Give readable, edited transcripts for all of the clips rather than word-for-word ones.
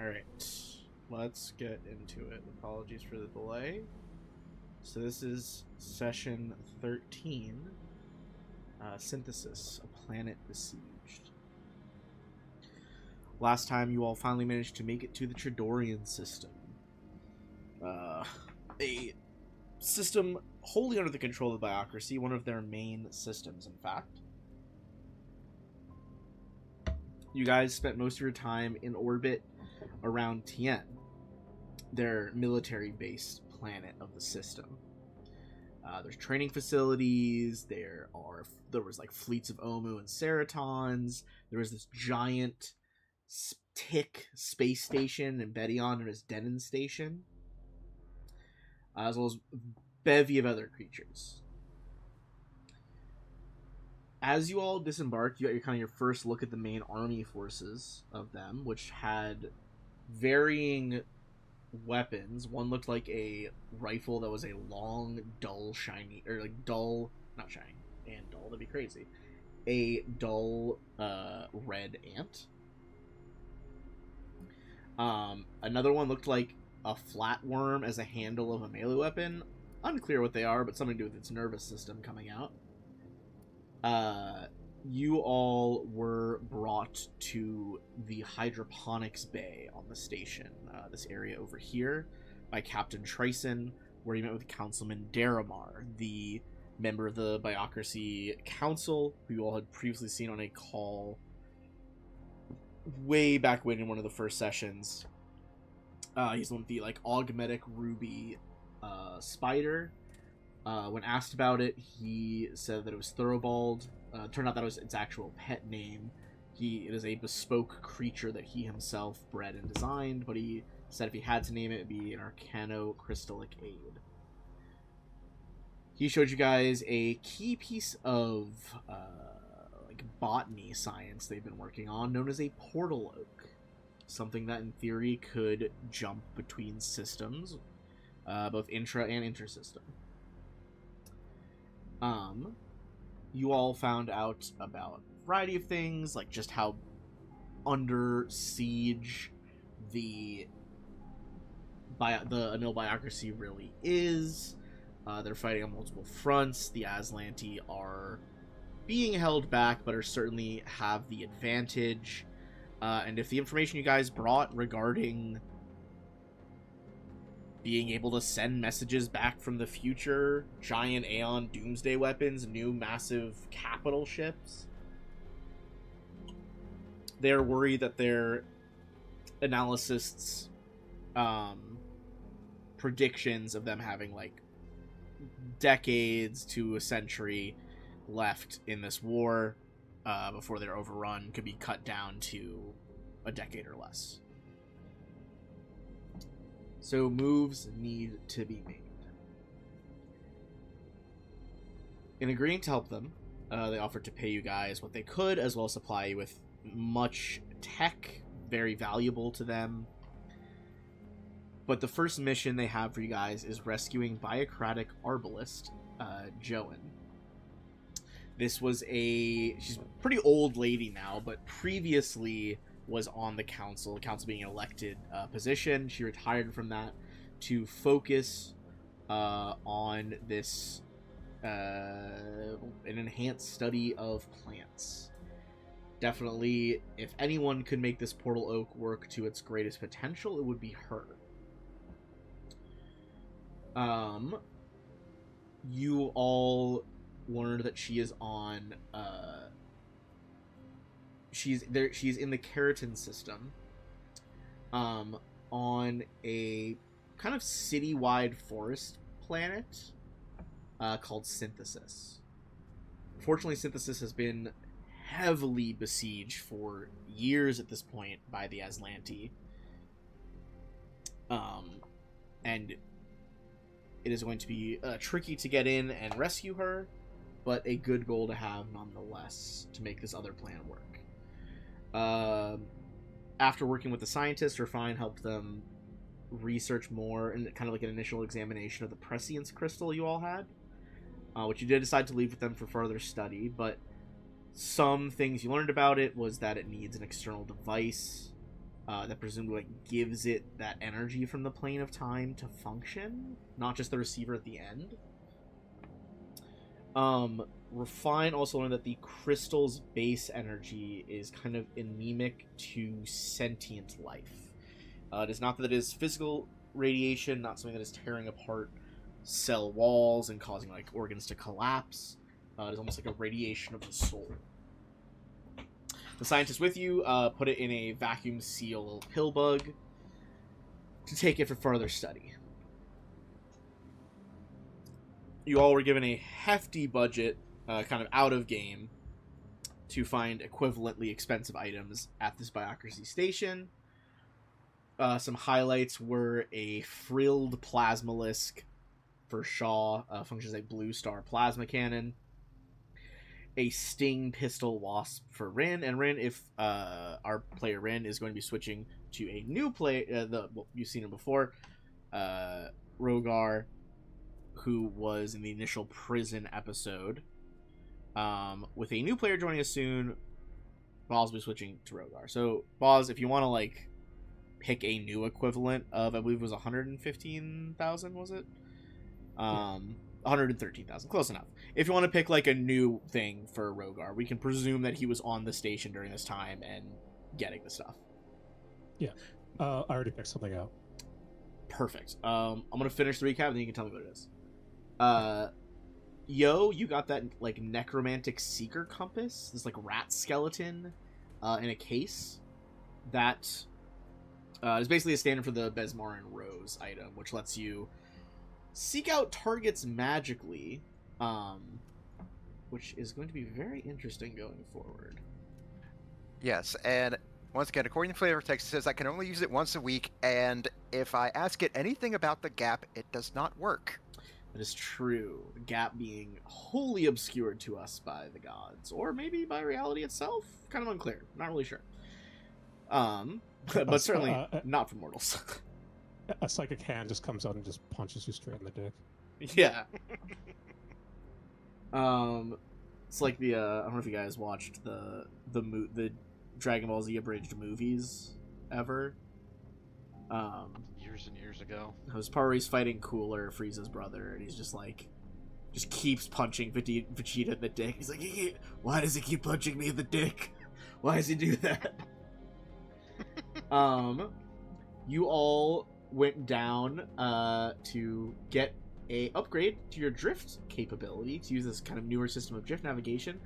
Alright, let's get into it. Apologies for the delay. So this is session 13, Synthesis, A Planet Besieged. Last time you all finally managed to make it to the Tridorian system. A system wholly under the control of the Biocracy, one of their main systems, in fact. You guys spent most of your time in orbit around Tien, their military-based planet of the system. There's training facilities. There was like fleets of Omu and Ceratons. There was this giant tick space station in Bedion known as Denon Station, as well as a bevy of other creatures. As you all disembark, you got your first look at the main army forces of them, which had varying weapons. One looked like a rifle that was a long, dull, shiny, or like dull, not shiny, and dull, that'd be crazy. A dull, red ant. Another one looked like a flatworm as a handle of a melee weapon. Unclear what they are, but something to do with its nervous system coming out. You all were brought to the hydroponics bay on the station, this area over here, by Captain Trison, where you met with Councilman Daramar, the member of the Biocracy Council, who you all had previously seen on a call way back when in one of the first sessions. He's the one with the, augmetic ruby, spider. When asked about it, he said that it was Thorobald. Turned out that was its actual pet name. It is a bespoke creature that he himself bred and designed, but he said if he had to name it, it'd be an Arcano-Crystallic Aid. He showed you guys a key piece of botany science they've been working on, known as a portal oak. Something that, in theory, could jump between systems, both intra and intersystem. You all found out about a variety of things, like just how under siege the Anil Biocracy really is. They're fighting on multiple fronts. The Aslanti are being held back, but certainly have the advantage. And if the information you guys brought regarding being able to send messages back from the future, giant Aeon doomsday weapons, new massive capital ships, they're worried that their analysts' predictions of them having decades to a century left in this war before they're overrun could be cut down to a decade or less. So moves need to be made. In agreeing to help them, they offered to pay you guys what they could, as well as supply you with much tech, very valuable to them. But the first mission they have for you guys is rescuing Biocratic Arbalist, Joan. This was she's a pretty old lady now, but previously was on the council being an elected position. She retired from that to focus on this an enhanced study of plants. Definitely, if anyone could make this portal oak work to its greatest potential, it would be her. You all learned that she is on she's in the Keratin system, on a kind of city-wide forest planet called Synthesis. Fortunately, Synthesis has been heavily besieged for years at this point by the Aslanti, and it is going to be tricky to get in and rescue her, but a good goal to have nonetheless to make this other plan work. After working with the scientists, Refine helped them research more and kind of like an initial examination of the prescience crystal you all had, which you did decide to leave with them for further study, but some things you learned about it was that it needs an external device that presumably like gives it that energy from the plane of time to function, not just the receiver at the end. Refine also learned that the crystal's base energy is kind of anemic to sentient life. It is not that it is physical radiation, not something that is tearing apart cell walls and causing like organs to collapse. It is almost like a radiation of the soul. The scientists with you put it in a vacuum seal pill bug to take it for further study. You all were given a hefty budget, kind of out of game, to find equivalently expensive items at this Biocracy station. Some highlights were a frilled plasmalisk for Shaw, functions like Blue Star plasma cannon, a Sting pistol wasp for Rin, and Rin, if our player Rin is going to be switching to a new player, you've seen him before, Rogar, who was in the initial prison episode. With a new player joining us soon, Boz will be switching to Rogar. So, Boz, if you want to, like, pick a new equivalent of, I believe it was 115,000, was it? 113,000, close enough. If you want to pick, like, a new thing for Rogar, we can presume that he was on the station during this time and getting the stuff. Yeah, I already picked something out. Perfect. I'm going to finish the recap, and then you can tell me what it is. Yo, you got that, like, necromantic seeker compass, this, like, rat skeleton in a case that is basically a standard for the Besmarin Rose item, which lets you seek out targets magically, which is going to be very interesting going forward. Yes, and once again, according to flavor text, it says I can only use it once a week, and if I ask it anything about the gap, it does not work. That is true. The gap being wholly obscured to us by the gods, or maybe by reality itself. Kind of unclear. Not really sure. But certainly not for mortals. A psychic hand just comes out and just punches you straight in the dick. Yeah. It's like the I don't know if you guys watched the Dragon Ball Z abridged movies ever. Years and years ago. It was part where he's fighting Cooler, Frieza's brother, and he's just keeps punching Vegeta in the dick. He's like, why does he keep punching me in the dick? Why does he do that? You all went down to get a upgrade to your drift capability to use this kind of newer system of drift navigation.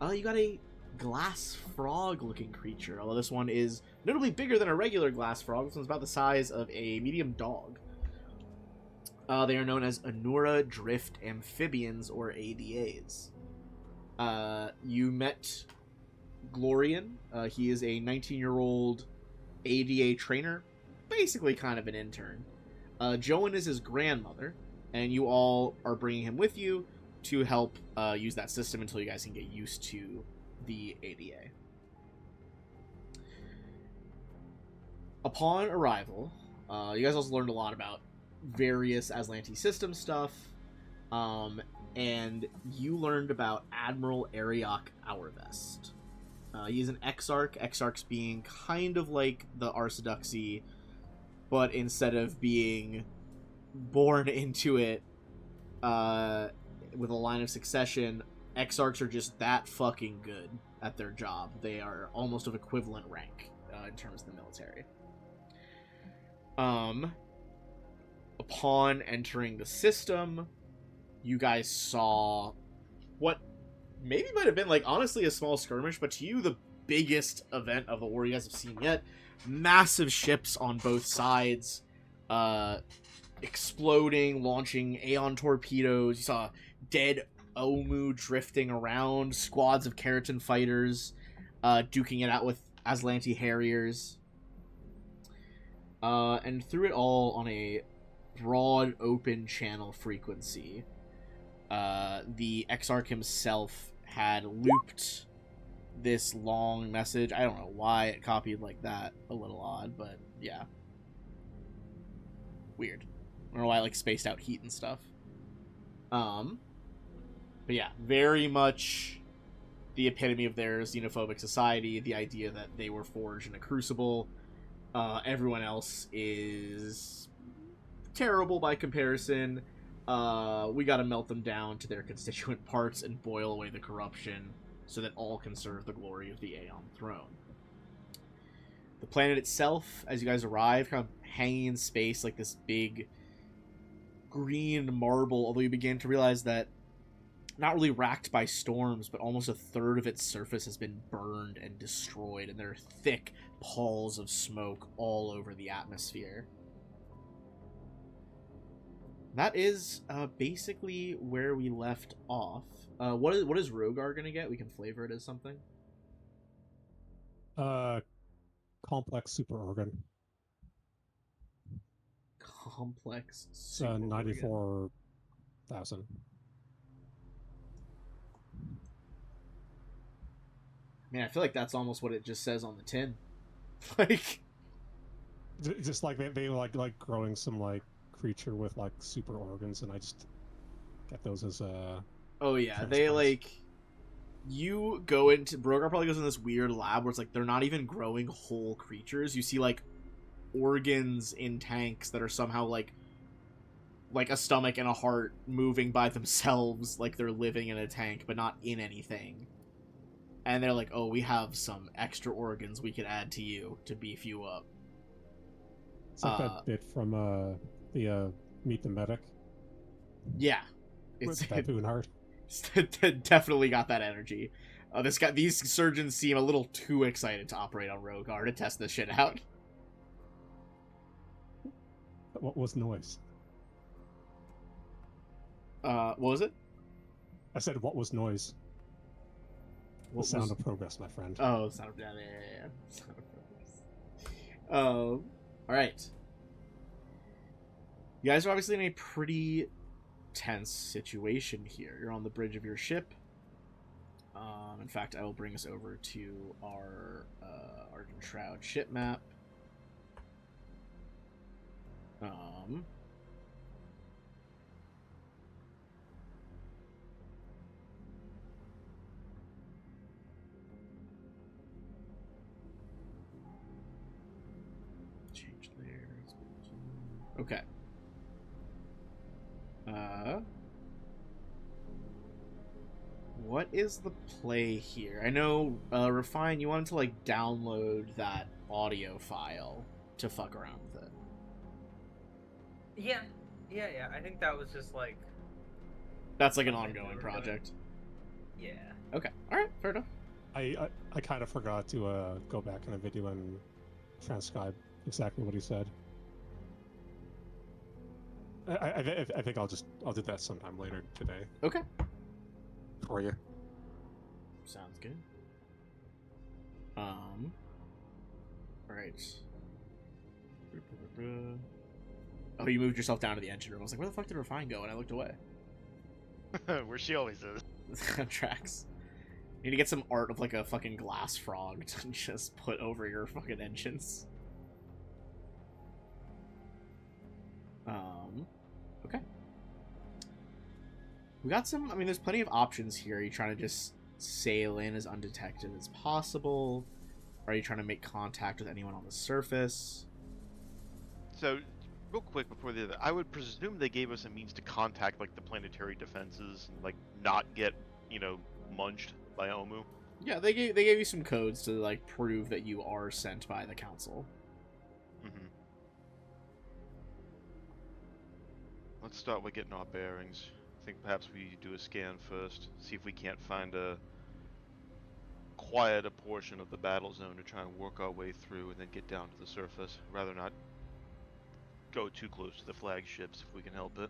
You got a glass frog looking creature, although this one is notably bigger than a regular glass frog. This one's about the size of a medium dog. They are known as Anura Drift Amphibians, or ADAs. You met Glorian. He is a 19-year-old ADA trainer, basically kind of an intern. Joan is his grandmother, and you all are bringing him with you to help use that system until you guys can get used to the ADA. Upon arrival, you guys also learned a lot about various Aslanti system stuff, and you learned about Admiral Ariok Hourvest. He's an Exarch, Exarchs being kind of like the Arsaduxi, but instead of being born into it with a line of succession, Exarchs are just that fucking good at their job. They are almost of equivalent rank in terms of the military. Upon entering the system, you guys saw what maybe might have been, like, honestly a small skirmish, but to you, the biggest event of the war you guys have seen yet. Massive ships on both sides, exploding, launching Aeon torpedoes. You saw dead Omu drifting around, squads of Keratin fighters, duking it out with Aslanti Harriers. And through it all on a broad open channel frequency, the Exarch himself had looped this long message. I don't know why it copied like that. A little odd, but yeah. Weird. I don't know why I, like, spaced out heat and stuff. But yeah, very much the epitome of their xenophobic society, the idea that they were forged in a crucible, Everyone else is terrible by comparison. We gotta melt them down to their constituent parts and boil away the corruption so that all can serve the glory of the Aeon throne. The planet itself, as you guys arrive, kind of hanging in space like this big green marble, although you begin to realize that not really racked by storms, but almost a third of its surface has been burned and destroyed, and there are thick palls of smoke all over the atmosphere. That is basically where we left off. What is Rogar gonna get? We can flavor it as something. Complex super organ. Complex. It's 94,000. Man, I feel like that's almost what it just says on the tin. Like, Just like they like growing some like creature with like super organs, and I just get those as oh yeah, they transplants. like. You go into Brogar probably goes in this weird lab where it's like they're not even growing whole creatures. You see like organs in tanks that are somehow like a stomach and a heart moving by themselves, like they're living in a tank but not in anything. And they're like, "Oh, we have some extra organs we could add to you to beef you up." It's like that bit from the Meet the Medic. Yeah, It's Baboon Heart. Definitely got that energy. These surgeons seem a little too excited to operate on Rogar to test this shit out. What was noise? What was it? I said, what was noise? The sound of progress, my friend. Oh, sound of Sound of progress. All right. You guys are obviously in a pretty tense situation here. You're on the bridge of your ship. In fact, I will bring us over to our Argent Shroud ship map. Change layers. Okay. What is the play here? I know, Refine, you wanted to, like, download that audio file to fuck around with it. Yeah. I think that was just like... That's, like, an ongoing project. Yeah. Okay. Alright, fair enough. I kind of forgot to go back in the video and transcribe exactly what he said. I think I'll do that sometime later today. Okay. For you. Sounds good. Alright. Oh, you moved yourself down to the engine room. I was like, where the fuck did Refine go? And I looked away. Where she always is. Tracks. You need to get some art of like a fucking glass frog to just put over your fucking engines. Okay. We got some, I mean, there's plenty of options here. Are you trying to just sail in as undetected as possible? Are you trying to make contact with anyone on the surface? So, real quick before I would presume they gave us a means to contact like the planetary defenses and like not get, munched by Omu. Yeah, they gave you some codes to like prove that you are sent by the council. Mm-hmm. Let's start with getting our bearings. I think perhaps we do a scan first, see if we can't find a quieter portion of the battle zone to try and work our way through and then get down to the surface. Rather not go too close to the flagships if we can help it.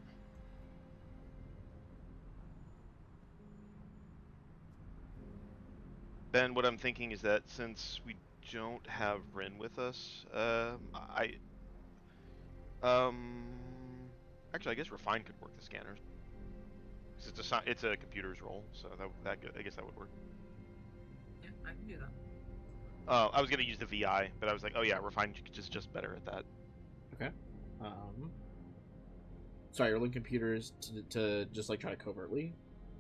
Then what I'm thinking is that since we don't have Rin with us, actually I guess Refine could work the scanners. 'Cause it's a computer's role, so I guess that would work. Yeah, I can do that. I was gonna use the VI, but I was like, oh yeah, Refine is just better at that. Okay. Sorry, you're linking computers to just like try to covertly.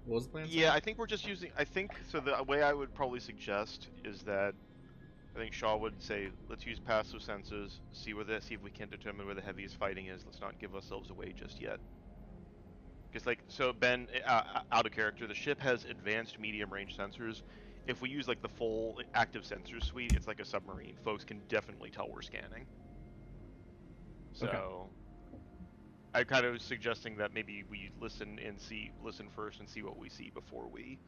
What was the plan? Yeah, I think we're just using. I think so. The way I would probably suggest is that I think Shaw would say, let's use passive sensors, see if we can determine where the heaviest fighting is. Let's not give ourselves away just yet. Because like, so Ben, out of character, the ship has advanced medium range sensors. If we use like the full active sensor suite, it's like a submarine. Folks can definitely tell we're scanning. So, Okay. I kind of was suggesting that maybe we listen first and see what we see before we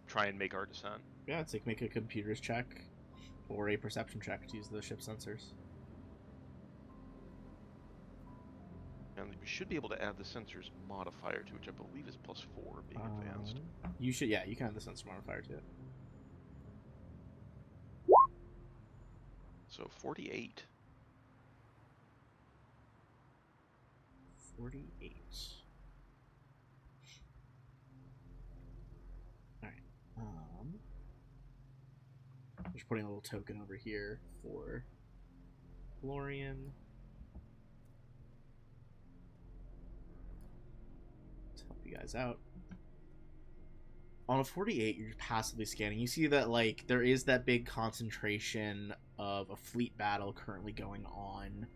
try and make our descent. Yeah, it's like make a computer's check or a perception check to use the ship sensors. And we should be able to add the sensors modifier to, which I believe is +4 being advanced. You should, yeah, you can add the sensor modifier to it. So 48. 48. Alright. Just putting a little token over here for Florian. To help you guys out. On a 48, you're passively scanning. You see that, like, there is that big concentration of a fleet battle currently going on.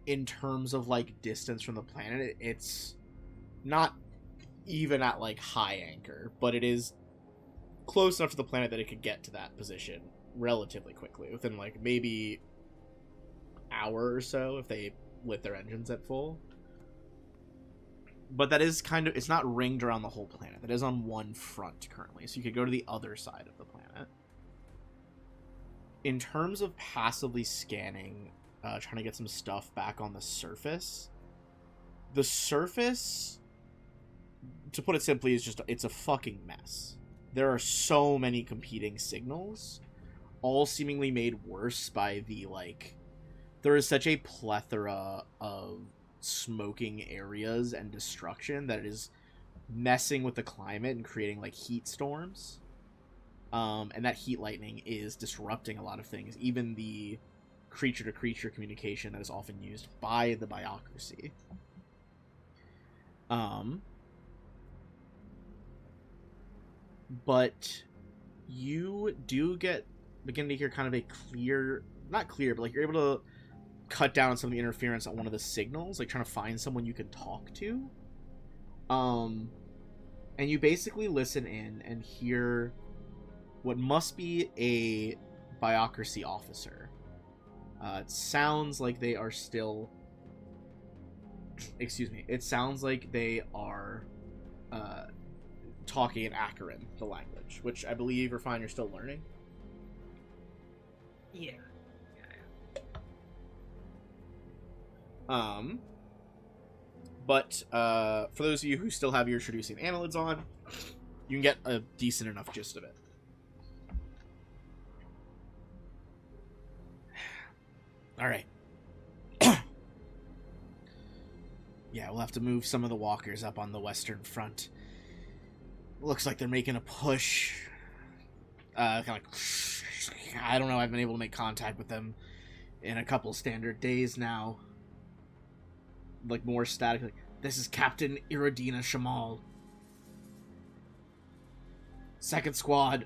In terms of, like, distance from the planet, it's not even at, like, high anchor, but it is close enough to the planet that it could get to that position relatively quickly, within, like, maybe hour or so if they lit their engines at full. But that is kind of, it's not ringed around the whole planet. That is on one front currently, so you could go to the other side of the planet. In terms of passively scanning, trying to get some stuff back on the surface, to put it simply, is just, it's a fucking mess. There are so many competing signals, all seemingly made worse by the, like, there is such a plethora of smoking areas and destruction that it is messing with the climate and creating, like, heat storms. And that heat lightning is disrupting a lot of things, even the creature-to-creature communication that is often used by the Biocracy. But you do begin to hear kind of a clear, not clear, but like you're able to cut down on some of the interference on one of the signals, like trying to find someone you can talk to. And you basically listen in and hear what must be a Biocracy officer. It sounds like they are still... Excuse me. It sounds like they are talking in Acheron, the language, which I believe, Refine, you're still learning. Yeah. But for those of you who still have your traducing annelids on, you can get a decent enough gist of it. Alright. Yeah, we'll have to move some of the walkers up on the western front. Looks like they're making a push. Kind of, I don't know, I've been able to make contact with them in a couple standard days now. Like, more static. Like, this is Captain Iridina Shamal. Second squad,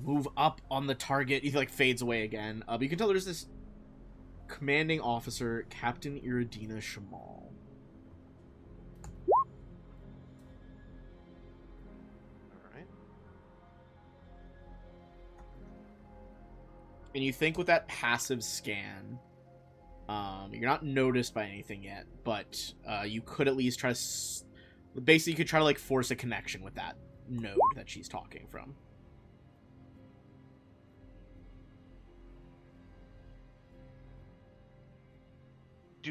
move up on the target. He, like, fades away again. But you can tell there's this commanding officer, Captain Iridina Shamal. Alright. And you think with that passive scan, you're not noticed by anything yet, but you could at least try to... Basically, you could try to, like, force a connection with that node that she's talking from.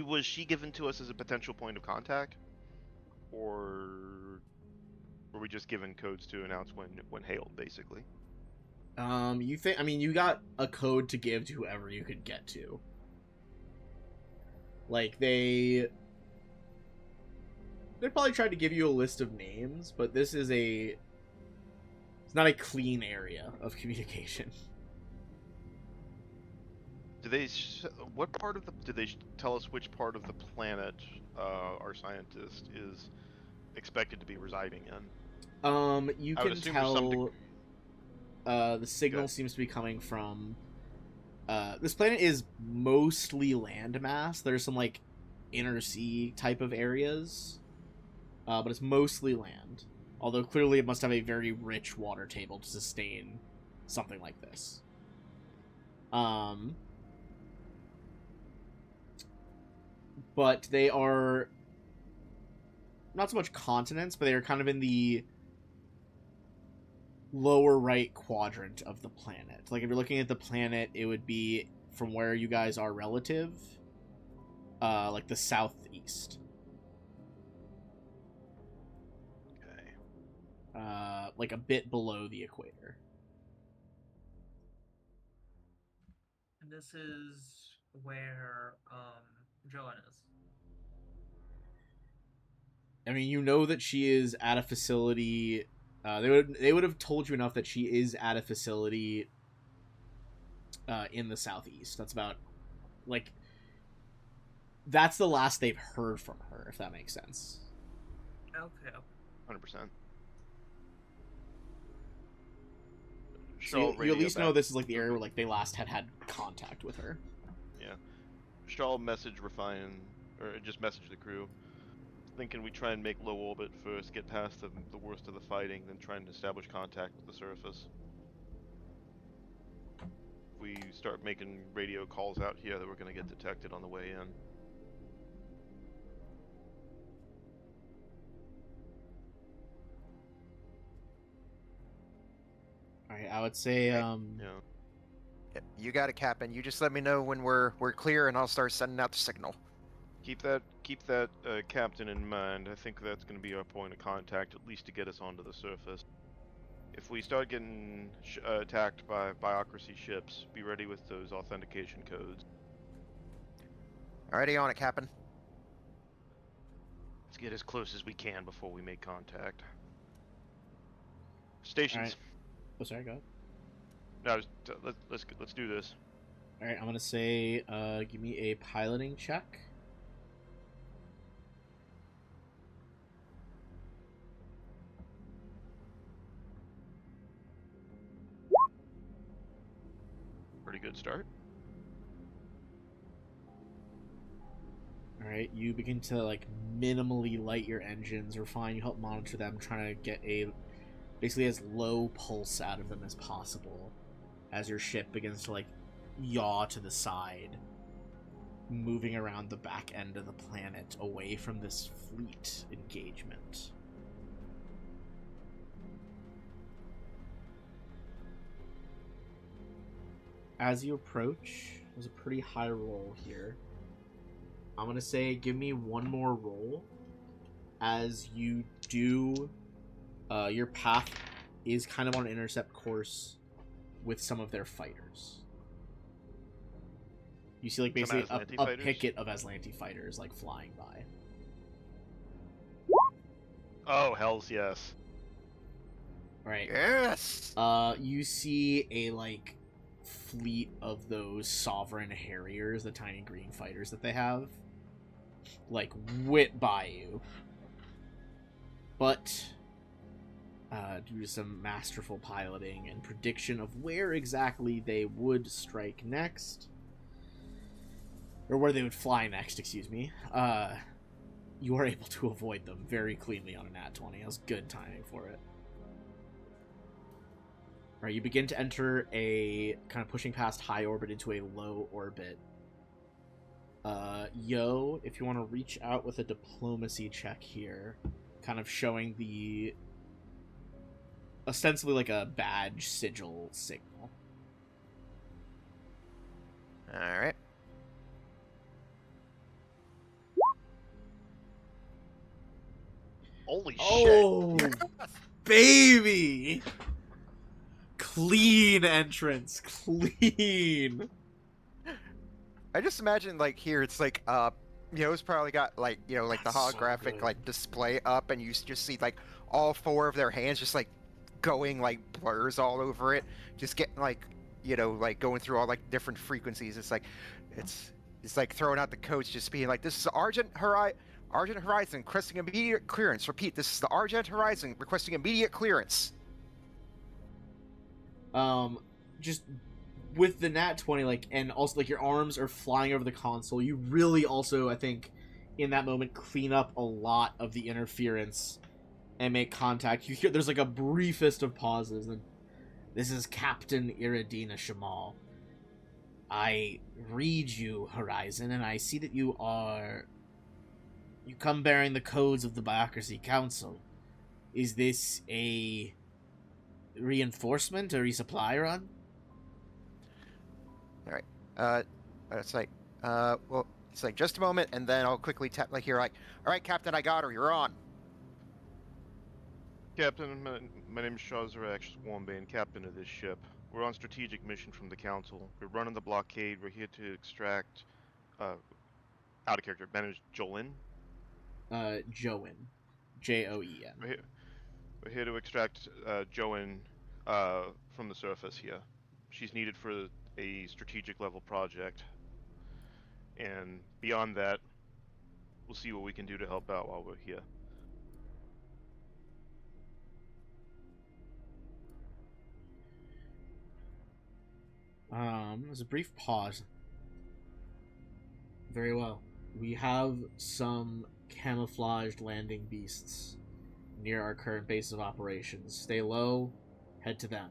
Was she given to us as a potential point of contact? Or were we just given codes to announce when hailed, basically? You think... I mean, you got a code to give to whoever you could get to. Like, they probably tried to give you a list of names, but this is it's not a clean area of communication. Do they? What part of the? Did they tell us which part of the planet our scientist is expected to be residing in? You I would can assume there's some tell. The signal Okay. seems to be coming from. This planet is mostly landmass. There's some like inner sea type of areas, but it's mostly land. Although clearly it must have a very rich water table to sustain something like this. But they are not so much continents, but they are kind of in the lower right quadrant of the planet. Like if you're looking at the planet, it would be from where you guys are relative, like the southeast. Okay. Like a bit below the equator. And this is where Joanne is. I mean, you know that she is at a facility. They would have told you enough that she is at a facility in the southeast. That's about like that's the last they've heard from her, if that makes sense. Okay. 100%. So you at least know this is like the area where like they last had contact with her. Yeah. Shaw message Refine, or just message the crew. Thinking we try and make low orbit first, get past the worst of the fighting, then try and establish contact with the surface. If we start making radio calls out here, that we're going to get detected on the way in. Alright, I would say Yeah. Yep, you got it, Captain. You just let me know when we're clear, and I'll start sending out the signal. Keep that captain in mind. I think that's going to be our point of contact, at least to get us onto the surface. If we start getting attacked by biocracy ships, be ready with those authentication codes. Alrighty, on it, Captain. Let's get as close as we can before we make contact. Stations. Alright. Oh, sorry, go ahead. No, let's do this. Alright, I'm gonna say give me a piloting check. Pretty good start. Alright, you begin to like minimally light your engines, Refine, you help monitor them, trying to get a basically as low pulse out of them as possible as your ship begins to like yaw to the side, moving around the back end of the planet away from this fleet engagement. As you approach, there's a pretty high roll here. I'm gonna say give me one more roll. As you do, your path is kind of on an intercept course with some of their fighters. You see like basically Aslanti a fighters? picket of Aslanti fighters like flying by. Oh, hells yes. Right. Yes! You see a like fleet of those sovereign harriers, the tiny green fighters that they have, like whip by you. But due to some masterful piloting and prediction of where exactly they would strike next, or where they would fly next, excuse me, you are able to avoid them very cleanly on a nat 20. That was good timing for it. Right, you begin to enter a kind of pushing past high orbit into a low orbit. Yo, if you want to reach out with a diplomacy check here, kind of showing the ostensibly like a badge sigil signal. Alright. Holy Oh, shit. baby! Clean entrance, clean. I just imagine, like, here, it's like, it's probably got, like, like the That's so holographic, good. like, display up, and you just see, like, all four of their hands just, like, going, like, blurs all over it, just getting, like, like, going through all, like, different frequencies. It's like, it's like throwing out the codes, just being like, this is Argent Horizon, requesting immediate clearance. Repeat, this is the Argent Horizon, requesting immediate clearance. Just with the nat 20, like, and also like your arms are flying over the console, you really also, I think, in that moment clean up a lot of the interference and make contact. You hear there's like a briefest of pauses, and this is Captain Iridina Shamal. I read you, Horizon, and I see that you come bearing the codes of the Biocracy Council. Is this a reinforcement, a resupply run? All right. It's like, well, it's like just a moment, and then I'll quickly tap like here, like, all right, Captain, I got her. You're on. Captain, my name is Shazrak Swarmbane, captain of this ship. We're on strategic mission from the Council. We're running the blockade. We're here to extract, out of character, manage Jolin. Joen. Joen. We're here to extract Joan from the surface here. She's needed for a strategic level project. And beyond that, we'll see what we can do to help out while we're here. There's a brief pause. Very well. We have some camouflaged landing beasts near our current base of operations. Stay low, head to them.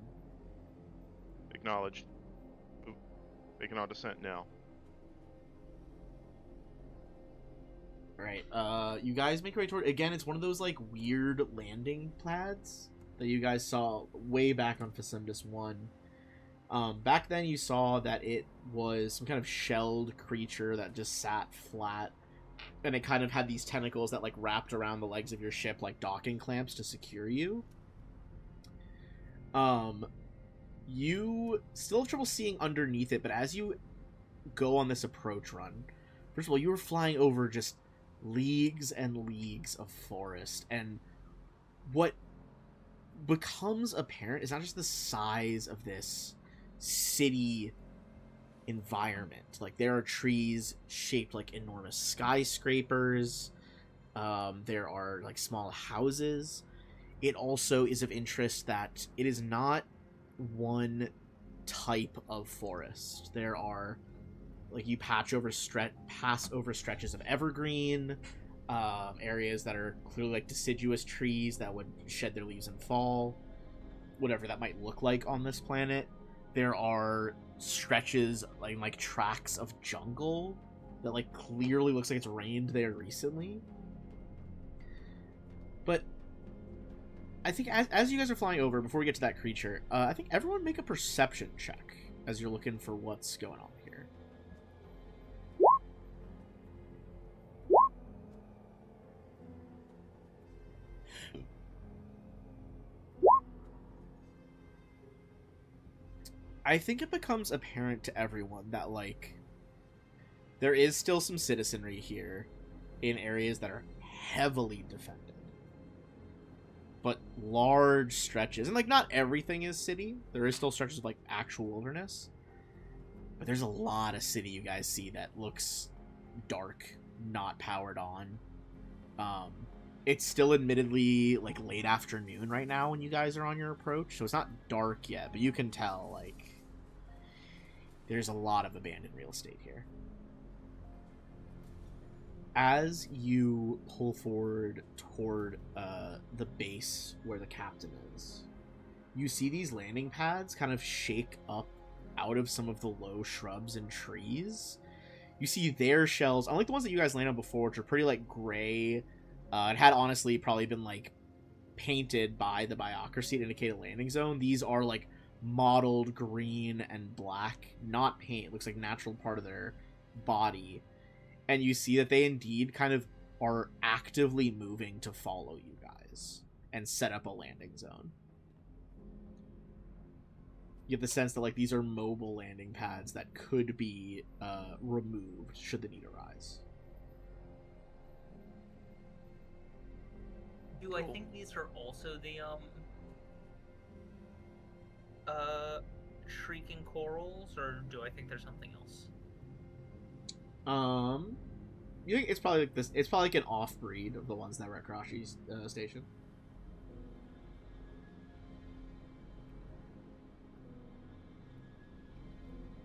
Acknowledged. Making our descent now. Alright, you guys make your way toward... Again, it's one of those, like, weird landing pads that you guys saw way back on Facimdus 1. Back then you saw that it was some kind of shelled creature that just sat flat, and it kind of had these tentacles that, like, wrapped around the legs of your ship like docking clamps to secure you. You still have trouble seeing underneath it, but as you go on this approach run, first of all, you were flying over just leagues and leagues of forest, and what becomes apparent is not just the size of this city environment. Like, there are trees shaped like enormous skyscrapers. There are, like, small houses. It also is of interest that it is not one type of forest. There are, like, you pass over stretches of evergreen, areas that are clearly, like, deciduous trees that would shed their leaves in fall, whatever that might look like on this planet. There are stretches, like tracks of jungle that, like, clearly looks like it's rained there recently. But I think as you guys are flying over, before we get to that creature, I think everyone make a perception check as you're looking for what's going on here. I think it becomes apparent to everyone that, like, there is still some citizenry here in areas that are heavily defended. But large stretches, and, like, not everything is city. There is still stretches of, like, actual wilderness. But there's a lot of city you guys see that looks dark, not powered on. It's still admittedly, like, late afternoon right now when you guys are on your approach, so it's not dark yet, but you can tell, like, there's a lot of abandoned real estate here. As you pull forward toward the base where the captain is, you see these landing pads kind of shake up out of some of the low shrubs and trees. You see their shells, unlike the ones that you guys landed on before, which are pretty, like, gray. It had honestly probably been, like, painted by the Biocracy to indicate a landing zone. These are, like, mottled green and black, not paint. It looks like natural part of their body. And you see that they indeed kind of are actively moving to follow you guys and set up a landing zone. You get the sense that, like, these are mobile landing pads that could be removed should the need arise. Do I think these are also the shrieking corals, or do I think there's something else? You think it's probably like this? It's probably like an off-breed of the ones that were at Karashi's station.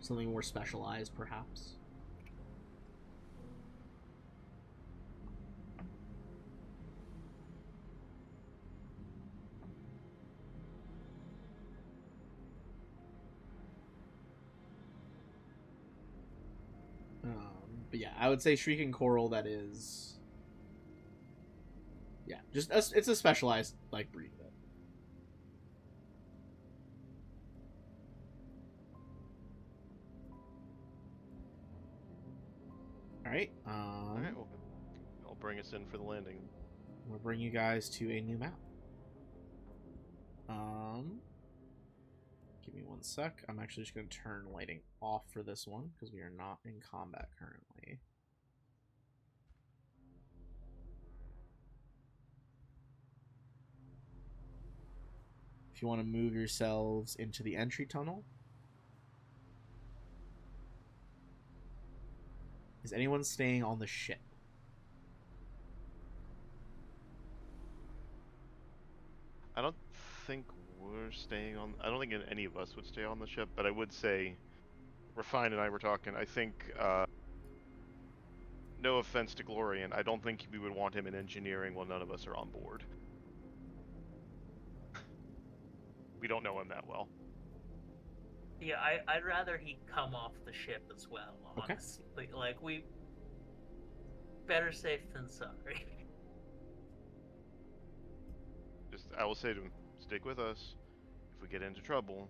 Something more specialized, perhaps. But yeah, I would say Shrieking Coral, that is... Yeah, it's a specialized, like, breed. Alright, Alright, well, I'll bring us in for the landing. we'll bring you guys to a new map. Give me one sec. I'm actually just going to turn lighting off for this one, because we are not in combat currently. If you want to move yourselves into the entry tunnel. Is anyone staying on the ship? I don't think we're staying on... I don't think any of us would stay on the ship, but I would say... Refine and I were talking, I think, no offense to Glorian, I don't think we would want him in engineering while none of us are on board. We don't know him that well. Yeah, I'd rather he come off the ship as well, honestly. Okay. Like, we... Better safe than sorry. I will say to him, stick with us. If we get into trouble,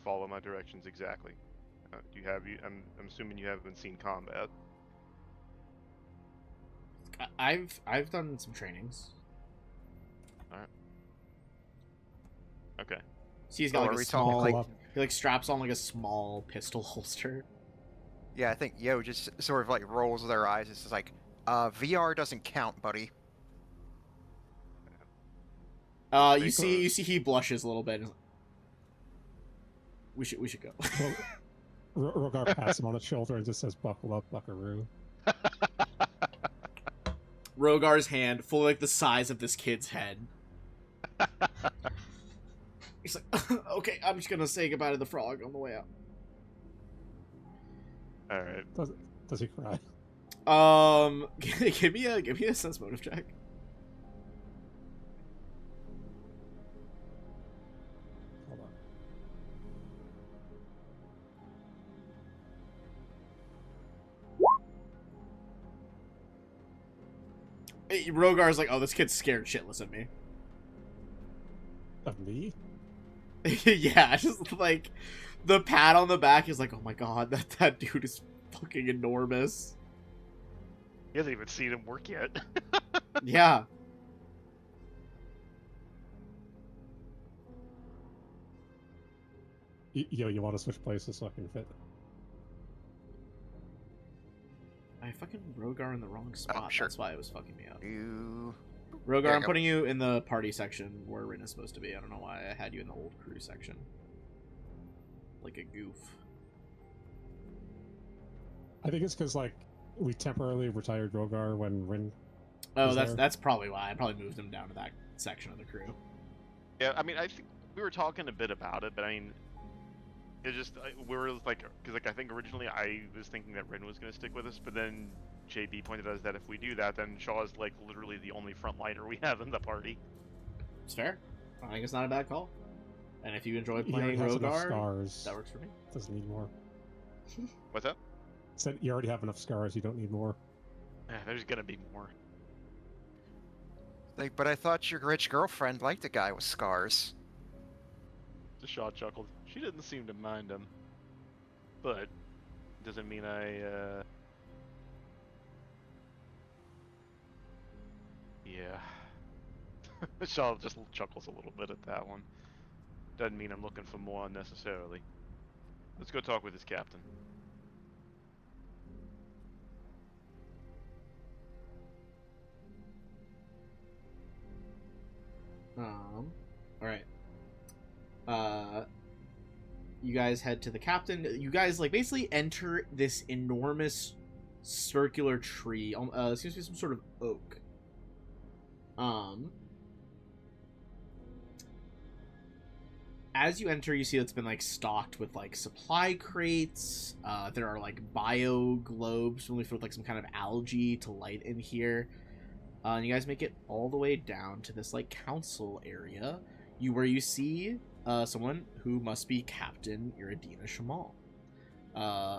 follow my directions exactly. I'm assuming you haven't seen combat. I've done some trainings. Alright. Okay. See, he's got like a small... He like straps on like a small pistol holster. Yeah, I think Yo just sort of like rolls their eyes. It's just like, VR doesn't count, buddy. You see he blushes a little bit. We should go. Rogar pats him on the shoulder and just says, "Buckle up, buckaroo." Rogar's hand, fully like the size of this kid's head. He's like, "Okay, I'm just gonna say goodbye to the frog on the way out." All right. Does he cry? Give me a sense motive check. Hold on. Rogar's like, "Oh, this kid's scared shitless of me." Of me? Yeah, just like the pat on the back is like, "Oh my god, that dude is fucking enormous." He hasn't even seen him work yet. Yeah. Yo, you want to switch places so I can fit? I fucking Rogar in the wrong spot. Oh, sure. That's why it was fucking me up. You... Rogar, I'm putting you in the party section where Rin is supposed to be. I don't know why I had you in the old crew section. Like a goof. I think it's because, like, we temporarily retired Rogar when Rin... Oh, that's probably why. I probably moved him down to that section of the crew. Yeah, I mean, I think we were talking a bit about it, but I mean, it's just, we were like, because like I think originally I was thinking that Rin was going to stick with us, but then JB pointed out that if we do that, then Shaw is like literally the only frontliner we have in the party. It's fair. I think it's not a bad call. And if you enjoy playing Rogar, that works for me. Doesn't need more. What's that? Said you already have enough scars. You don't need more. There's gonna be more. Like, but I thought your rich girlfriend liked a guy with scars. The Shaw chuckled. She didn't seem to mind him, but doesn't mean I. Yeah. Shaw just chuckles a little bit at that one. Doesn't mean I'm looking for more unnecessarily. Let's go talk with his captain. Alright. You guys head to the captain. You guys, like, basically enter this enormous circular tree. It seems to be some sort of oak. as you enter, you see it's been like stocked with like supply crates. There are like bio globes, really with like some kind of algae to light in here. And you guys make it all the way down to this like council area, where you see someone who must be Captain Iridina Shamal.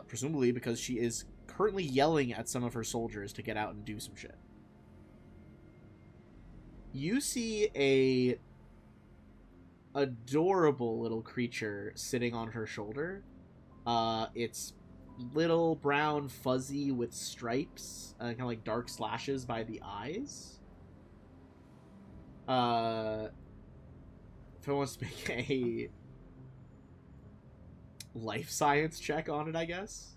Presumably because she is currently yelling at some of her soldiers to get out and do some shit. You see a adorable little creature sitting on her shoulder. It's little brown fuzzy with stripes, kind of like dark slashes by the eyes. If I want to make a life science check on it, I guess.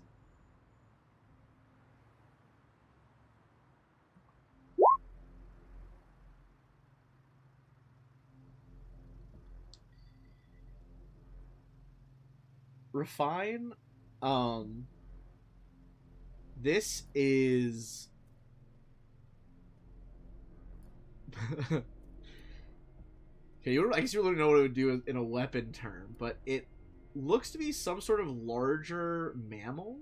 Refine. This is okay. I guess you really know what it would do in a weapon term, but it looks to be some sort of larger mammal.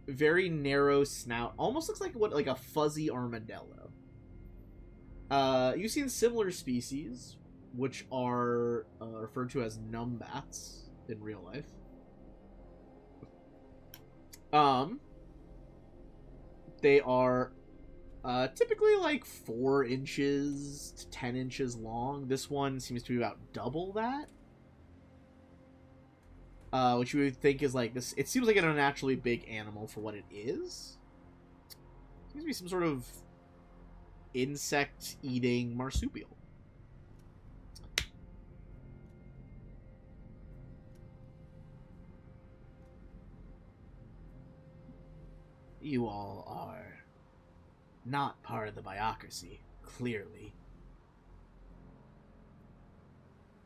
Very narrow snout, almost looks like a fuzzy armadillo. You've seen similar species, which are referred to as numbats in real life. They are typically like 4 inches to 10 inches long. This one seems to be about double that. Which you would think is like this. It seems like an unnaturally big animal for what it is. Seems to be some sort of insect-eating marsupial. You all are not part of the bureaucracy, clearly.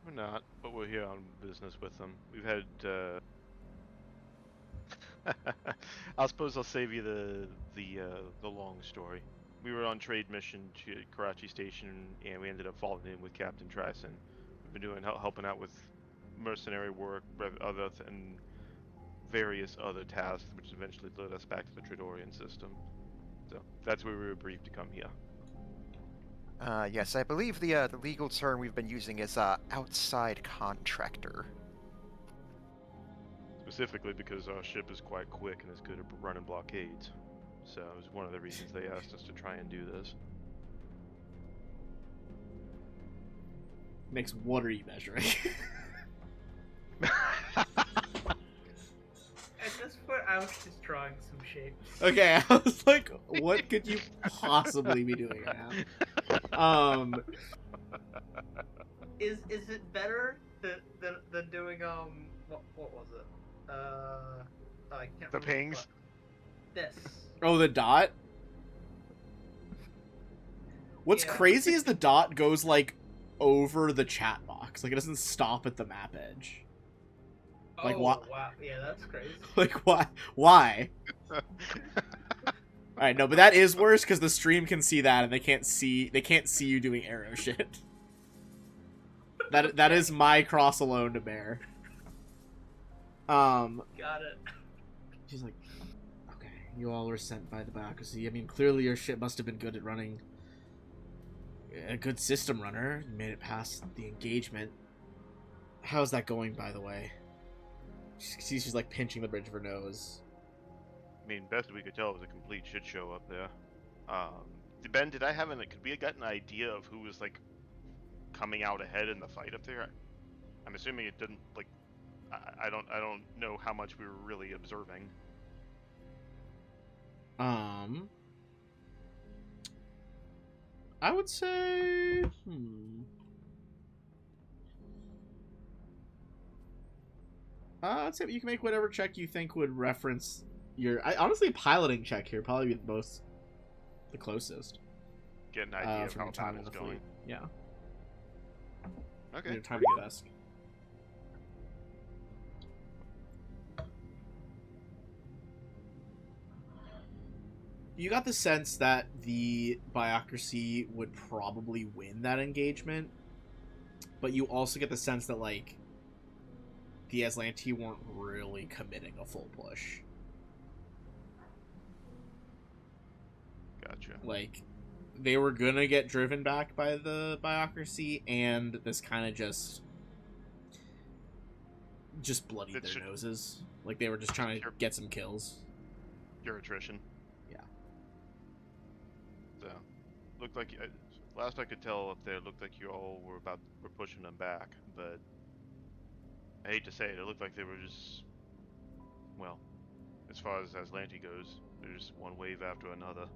We're not, but we're here on business with them. We've had, I suppose I'll save you the long story. We were on trade mission to Karachi Station, and we ended up falling in with Captain Tryson. We've been helping out with mercenary work, and various other tasks, which eventually led us back to the Tridorian system. So that's where we were briefed to come here. Yes, I believe the legal term we've been using is outside contractor. Specifically because our ship is quite quick and is good at running blockades. So it was one of the reasons they asked us to try and do this. Makes what are you measuring? At this point, I was just drawing some shapes. Okay, I was like, what could you possibly be doing right now? Is it better than doing what was it? I can't The remember pings? This. Oh, the dot? What's Yeah. crazy is the dot goes, like, over the chat box. Like, it doesn't stop at the map edge. Like, oh, what? wow. Yeah, that's crazy. Like, why? Why? Alright, no, but that is worse, because the stream can see that, and they can't see you doing arrow shit. That is my cross alone to bear. Got it. She's like, okay, you all were sent by the bureaucracy. I mean, clearly your ship must have been good at running. A good system runner. Made it past the engagement. How's that going, by the way? She's like pinching the bridge of her nose. I mean, best we could tell, it was a complete shit show up there. Ben, could we have got an idea of who was, like, coming out ahead in the fight up there? I'm assuming it didn't, like, I don't know how much we were really observing. I would say, I'd say you can make whatever check you think would reference your. Honestly, a piloting check here probably be the closest. Get an idea of from how your time in battle's the going. fleet. Yeah. Okay. Your time to get desk. You got the sense that the bureaucracy would probably win that engagement. but you also get the sense that, like, the Aslanti weren't really committing a full push. Gotcha. Like, they were gonna get driven back by the Biocracy, and this kind of just bloodied It's their noses. Like, they were just trying to pure- get some kills. Pure attrition. Yeah. So, looked like last I could tell up there, it looked like you all were pushing them back, but I hate to say it, it looked like they were just, well, as far as Aslanti goes, they're just one wave after another.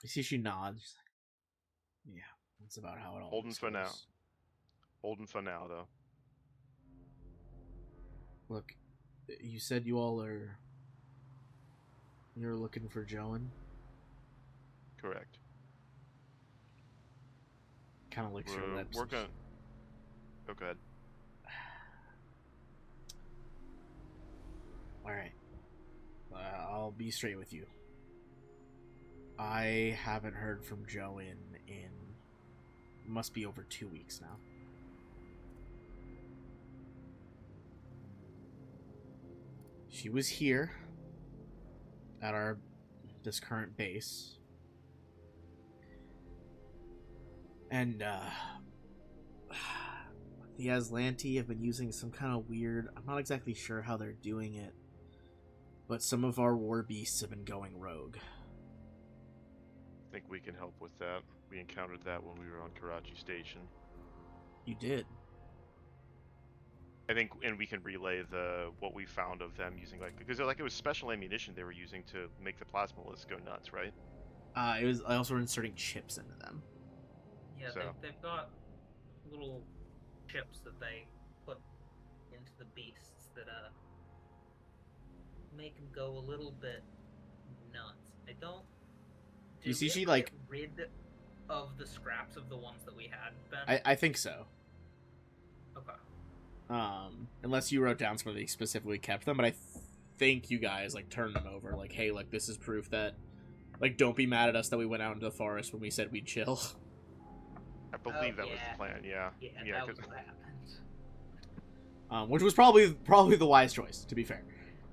You see she nods. She's like, yeah, that's about how it all Holding for now. goes. Holding for now, though. Look, you said you're looking for Joan? Correct. Kind of licks her lips. We're gonna... Oh, go ahead. Alright. I'll be straight with you. I haven't heard from Joan in must be over 2 weeks now. She was here at this current base, and the Aslanti have been using some kind of weird, I'm not exactly sure how they're doing it, but some of our war beasts have been going rogue. I think we can help with that. We encountered that when we were on Karachi Station. You did. I think, and we can relay what we found of them using, like, because it was special ammunition they were using to make the plasmalists go nuts, right? It was. I also were inserting chips into them. Yeah, So. they've got little chips that they put into the beasts that make them go a little bit nuts. I don't. You see, we she ever like get rid of the scraps of the ones that we had, Ben? I think so. Okay. Unless you wrote down some of these specifically kept them, but I think you guys like turned them over. Like, hey, like this is proof that, like, don't be mad at us that we went out into the forest when we said we'd chill. I believe that was yeah. the plan. Yeah. Yeah, that was what happened. Which was probably the wise choice, to be fair.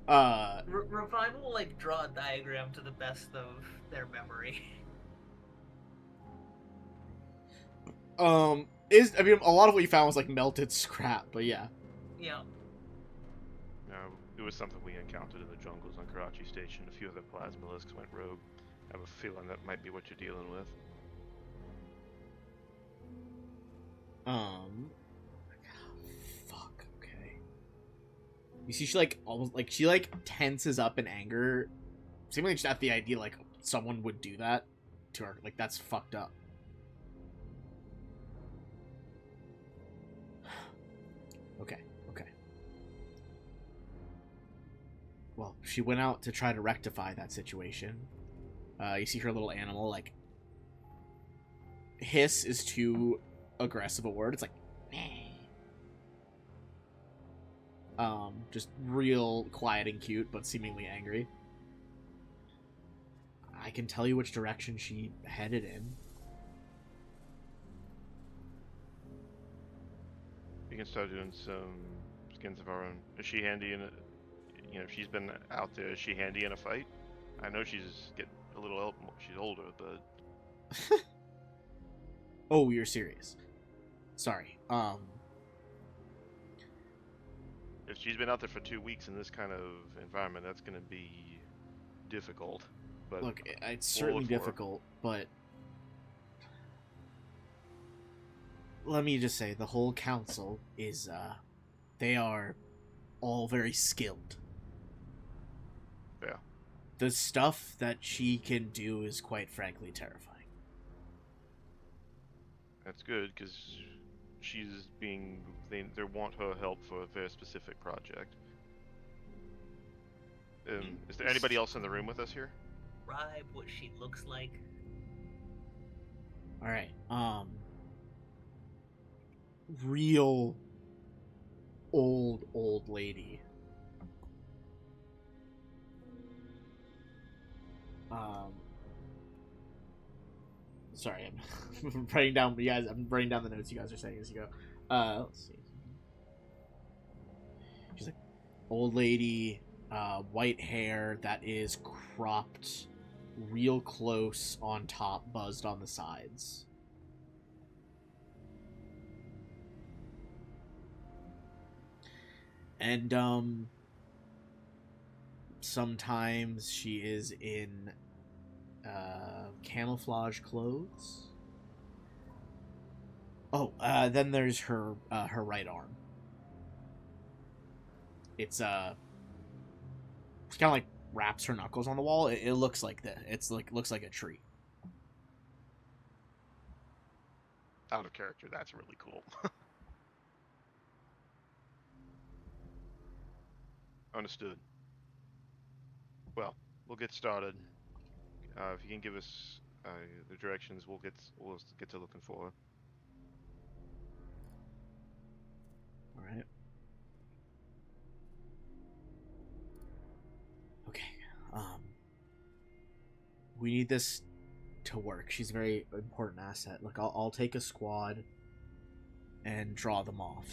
Refine will like draw a diagram to the best of their memory. I mean, a lot of what you found was like melted scrap, but yeah. Yeah. No, it was something we encountered in the jungles on Karachi Station. A few other plasmalisks went rogue. I have a feeling that might be what you're dealing with. Fuck. Okay. You see, she like almost like she like tenses up in anger, seemingly just at the idea like someone would do that to her. Like, that's fucked up. Okay. Well, she went out to try to rectify that situation. You see her little animal, like, hiss is too aggressive a word. It's like, just real quiet and cute, but seemingly angry. I can tell you which direction she headed in. We can start doing some skins of our own. Is she handy in if she's been out there, is she handy in a fight? I know she's getting a little, she's older, but... Oh, you're serious. Sorry. If she's been out there for 2 weeks in this kind of environment, that's going to be difficult. But look, it's certainly difficult, but let me just say, the whole council is, they are all very skilled. Yeah. The stuff that she can do is quite frankly terrifying. That's good, because she's being... They want her help for a very specific project. Is there anybody else in the room with us here? Describe what she looks like. Alright, real old lady. Sorry, I'm writing down you guys. I'm writing down the notes you guys are saying as you go. Let's see. She's like old lady, white hair that is cropped real close on top, buzzed on the sides. And sometimes she is in camouflage clothes. Oh, then there's her right arm. It's kind of like wraps her knuckles on the wall. It looks like that. It's like looks like a tree. Out of character, that's really cool. Understood. Well, we'll get started. If you can give us the directions, we'll get to looking for her. All right. Okay. We need this to work. She's a very important asset. Look, I'll take a squad and draw them off.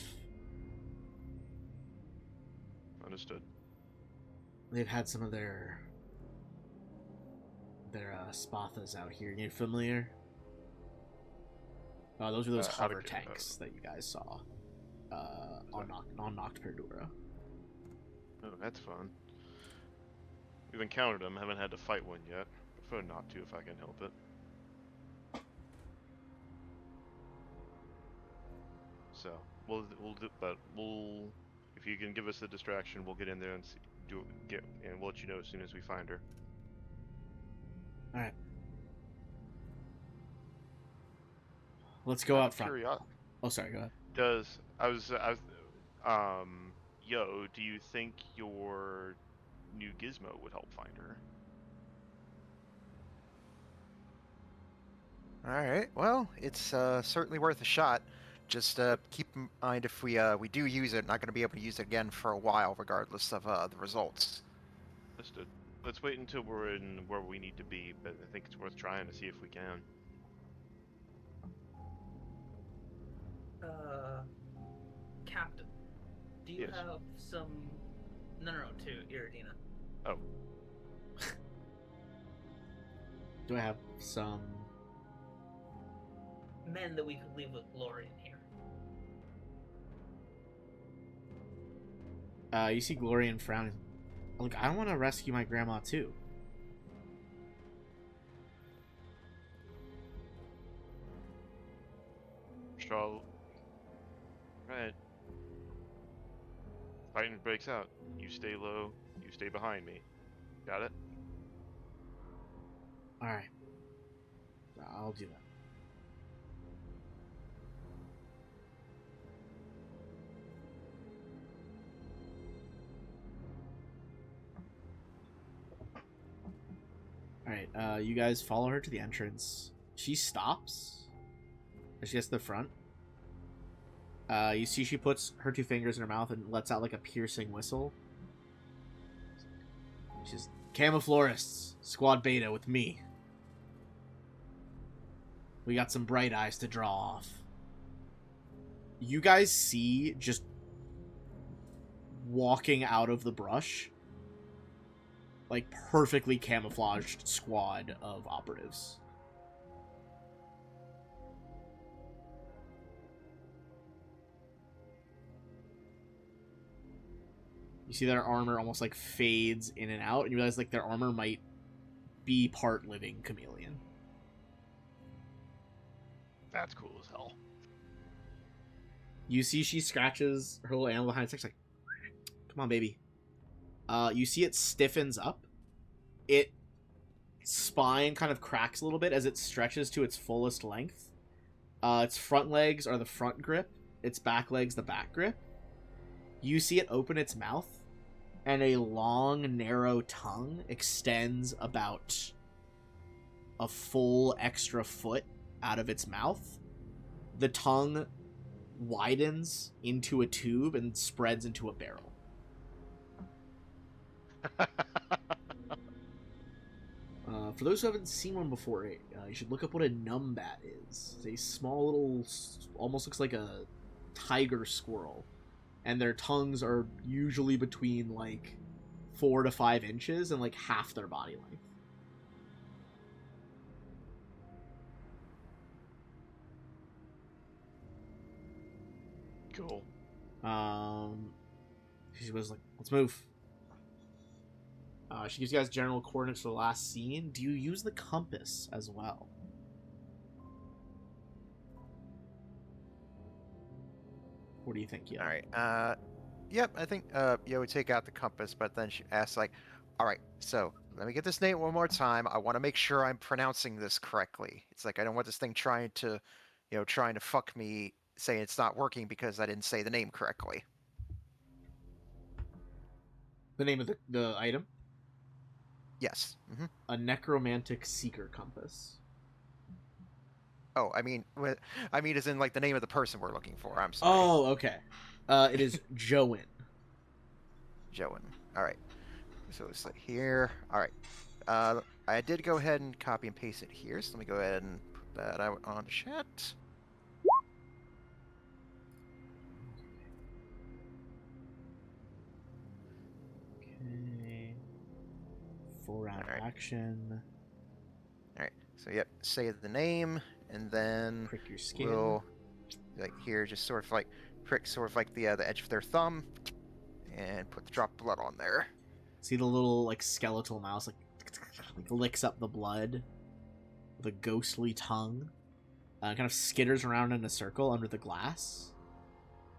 Understood. They've had some of their spathas out here. You familiar? Those are those hover tanks that you guys saw on Noct Perdura. Oh, that's fun. We've encountered them, haven't had to fight one yet. Prefer not to if I can help it. So we'll if you can give us the distraction, we'll get in there and we'll let you know as soon as we find her. All right. Let's go out front. Oh, sorry. Go ahead. Yo, do you think your new gizmo would help find her? Alright, well, it's certainly worth a shot. Just keep in mind if we do use it, not going to be able to use it again for a while, regardless of the results. Understood. Let's wait until we're in where we need to be, but I think it's worth trying to see if we can. Captain, do you Yes. have some... No, to Iridina. Oh. Do I have some Men that we could leave with Glorian here. You see Glorian frowning. Look, I want to rescue my grandma too. Charlotte. Right. Fighting breaks out. You stay low. You stay behind me. Got it? All right. I'll do that. Alright, you guys follow her to the entrance. She stops as she gets to the front. You see she puts her two fingers in her mouth and lets out like a piercing whistle. She's Camouflorists, Squad Beta with me. We got some bright eyes to draw off. You guys see just walking out of the brush like perfectly camouflaged squad of operatives. You see their armor almost like fades in and out, and you realize like their armor might be part living chameleon. That's cool as hell. You see she scratches her little animal behind its neck, like, come on, baby. You see it stiffens up. Its spine kind of cracks a little bit as it stretches to its fullest length. Its front legs are the front grip. Its back legs the back grip. You see it open its mouth, and a long, narrow tongue extends about a full extra foot out of its mouth. The tongue widens into a tube and spreads into a barrel. For those who haven't seen one before, you should look up what a numbat is. It's a small little, almost looks like a tiger squirrel, and their tongues are usually between like 4 to 5 inches and like half their body length. Cool. She was like, "Let's move." She gives you guys general coordinates for the last scene. Do you use the compass as well? What do you think? Yeah. All right. Yep. I think Yo would take out the compass, but then she asks like, "All right, so let me get this name one more time. I want to make sure I'm pronouncing this correctly. It's like I don't want this thing trying to fuck me, saying it's not working because I didn't say the name correctly." The name of the item? Yes. Mm-hmm. A necromantic seeker compass. Oh, I mean, as in like the name of the person we're looking for. I'm sorry. Oh, okay. It is Joan. Joan. All right. So it's like here. All right. I did go ahead and copy and paste it here. So let me go ahead and put that out on chat. Okay. 4-round All right. action. All right. So yep, say the name, and then Prick your skin. we'll like here, just sort of like prick sort of like the edge of their thumb, and put the drop of blood on there. See the little like skeletal mouse like licks up the blood with a ghostly tongue. Kind of skitters around in a circle under the glass,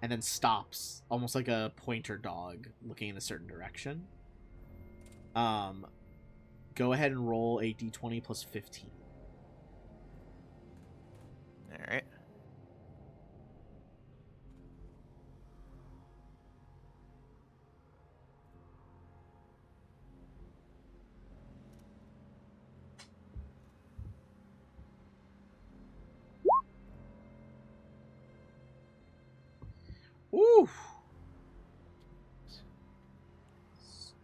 and then stops, almost like a pointer dog looking in a certain direction. Go ahead and roll a d20 plus 15. All right. Ooh.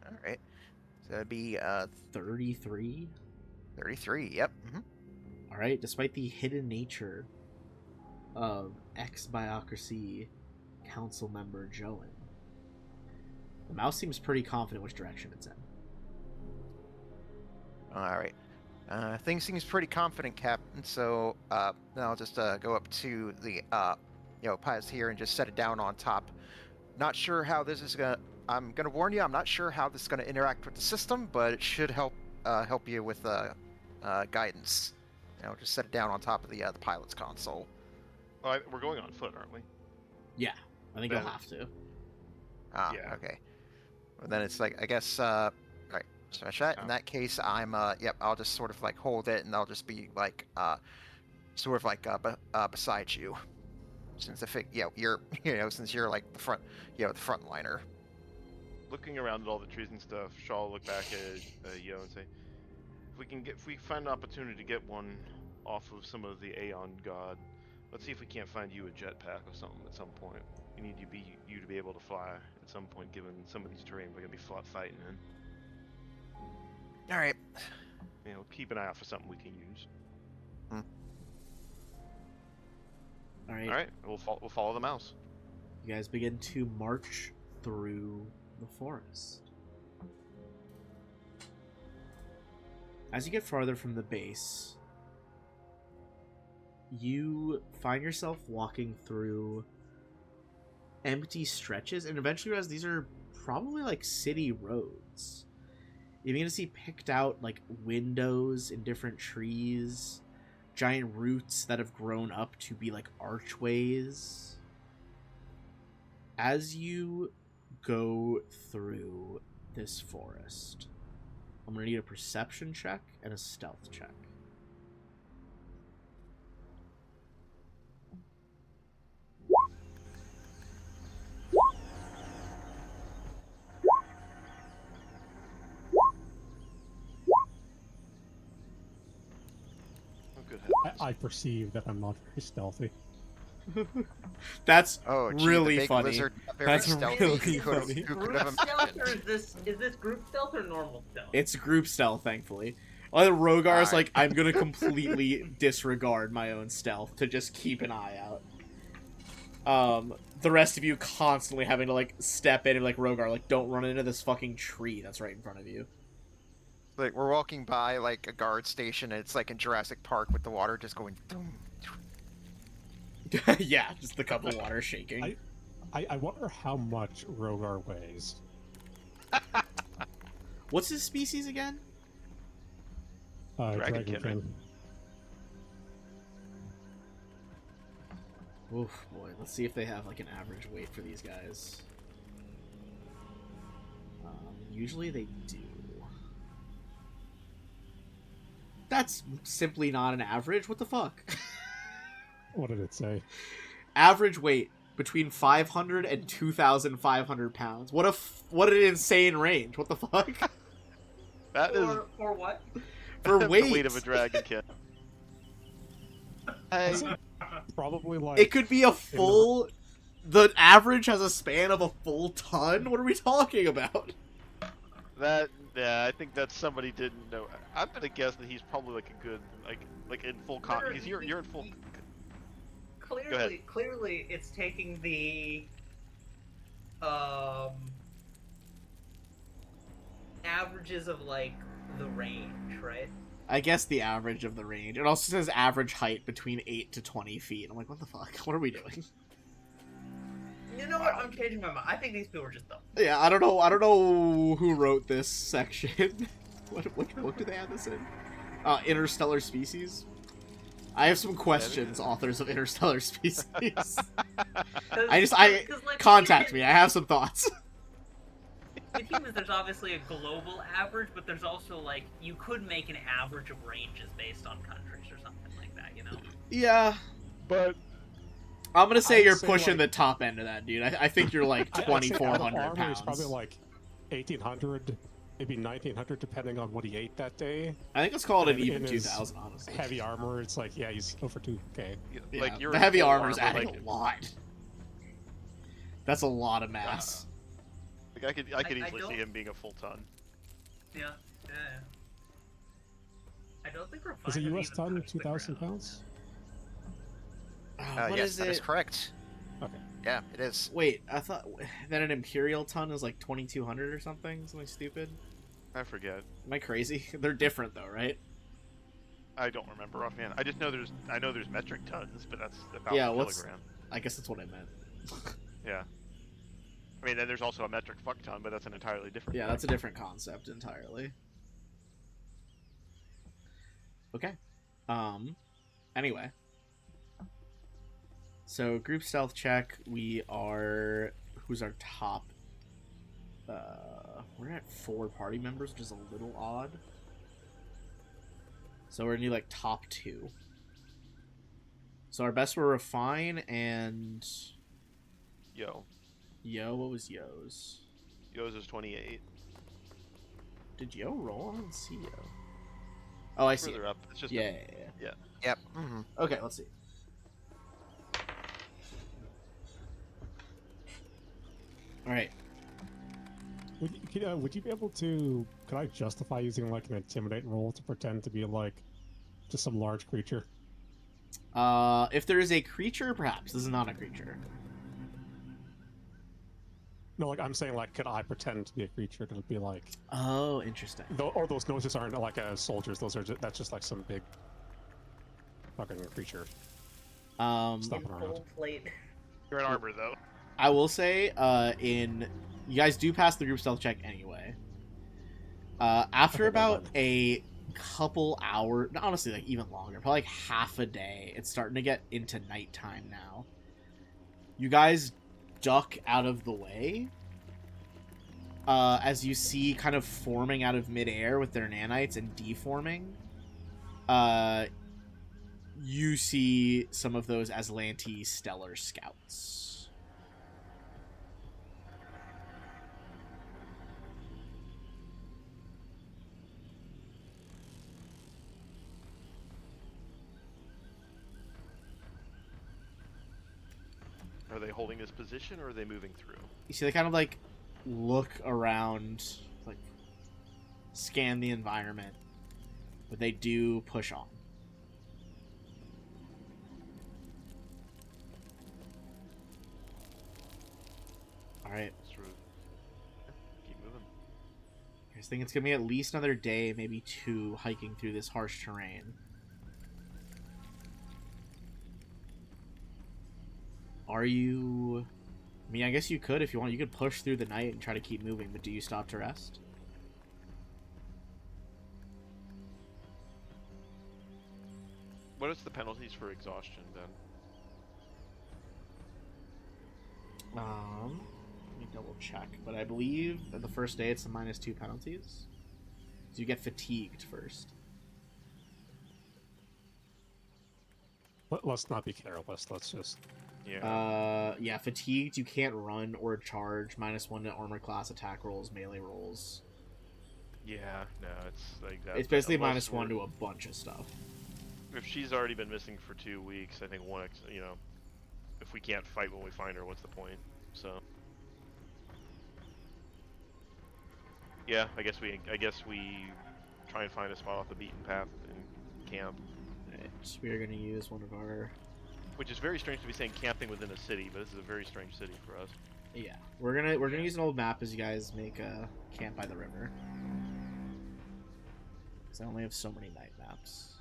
All right. So that'd be 33. 33. Yep. Mm-hmm. All right. Despite the hidden nature of ex-Biocracy council member Joan, the mouse seems pretty confident which direction it's in. All right. Things seems pretty confident, Captain. So then I'll just go up to the piles here and just set it down on top. Not sure how this is gonna. I'm gonna warn you. I'm not sure how this is gonna interact with the system, but it should help you with guidance. Just set it down on top of the pilot's console. Oh, we're going on foot, aren't we? Yeah, I think you'll have to. Ah, Yeah. okay. Well, then it's like I guess. Right. Smash that. In that case, I'm. I'll just sort of like hold it, and I'll just be like, sort of like beside you, since you're since you're like the front, the frontliner. Looking around at all the trees and stuff, Shaw will look back at Yo and say, if we find an opportunity to get one off of some of the Aeon God, let's see if we can't find you a jetpack or something at some point. We need you to be able to fly at some point, given some of these terrain we're gonna be fighting in. All right. Keep an eye out for something we can use. All right. All right, we'll follow the mouse. You guys begin to march through the forest. As you get farther from the base, you find yourself walking through empty stretches, and eventually realize these are probably like city roads. You begin to see picked out like windows in different trees, giant roots that have grown up to be like archways. As you go through this forest, I'm going to need a perception check and a stealth check. Oh, good I perceive that I'm not very stealthy. That's Oh, gee, really the big funny. lizard, very That's stealthy. really Who could've- funny. who could Group have stealth, imagined? or is this group stealth or normal stealth? It's group stealth, thankfully. While Rogar's Alright. like, I'm gonna completely disregard my own stealth to just keep an eye out. The rest of you constantly having to like step in and like, Rogar, like, don't run into this fucking tree that's right in front of you. Like we're walking by like a guard station, and it's like in Jurassic Park with the water just going. Doom. Yeah, just the cup of water shaking. I wonder how much Rogar weighs. What's his species again? Dragonkin. Dragonkin. Oof, boy. Let's see if they have like an average weight for these guys. Usually they do. That's simply not an average. What the fuck? What did it say? Average weight between 500 and 2,500 pounds. What an insane range. What the fuck? That is For what? For the weight. weight of a dragonkin. Is it probably like It could be a full... The average has a span of a full ton? What are we talking about? Yeah, I think that somebody didn't know. I'm gonna guess that he's probably like a good, like in full con. Because you're in full. Clearly, it's taking the averages of like the range, right? I guess the average of the range. It also says average height between 8 to 20 feet. I'm like, what the fuck? What are we doing? You know what? I'm changing my mind. I think these people are just dumb. Yeah, I don't know who wrote this section. What book do they have this in? Interstellar Species? I have some questions, authors of Interstellar Species. I contact me. I have some thoughts. With humans, there's obviously a global average, but there's also like you could make an average of ranges based on countries or something like that. You know? Yeah, but I'm gonna say I'd you're say, pushing like- the top end of that, dude. I think you're like I'd say 2,400 armor pounds. is probably like 1,800, maybe 1,900, depending on what he ate that day. I think let's call it an And even in his 2,000, honestly. Heavy armor, it's like, yeah, he's over 2K. Yeah, Like you're the in heavy full armor's armor, adding like, a lot. That's a lot of mass. I could I easily don't- see him being a full ton. Yeah. I don't think we're Is a finding US even ton touch the 2,000 ground. pounds? What Yes, is that is it? correct. Okay. Yeah, it is. Wait, I thought that an imperial ton is like 2,200 or something stupid. I forget. Am I crazy? They're different though, right? I don't remember offhand. I just know there's metric tons, but that's about Yeah, a what's- kilogram. I guess that's what I meant. Yeah. I mean, then there's also a metric fuck ton, but that's an entirely different. Yeah, thing. that's a different concept entirely. Okay. Anyway. So group stealth check, who's our top? We're at 4 party members, which is a little odd. So we're gonna do like top 2. So our best were Refine and Yo. What was Yo's? Yo's is 28. Did Yo roll? I didn't see Yo. Oh, I see. Further up. It's just Yeah. Yep. Mm-hmm. Okay, let's see. All right. Would you be able to? Could I justify using like an intimidate roll to pretend to be like just some large creature? If there is a creature, perhaps. This is not a creature. No, like I'm saying, like, could I pretend to be a creature to be like? Oh, interesting. Or those noses aren't like soldiers. That's just like some big fucking creature. Stop. In full plate. You're in armor though. I will say, you guys do pass the group stealth check anyway. After Okay, about well a couple hours, honestly, like even longer, probably like half a day, it's starting to get into nighttime now. You guys duck out of the way as you see kind of forming out of midair with their nanites and deforming. You see some of those Aslanti stellar scouts. Are they holding this position or are they moving through? You see they kind of like look around, like scan the environment, but they do push on. All right. It's rude. Keep moving. I think it's gonna be at least another day, maybe 2, hiking through this harsh terrain. Are you... I mean, I guess you could if you want. You could push through the night and try to keep moving, but do you stop to rest? What is the penalties for exhaustion, Ben? Let me double check, but I believe that the first day it's the -2 penalties. So you get fatigued first. Let's not be careless. Let's just. Yeah. Yeah, fatigued, you can't run or charge, -1 to armor class, attack rolls, melee rolls. Yeah, no, it's like that. It's basically unless -1 we're- to a bunch of stuff. If she's already been missing for 2 weeks, I think you know, if we can't fight when we find her, what's the point? So. Yeah, I guess we try and find a spot off the beaten path and camp. Right, we are going to use one of our... Which is very strange to be saying camping within a city, but this is a very strange city for us. Yeah, we're gonna use an old map as you guys make a camp by the river. Because I only have so many night maps.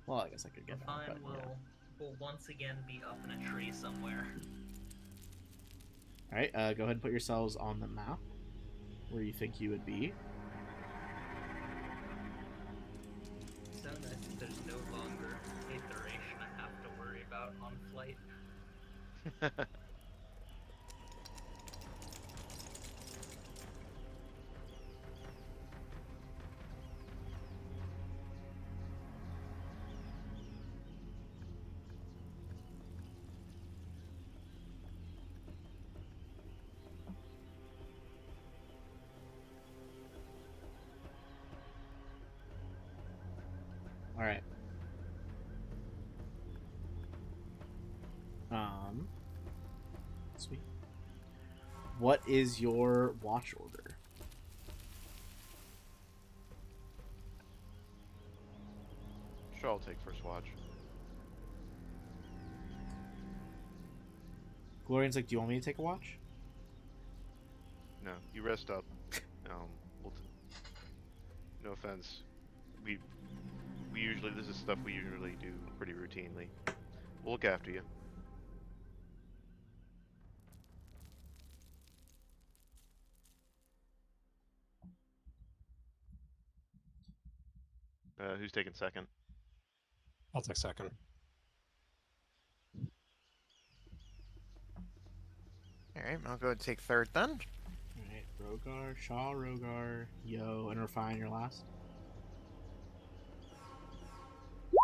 Well, I guess I could get more, Fine, but yeah. will once again be up in a tree somewhere. Alright, go ahead and put yourselves on the map where you think you would be. So nice that there's no longer a duration I have to worry about on flight. Alright. Sweet. What is your watch order? Sure, I'll take first watch. Glorian's like, do you want me to take a watch? No, you rest up. No offense. We usually, this is stuff we usually do pretty routinely. We'll look after you. Who's taking second? I'll take second. Alright, I'll go and take third then. Alright, Rogar, Shaw, Rogar, Yo, and Refine your last.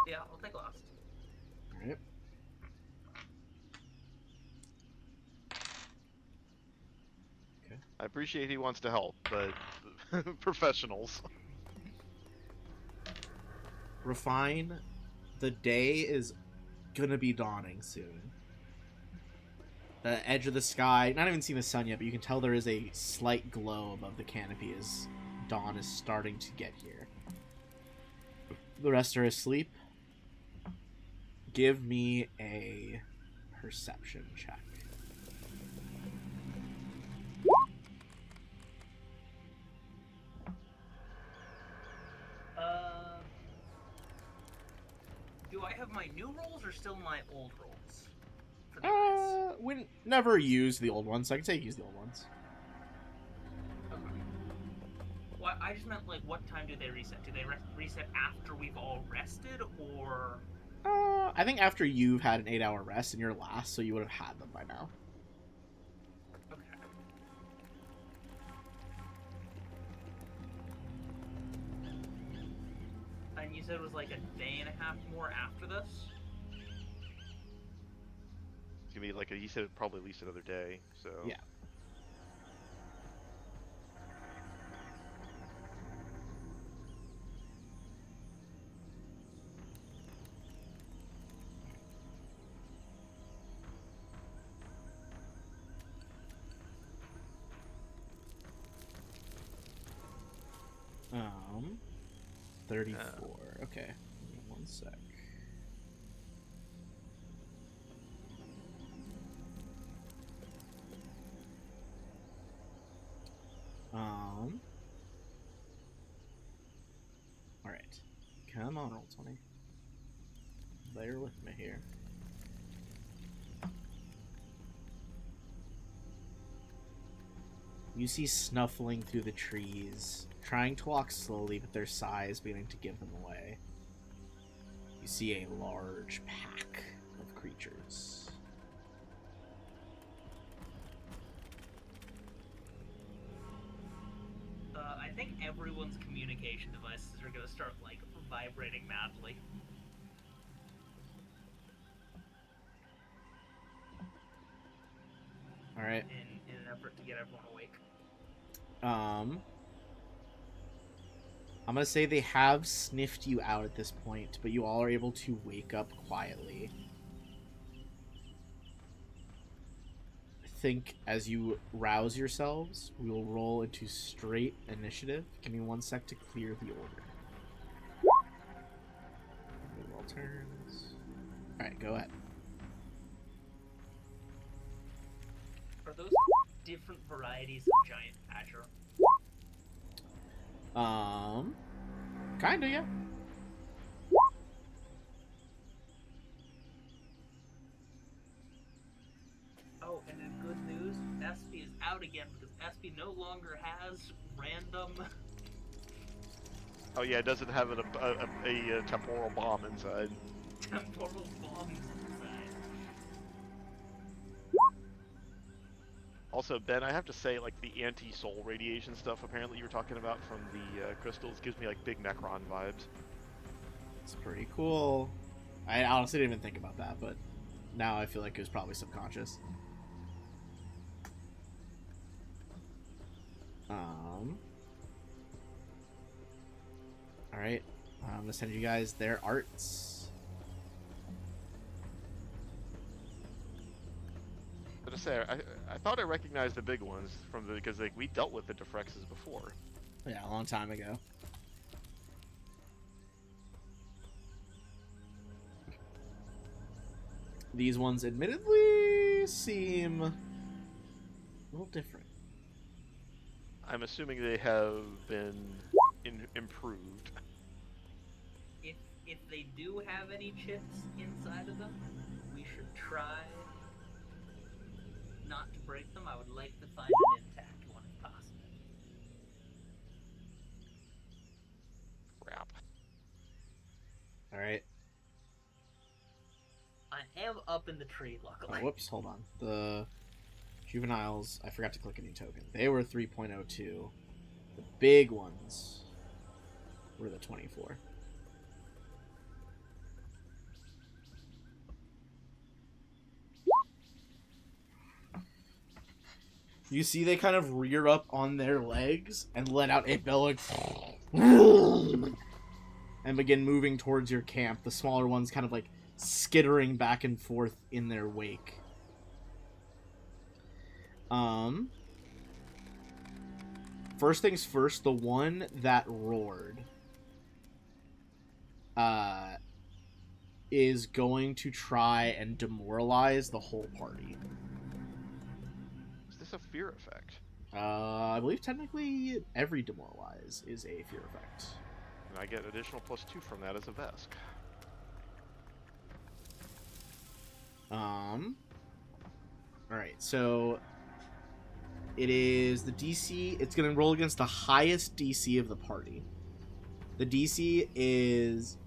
Yeah, I'll take last. Alright. I appreciate he wants to help, but professionals. Refine, the day is gonna be dawning soon. The edge of the sky, not even seeing the sun yet, but you can tell there is a slight glow above the canopy as dawn is starting to get here. The rest are asleep. Give me a perception check. Do I have my new rolls or still my old rolls? For the dice? We never use the old ones, so I can say use the old ones. Okay. Well, I just meant, like, what time do they reset? Do they reset after we've all rested, or... I think after you've had an 8-hour rest in your last, so you would have had them by now. Okay. And you said it was like a day and a half more after this? It's gonna be like he said, probably at least another day. So Yeah. 34. Okay. Give me 1 sec. Alright. Come on, Roll20. Bear with me here. You see snuffling through the trees, trying to walk slowly, but their size beginning to give them away. You see a large pack of creatures. I think everyone's communication devices are gonna start, like, vibrating madly. Alright. In an effort to get everyone awake. I'm gonna say they have sniffed you out at this point, but you all are able to wake up quietly. I think as you rouse yourselves, we will roll into straight initiative. Give me 1 sec to clear the order. Roll turns. Alright, go ahead. Are those different varieties of giant badger? Kinda, yeah. Oh, and in good news, Espy is out again because Espy no longer has random. Oh yeah, it doesn't have a temporal bomb inside. temporal bombs inside. Also, Ben, I have to say, like, the anti-soul radiation stuff apparently you were talking about from the crystals gives me, like, big Necron vibes. It's pretty cool. I honestly didn't even think about that, but now I feel like it was probably subconscious. Alright. I'm gonna send you guys their arts. But to say, I thought I recognized the big ones from the because like we dealt with the Defrexes before. Yeah, a long time ago. These ones admittedly seem a little different. I'm assuming they have been improved. If they do have any chips inside of them, we should try not to break them. I would like to find an intact one if possible. Crap. Alright. I am up in the tree, luckily. Oh, whoops, hold on. The juveniles, I forgot to click a new token. They were 3.02. The big ones were the 24. You see they kind of rear up on their legs and let out a bellow and begin moving towards your camp. The smaller ones kind of like skittering back and forth in their wake. First things first, the one that roared is going to try and demoralize the whole party. Is this a fear effect? I believe technically every demoralize is a fear effect. And I get additional +2 from that as a Vesk. Alright, so it is the DC, it's going to roll against the highest DC of the party. The DC is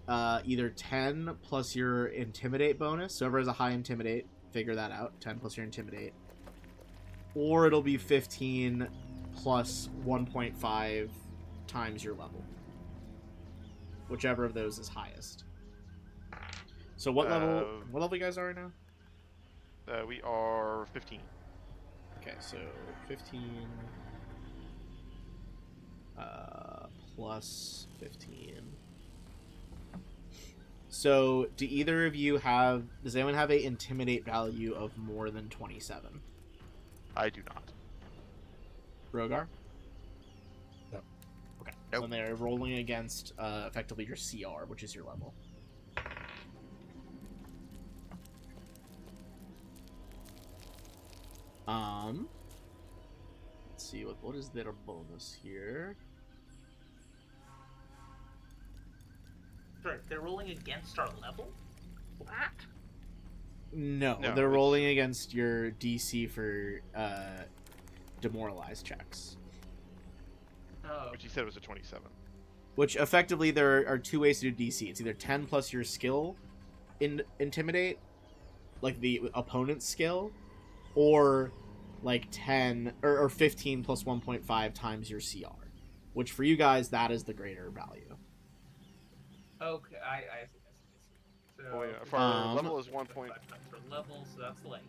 either 10 plus your Intimidate bonus, so whoever has a high Intimidate, figure that out, 10 plus your Intimidate. Or it'll be 15 plus 1.5 times your level. Whichever of those is highest. So what level you guys are right now? We are 15. Okay, so 15 plus 15. So do either of you have, does anyone have a Intimidate value of more than 27? I do not. Rogar? No. Okay. Nope. When they're rolling against effectively your CR, which is your level. Let's see what is their bonus here. Sorry, they're rolling against our level? What? No, No, they're it's- rolling against your DC for demoralized checks. Oh, Which you said was a 27. Which effectively there are two ways to do DC. It's either 10 plus your skill in intimidate, like the opponent's skill, or like 10 or 15 plus 1.5 times your CR. Which for you guys, that is the greater value. okay. I see. So, Oh yeah, for our Um, level is 1 point. For level, so that's like.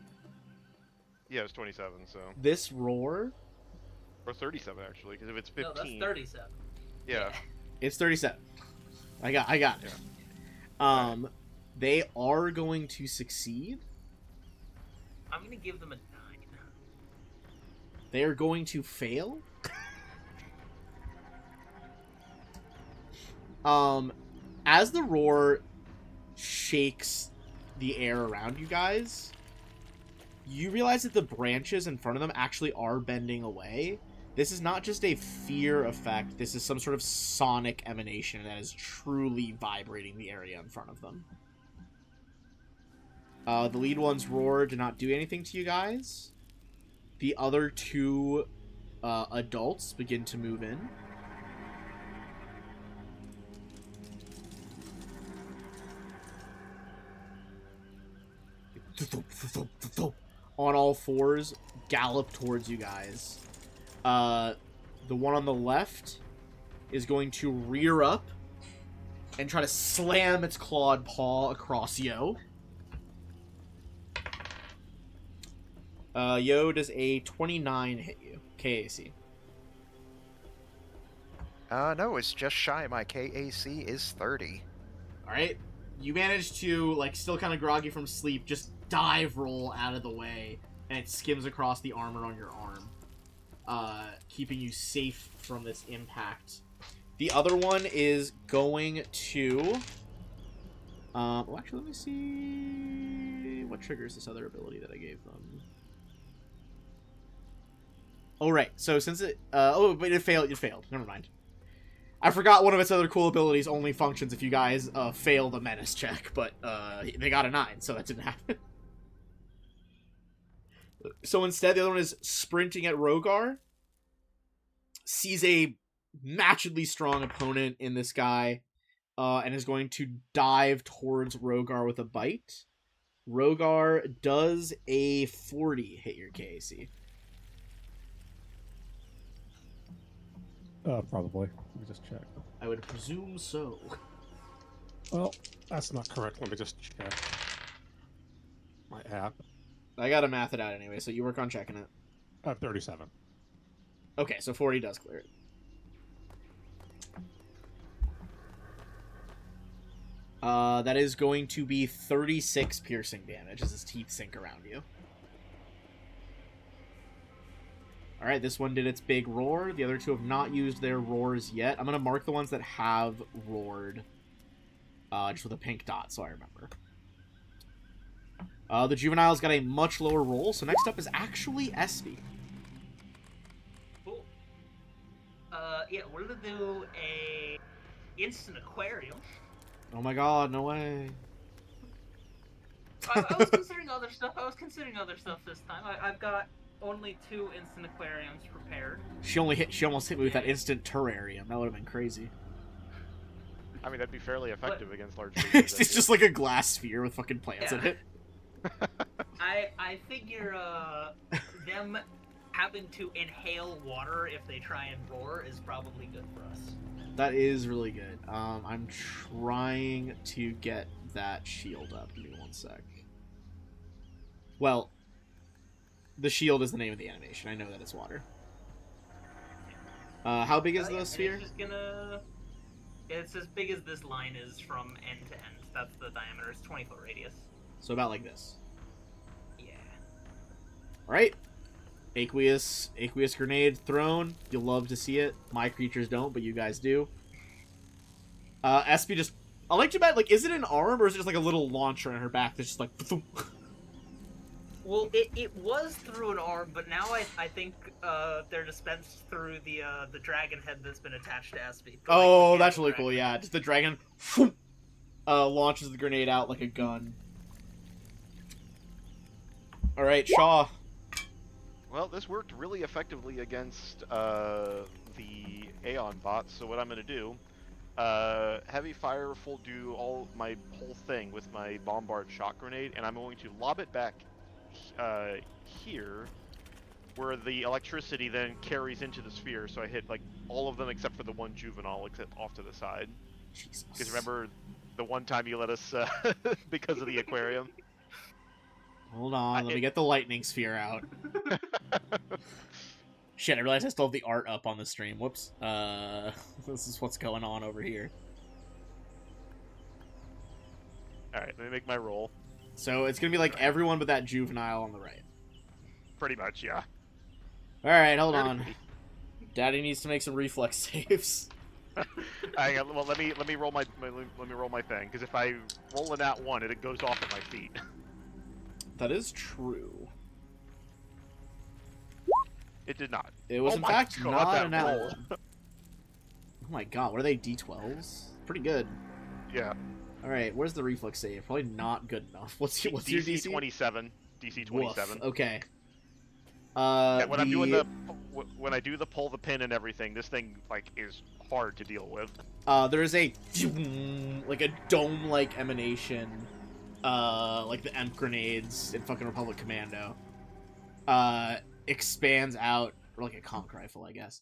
Yeah, it's 27. So This roar, or 37 actually, because if it's 15. No, that's 37. Yeah. it's 37. I got it. Yeah. They are going to succeed. I'm gonna give them a 9. They are going to fail. As the roar shakes the air around you guys, you realize that the branches in front of them actually are bending away. This is not just a fear effect. This is some sort of sonic emanation that is truly vibrating the area in front of them. The lead one's roar did not do anything to you guys. The other two adults begin to move in. On all fours, gallop towards you guys. The one on the left is going to rear up and try to slam its clawed paw across Yo. Yo, does a 29 hit you? KAC. No, it's just shy. My KAC is 30. Alright. You manage to, like, still kind of groggy from sleep, just dive roll out of the way, and it skims across the armor on your arm, keeping you safe from this impact. The other one is going to... well, actually, let me see... What triggers this other ability that I gave them? Oh, right. So since it... oh, but it failed. It failed. Never mind. I forgot one of its other cool abilities only functions if you guys fail the menace check, but they got a 9, so that didn't happen. So instead, the other one is sprinting at Rogar. Sees a matchedly strong opponent in this guy, and is going to dive towards Rogar with a bite. Rogar does a 40 hit your KAC. Probably. Let me just check. I would presume so. Well, that's not correct. Let me just check my app. I gotta math it out anyway, so you work on checking it. 37. Okay, so 40 does clear it. That is going to be 36 piercing damage as his teeth sink around you. Alright, this one did its big roar. The other two have not used their roars yet. I'm going to mark the ones that have roared just with a pink dot so I remember. The juvenile's got a much lower roll, so next up is actually Espy. Cool. Yeah, we're gonna do a instant aquarium. Oh my god, no way. I was considering other stuff. This time. I've got only 2 instant aquariums prepared. She almost hit me with that instant terrarium. That would have been crazy. I mean, that'd be fairly effective against large It's creatures. just like a glass sphere with fucking plants in Yeah. it. I figure them having to inhale water if they try and roar is probably good for us. That is really good. I'm trying to get that shield up. Give me one sec. Well, the shield is the name of the animation. I know that it's water. How big is Yeah, the and sphere? It's just gonna. It's as big as this line is from end to end. That's the diameter. It's 20-foot radius. So about like this. Yeah. Alright. Aqueous grenade thrown. You'll love to see it. My creatures don't, but you guys do. Espy just... I like to bet, like, is it an arm or is it just like a little launcher on her back that's just like... Well, it was through an arm, but now I think they're dispensed through the dragon head that's been attached to Espy. Oh, that's really cool, yeah. Just the dragon launches the grenade out like a gun. Alright, Shaw. Well, this worked really effectively against the Aeon bots, so what I'm going to do, Heavy Fire will do my whole thing with my Bombard Shock Grenade, and I'm going to lob it back here, where the electricity then carries into the sphere, so I hit like all of them except for the one juvenile except off to the side. Jesus. Because remember the one time you let us, because of the aquarium? Hold on, let me get the lightning sphere out. Shit, I realized I still have the art up on the stream. Whoops. This is what's going on over here. Alright, let me make my roll. So it's gonna be like everyone but that juvenile on the right. Pretty much, yeah. Alright, hold on. Daddy needs to make some reflex saves. Well, let me roll my thing, because if I roll a nat 1, it goes off at my feet. That is true. It did not. It was Oh in my fact God, not that an nat roll. one. Oh my god, what are they, D12s? Pretty good. Yeah. Alright, where's the reflex save? Probably not good enough. What's your DC? 27. DC 27. Woof. Okay. Yeah, when I do the pull the pin and everything, this thing like is hard to deal with. There is a like a dome-like emanation, like the EMP grenades in fucking Republic Commando. Expands out, or like a conch rifle, I guess.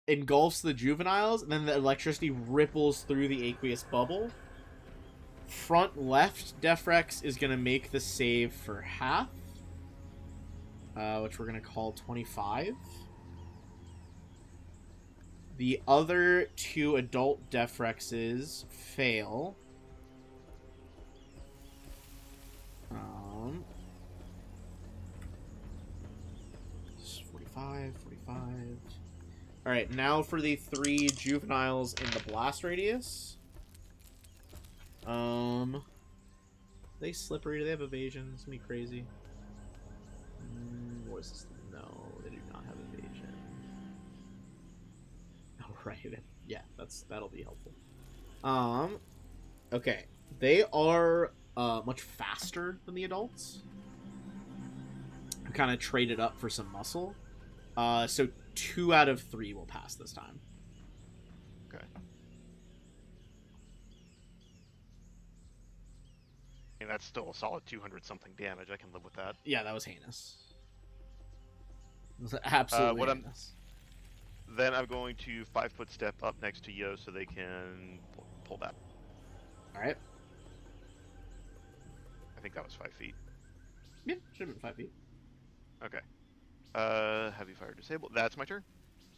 Engulfs the juveniles, and then the electricity ripples through the aqueous bubble. Front left, Defrex is gonna make the save for half, which we're gonna call 25. The other two adult Defrexes fail. 45. Alright, now for the 3 juveniles in the blast radius. They slippery, do they have evasion? It's gonna be crazy. What is this? No, they do not have evasion. Alright, yeah, that'll be helpful. Okay. They are much faster than the adults. Kind of traded up for some muscle. So 2 out of 3 will pass this time. Okay. And that's still a solid 200 something damage. I can live with that. Yeah, that was heinous. It was absolutely heinous. Then I'm going to 5-foot step up next to Yo so they can pull back. Alright. I think that was 5 feet. Yeah, should have been 5 feet. Okay. Heavy fire disabled. That's my turn.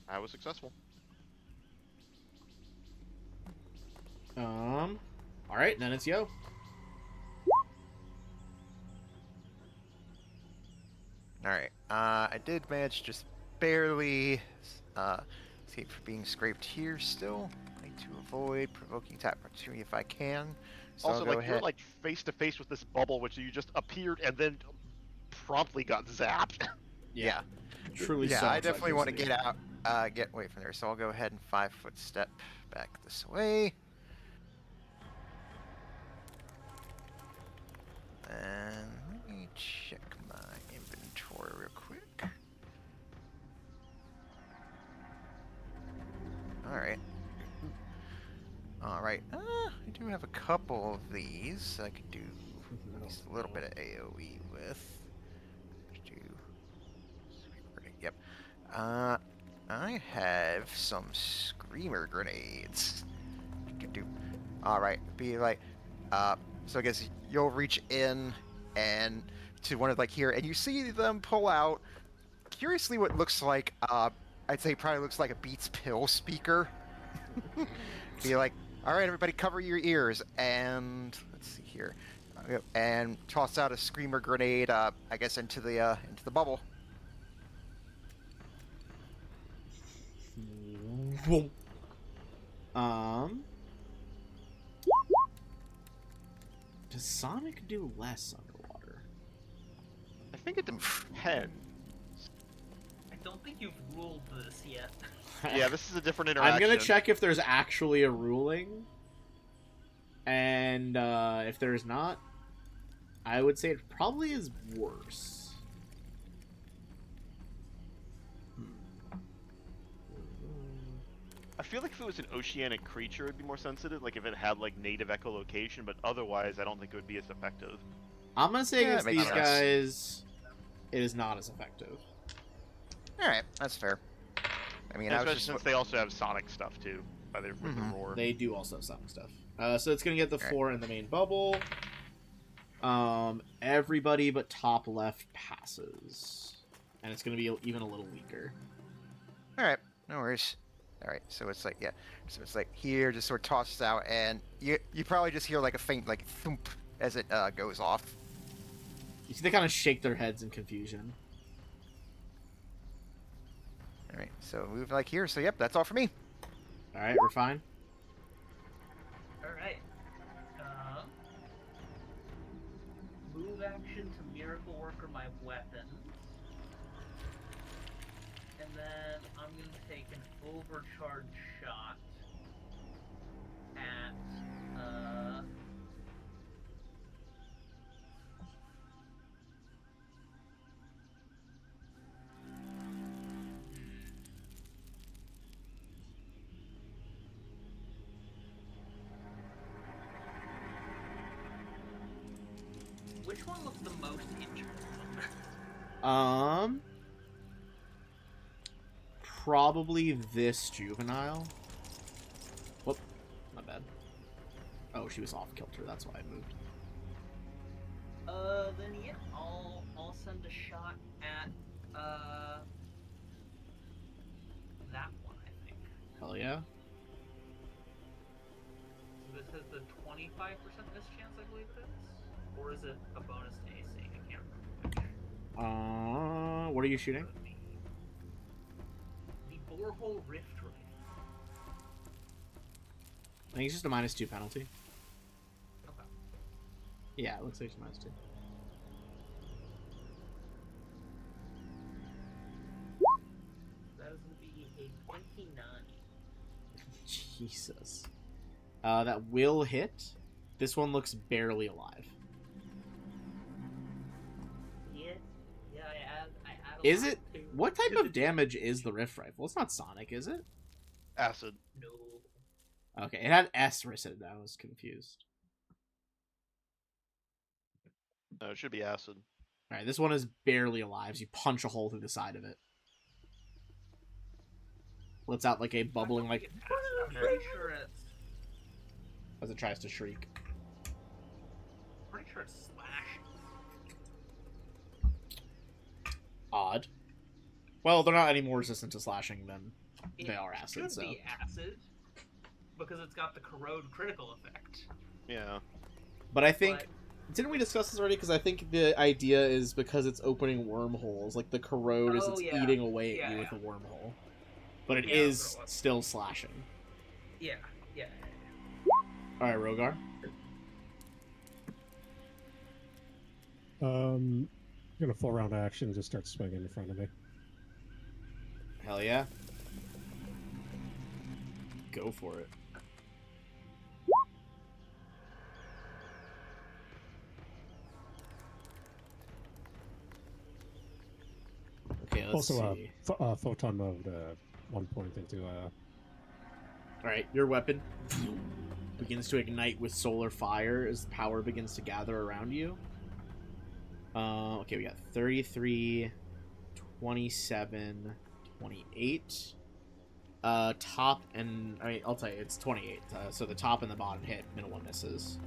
I was successful. Alright, then it's Yo. Alright, I did manage to just barely escape from being scraped here still. I need to avoid provoking attack opportunity if I can. So Also, I'll go like, ahead. you're like face to face with this bubble, which you just appeared and then promptly got zapped. Yeah. Truly Yeah, so I definitely want to electricity. get out, get away from there. So I'll go ahead and 5-foot step back this way. And let me check my inventory real quick. Alright. Alright. I do have a couple of these I could do at least a little bit of AoE with. Yep. I have some screamer grenades. You can do. Alright, be like, so I guess you'll reach in and to one of like here, and you see them pull out curiously what looks like, I'd say probably looks like a Beats pill speaker. Be like, alright everybody cover your ears, and let's see here. And toss out a screamer grenade, I guess into the bubble. Boom. Does Sonic do less underwater? I think it depends. I don't think you've ruled this yet. Yeah, this is a different interaction. I'm gonna check if there's actually a ruling. And if there's not, I would say it probably is worse. I feel like if it was an oceanic creature, it'd be more sensitive. Like if it had like native echolocation, but otherwise, I don't think it would be as effective. I'm gonna say Yeah, against that these makes sense. guys, it is not as effective. All right, that's fair. I mean, And I was especially just since they also have sonic stuff too, by their with the Mhm. roar. They do also have some stuff. So it's gonna get the Okay. 4 in the main bubble. Everybody but top left passes, and it's gonna be even a little weaker. all right. No worries. All right, so it's like so it's like here, just sort of tosses out, and you probably just hear like a faint like thump as it goes off. You see, they kind of shake their heads in confusion. All right, so move like here. So yep, that's all for me. All right, we're fine. Alright. Move action to Miracle Worker my weapons. And then I'm going to take an overcharge shot at, which one looks the most injured? Probably this juvenile. Whoop, my bad. Oh, she was off kilter. That's why I moved. Then yeah, I'll send a shot at, that one, I think. Hell yeah. So this has the 25% miss chance, I believe it is? Or is it a bonus to AC? I can't remember which. What are you shooting? The borehole rift ray. I think it's just a -2 penalty. Okay. Yeah, it looks like it's -2. That is going to be a 29. Jesus. That will hit. This one looks barely alive. Yeah, I add a Is lot it? to- What type to of the- damage is the Rift Rifle? It's not Sonic, is it? Acid. No. Okay, it had S written down. I was confused. No, it should be acid. Alright, this one is barely alive. So you punch a hole through the side of it. Lets out like a bubbling, like, I'm pretty sure it's as it tries to shriek. slash. Odd. Well, they're not any more resistant to slashing than they are It acid, should so. be acid because it's got the corrode critical effect. Yeah. But I think. But Didn't we discuss this already? Because I think the idea is because it's opening wormholes. Like the corrode is Oh, it's yeah. eating away at Yeah, you with yeah. a wormhole. But it Yeah, is that's what it was. still slashing. yeah. Alright, Rogar. I'm gonna full round action and just start swinging in front of me. Hell yeah. Go for it. Okay, let's Also, see. photon mode, 1 point into Alright, your weapon begins to ignite with solar fire as the power begins to gather around you. Okay, we got 33, 27, 28. Top and... I mean, I'll tell you, it's 28. So the top and the bottom hit, middle one misses.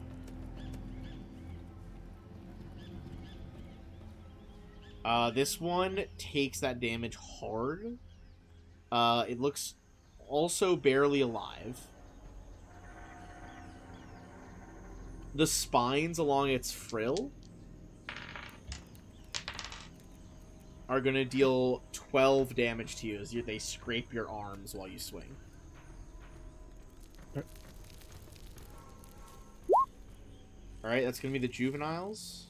This one takes that damage hard. It looks also barely alive. The spines along its frill are going to deal 12 damage to you as they scrape your arms while you swing. Alright, that's going to be the juveniles.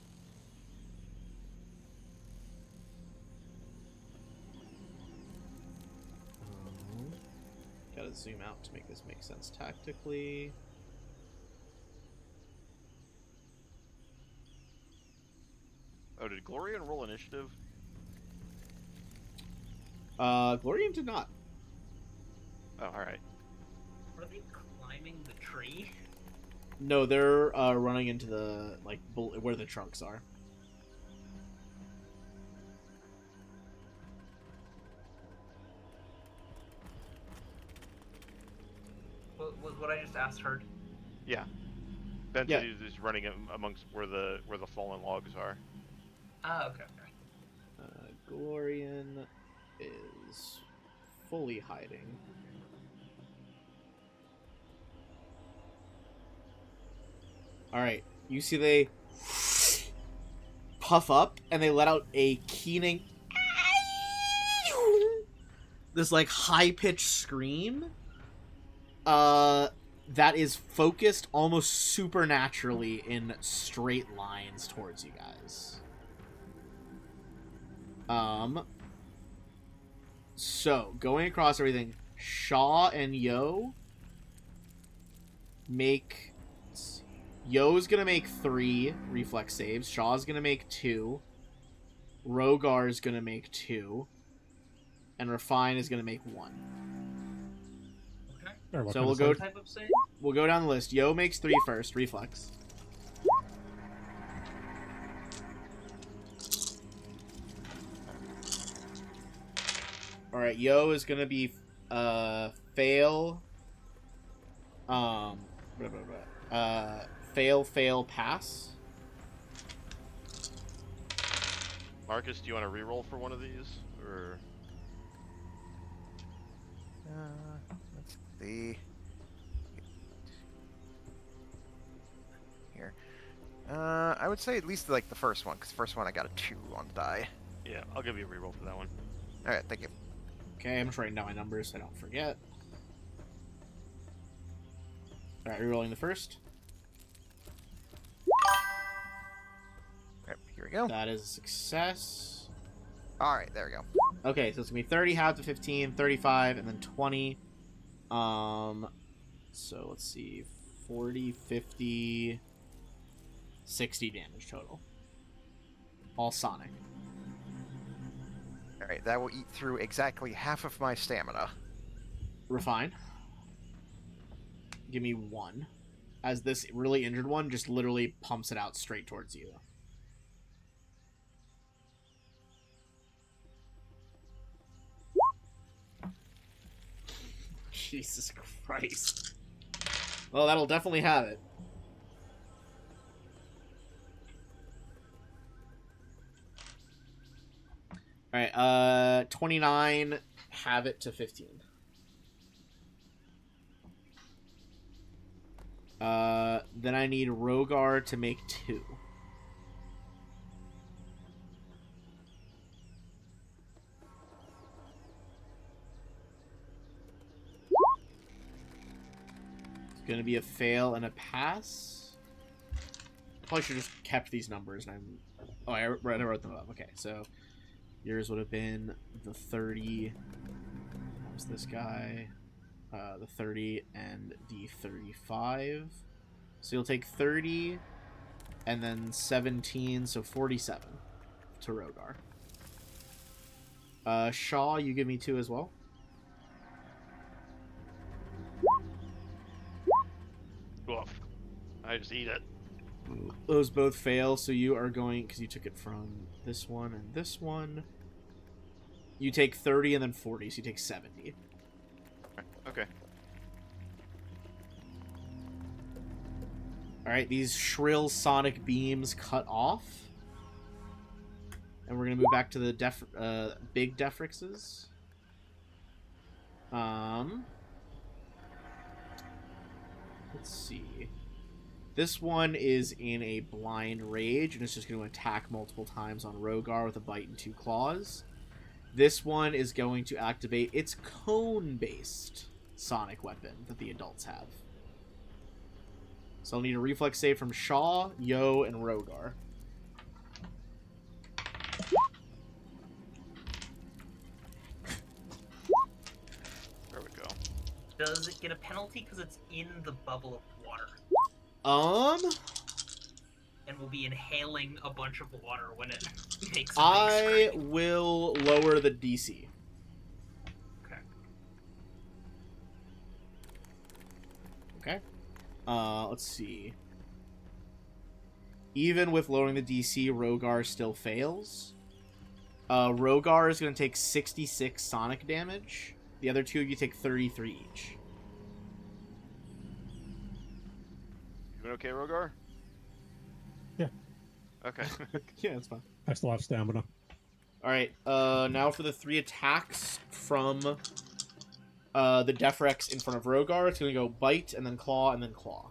Gotta zoom out to make this make sense tactically. Oh, did Glorian roll initiative? Glorian did not. Oh, alright. Are they climbing the tree? No, they're running into the, like, where the trunks are. Was what I just asked heard? Yeah. Ben Yeah. said he's running amongst where the fallen logs are. Ah, okay. Glorian is fully hiding. Alright, you see they puff up and they let out a keening, this like high-pitched scream that is focused almost supernaturally in straight lines towards you guys. So going across everything, Shaw and Yo make. Yo's gonna make 3 reflex saves. Shaw's gonna make 2. Rogar's gonna make 2. And Refine is gonna make 1. Okay. Or what So kind we'll of go. save? Type of save? We'll go down the list. Yo makes 3 first, reflex. All right, Yo is gonna be fail. Fail, pass. Marcus, do you want to reroll for one of these, or? Let's see. Here. I would say at least like the first one, because the first one I got a 2 on the die. Yeah, I'll give you a reroll for that one. Alright, thank you. Okay, I'm just writing down my numbers so I don't forget. All right, rerolling the first. Alright, here we go. That is a success. Alright, there we go. Okay, so it's gonna be 30, half to 15, 35, and then 20. So let's see, 40, 50, 60 damage total. All sonic. Alright, that will eat through exactly half of my stamina. Refine. Give me 1. As this really injured one just literally pumps it out straight towards you. Jesus Christ. Well, that'll definitely have it. Alright, 29, have it to 15. Then I need Rogar to make 2. It's gonna be a fail and a pass. Probably should have just kept these numbers. And I wrote them up. Okay, so yours would have been the 30. What was this guy? The 30 and the 35. So you'll take 30 and then 17, so 47 to Rogar. Shaw, you give me 2 as well. Woof. I just eat it. Those both fail, so you are going, because you took it from this one and this one. You take 30 and then 40, so you take 70. Okay. Alright, these shrill sonic beams cut off. And we're going to move back to the big Defrixes. Let's see. This one is in a blind rage, and it's just going to attack multiple times on Rogar with a bite and 2 claws. This one is going to activate its cone-based sonic weapon that the adults have. So I'll need a reflex save from Shaw, Yo, and Rogar. There we go. Does it get a penalty because it's in the bubble of water? And will be inhaling a bunch of water when it makes a big I scream. will lower the DC. Okay. Okay. Let's see. Even with lowering the DC, Rogar still fails. Rogar is going to take 66 sonic damage. The other two of you take 33 each. You doing okay, Rogar? Yeah. Okay. Yeah, that's fine. I still have stamina. Alright, now for the 3 attacks from the Defrex in front of Rogar. It's going to go Bite, and then Claw, and then Claw.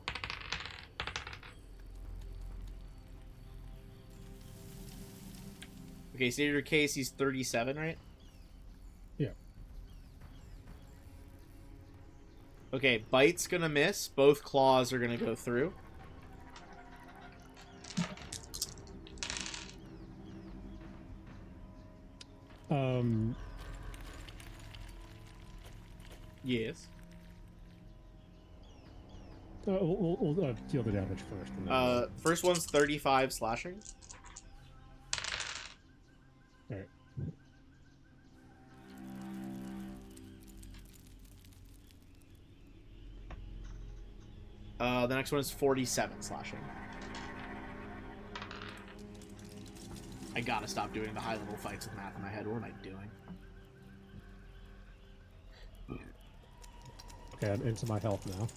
Okay, so in your case, he's 37, right? Yeah. Okay, Bite's gonna miss. Both Claws are gonna go through. Yes. We'll deal the damage first. And then First one's 35 slashing. all right. The next one is 47 slashing. I gotta stop doing the high-level fights with math in my head. What am I doing? Okay, I'm into my health now.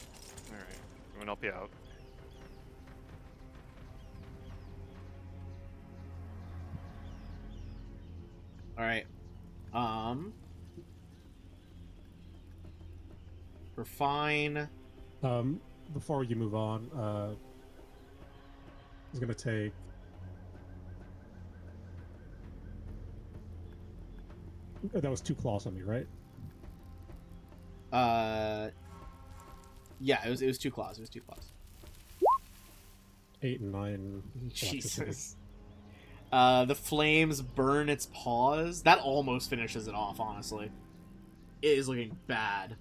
Alright. I'm gonna help you out. Alright. We're fine. Before you move on, he's gonna take. That was 2 claws on me, right? Yeah, it was 2 claws. It was 2 claws. 8 and 9. Jesus. The flames burn its paws. That almost finishes it off, honestly. It is looking bad.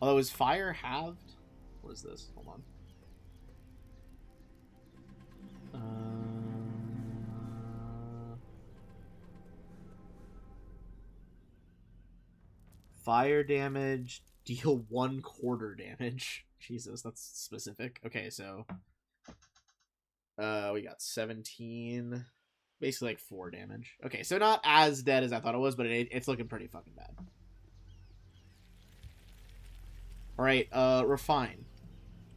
Although, is fire halved? What is this? Hold on. Fire damage, deal 1/4 damage. Jesus, that's specific. Okay, so we got 17, basically like 4 damage. Okay, so not as dead as I thought it was, but it's looking pretty fucking bad. All right, Refine.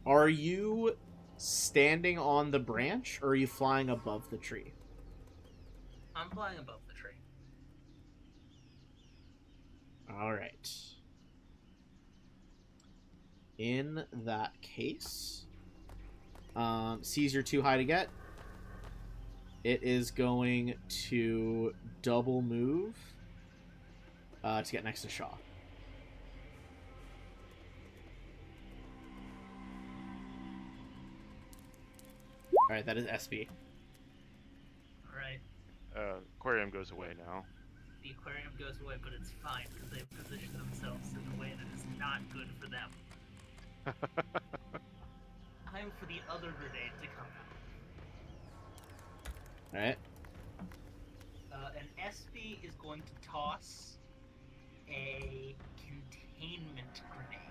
Are you standing on the branch, or are you flying above the tree? I'm flying above the tree. All right. In that case, sees you're too high to get. It is going to double move to get next to Shaw. All right, that is SB. Alright. Aquarium goes away now. The aquarium goes away, but it's fine because they've positioned themselves in a way that is not good for them. Time for the other grenade to come out. All right. An SB is going to toss a containment grenade.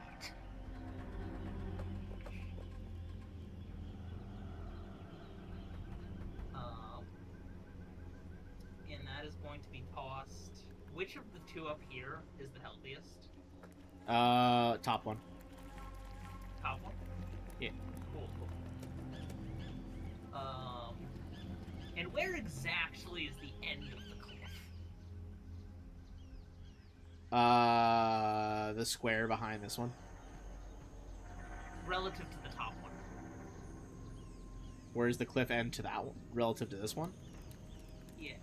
And that is going to be tossed. Which of the 2 up here is the healthiest? Top one. Top one? Yeah. Cool. And where exactly is the end of the cliff? The square behind this one. Relative to the top one. Where's the cliff end to that one? Relative to this one? Yeah.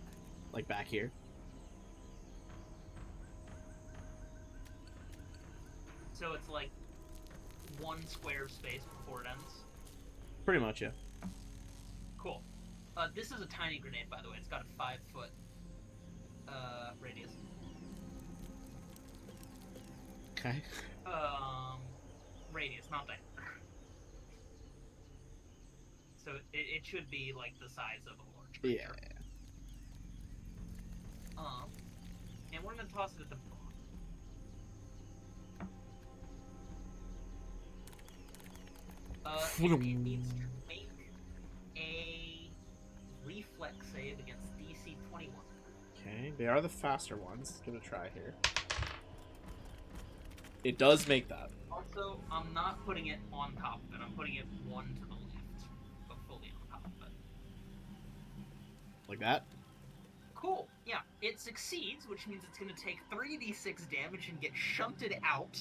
Like back here? So it's like 1 square of space before it ends? Pretty much, yeah. Cool. This is a tiny grenade, by the way. It's got a 5-foot radius. Okay. Radius, not diameter. So it should be like the size of a large Yeah. creature. And we're gonna toss it at the and it needs to make a reflex save against DC 21. Okay, they are the faster ones. Let's give it a try here. It does make that. Also, I'm not putting it on top of it. I'm putting it 1 to the left, but fully on top of it. Like that? Cool. Yeah, it succeeds, which means it's going to take 3d6 damage and get shunted out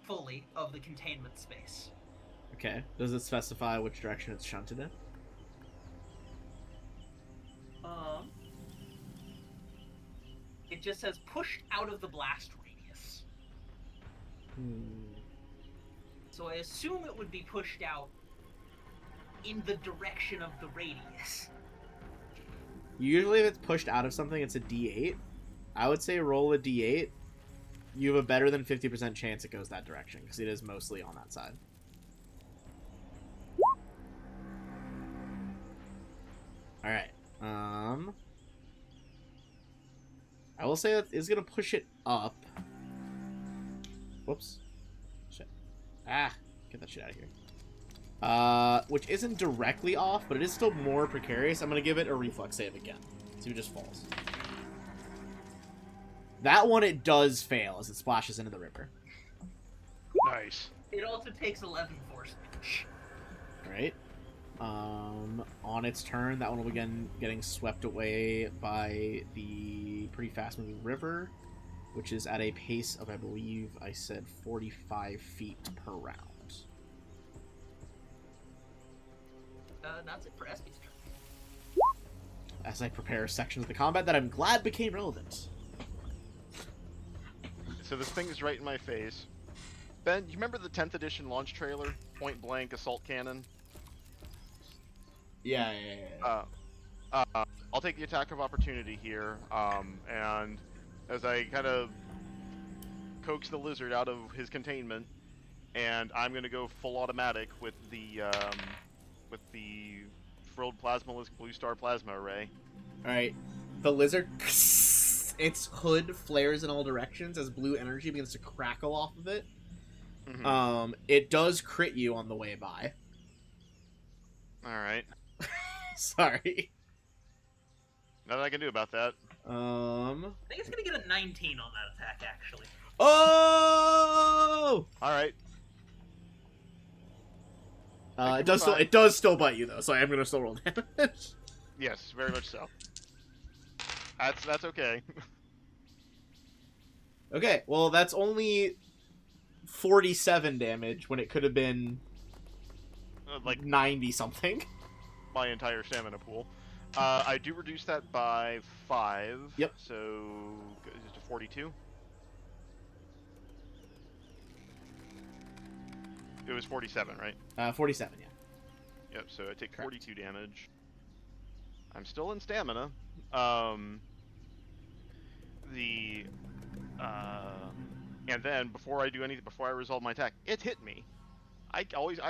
fully of the containment space. Okay. Does it specify which direction it's shunted in? It just says pushed out of the blast radius. So I assume it would be pushed out in the direction of the radius. Usually if it's pushed out of something, it's a D8. I would say roll a D8. You have a better than 50% chance it goes that direction, because it is mostly on that side. Alright. I will say that it's going to push it up. Whoops. Shit. Ah, get that shit out of here. Which isn't directly off, but it is still more precarious. I'm going to give it a reflex save again. See if it just falls. That one, it does fail as it splashes into the river. Nice. It also takes 11 force damage. Right. On its turn, that one will begin getting swept away by the pretty fast-moving river, which is at a pace of, I believe I said 45 feet per round. That's it for Espy's turn. As I prepare sections of the combat that I'm glad became relevant. So this thing is right in my face. Ben, you remember the 10th edition launch trailer? Point blank assault cannon? Yeah. I'll take the attack of opportunity here, and as I kind of coax the lizard out of his containment, and I'm gonna go full automatic with the frilled plasmaless blue star plasma array. Alright. The lizard, its hood flares in all directions as blue energy begins to crackle off of it. Mm-hmm. It does crit you on the way by. Alright. Sorry. Nothing I can do about that. I think it's gonna get a 19 on that attack, actually. Oh! Alright. It does still bite you though, so I am gonna still roll damage. Yes, very much so. That's okay. Okay, well that's only 47 damage when it could have been Like 90 something. my entire stamina pool. I do reduce that by 5. Yep. So is it to 42? It was 47, right? 47, yeah. Yep. So I take Correct. 42 damage. I'm still in stamina. And then before I do anything, before I resolve my attack, it hit me. I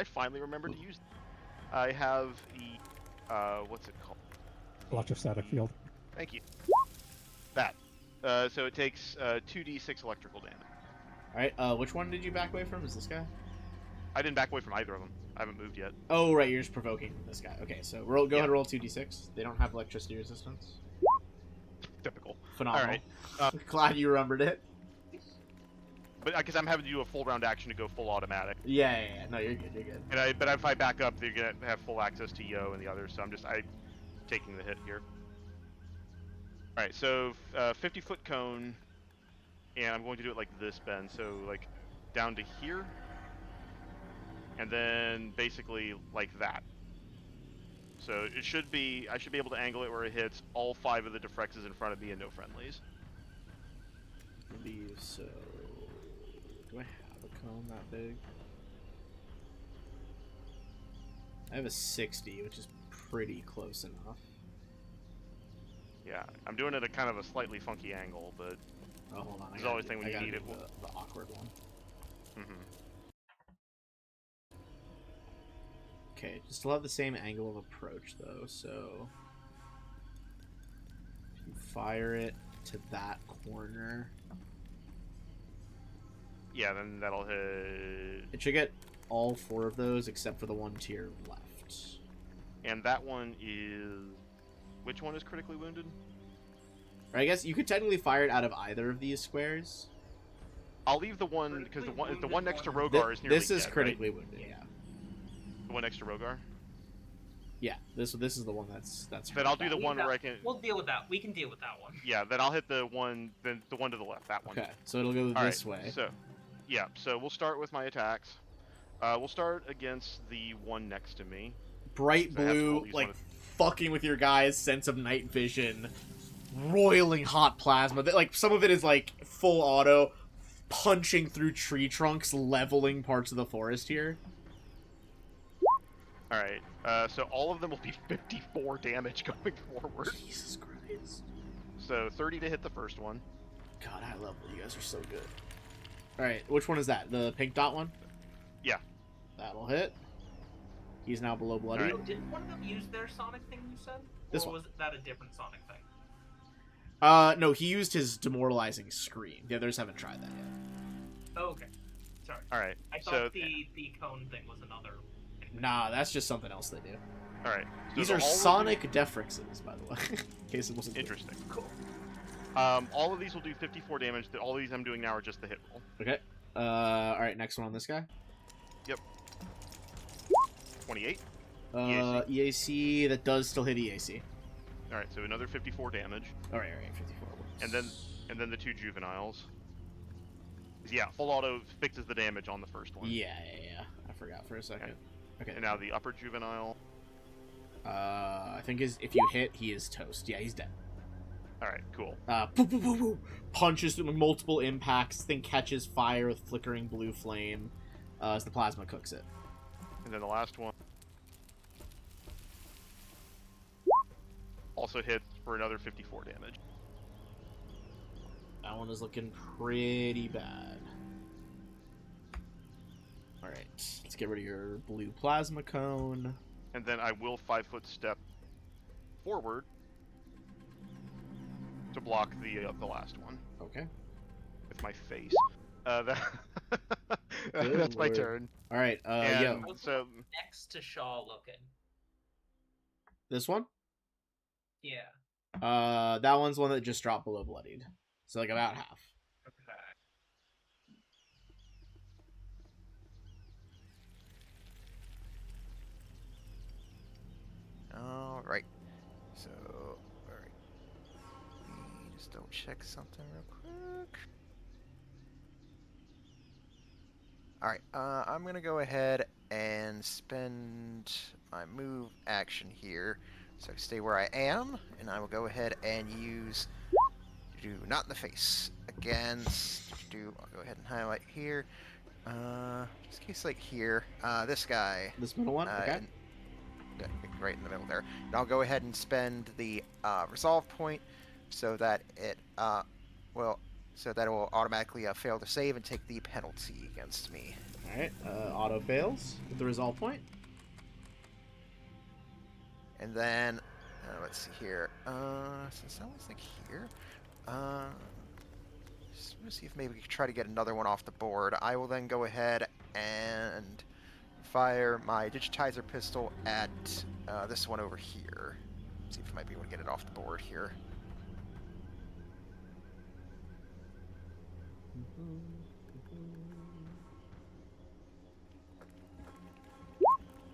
finally remember to use it. I have the, what's it called? Electrostatic field. Thank you. That. So it takes 2d6 electrical damage. Alright, which one did you back away from? Is this guy? I didn't back away from either of them. I haven't moved yet. Oh, right, you're just provoking this guy. Okay, so go ahead and roll 2d6. They don't have electricity resistance. Typical. Phenomenal. Alright. Glad you remembered it. But because I'm having to do a full round action to go full automatic. Yeah. No, you're good. But if I back up, they're gonna have full access to Yo and the others. So I'm taking the hit here. All right, so 50-foot cone, and I'm going to do it like this, Ben. So like down to here, and then basically like that. So I should be able to angle it where it hits all 5 of the defrexes in front of me and no friendlies. Maybe so. Do I have a cone that big? I have a 60, which is pretty close enough. Yeah, I'm doing it at kind of a slightly funky angle, but Oh, hold on. There's always thing when I you gotta need do it. the awkward one. Okay, still have the same angle of approach though, so if you fire it to that corner, Yeah, then that'll hit. it should get all 4 of those except for the one to your left. And that one is. Which one is critically wounded? Or I guess you could technically fire it out of either of these squares. I'll leave the one because the one next to wounded Rogar is nearly This is dead, critically right? wounded, yeah. The one next to Rogar. Yeah, this is the one that's Then I'll do the Leave one that- where I can. We'll deal with that. We can deal with that one. Yeah, then I'll hit the one to the left. That one. Okay, so it'll go All this right, way. So, yeah. So we'll start with my attacks. We'll start against the one next to me. Bright So I have to blue, roll these like one- fucking with your guy's sense of night vision, roiling hot plasma. Like some of it is like full auto, punching through tree trunks, leveling parts of the forest here. All right. So all of them will be 54 damage going forward. Jesus Christ. So 30 to hit the first one. God, high level. You guys are so good. All right, which one is that? The pink dot one? Yeah. That'll hit. He's now below bloody. All Oh, didn't one of them use their Sonic thing you said? This or one. was that a different Sonic thing? No, he used his demoralizing scream. The others haven't tried that yet. Oh, okay. Sorry. All right. I thought So the cone thing was another. Nah, that's just something else they do. all right. So These the- are all of Sonic Defrixes, by the way. In case it wasn't clear. Interesting. Cool. All of these will do 54 damage. All of these I'm doing now are just the hit roll. Okay. All right, next one on this guy. 28. EAC, that does still hit EAC. All right. So another 54 damage, All right, 54. and then the 2 juveniles. Yeah, full auto fixes the damage on the first one. Yeah. I forgot for a second. Okay. And now the upper juvenile. I think if you hit, he is toast. Yeah, he's dead. All right. Cool. Boop, boop, boop, boop. Punches through multiple impacts. Thing catches fire with flickering blue flame as the plasma cooks it. And then the last one also hits for another 54 damage. That one is looking pretty bad. Alright, let's get rid of your blue plasma cone. And then I will 5-foot step forward to block the last one Okay. with my face. That Good that's my lord. turn. Alright, And yo. so Next to Shaw looking. This one? Yeah. That one's one that just dropped below bloodied. So, like, about half. Okay. All right. So, all right. Let me just double check something real quick. All right. I'm gonna go ahead and spend my move action here, so I stay where I am, and I will go ahead and use do not in the face against. I'll go ahead and highlight here. Just in case like here. This guy. This middle one? Okay. and- yeah, right in the middle there. And I'll go ahead and spend the resolve point so that it so that it will automatically fail to save and take the penalty against me. Alright, auto fails with the resolve point. And then let's see here. Since that was like here, just want to see if maybe we can try to get another one off the board. I will then go ahead and fire my digitizer pistol at this one over here. See if I might be able to get it off the board here.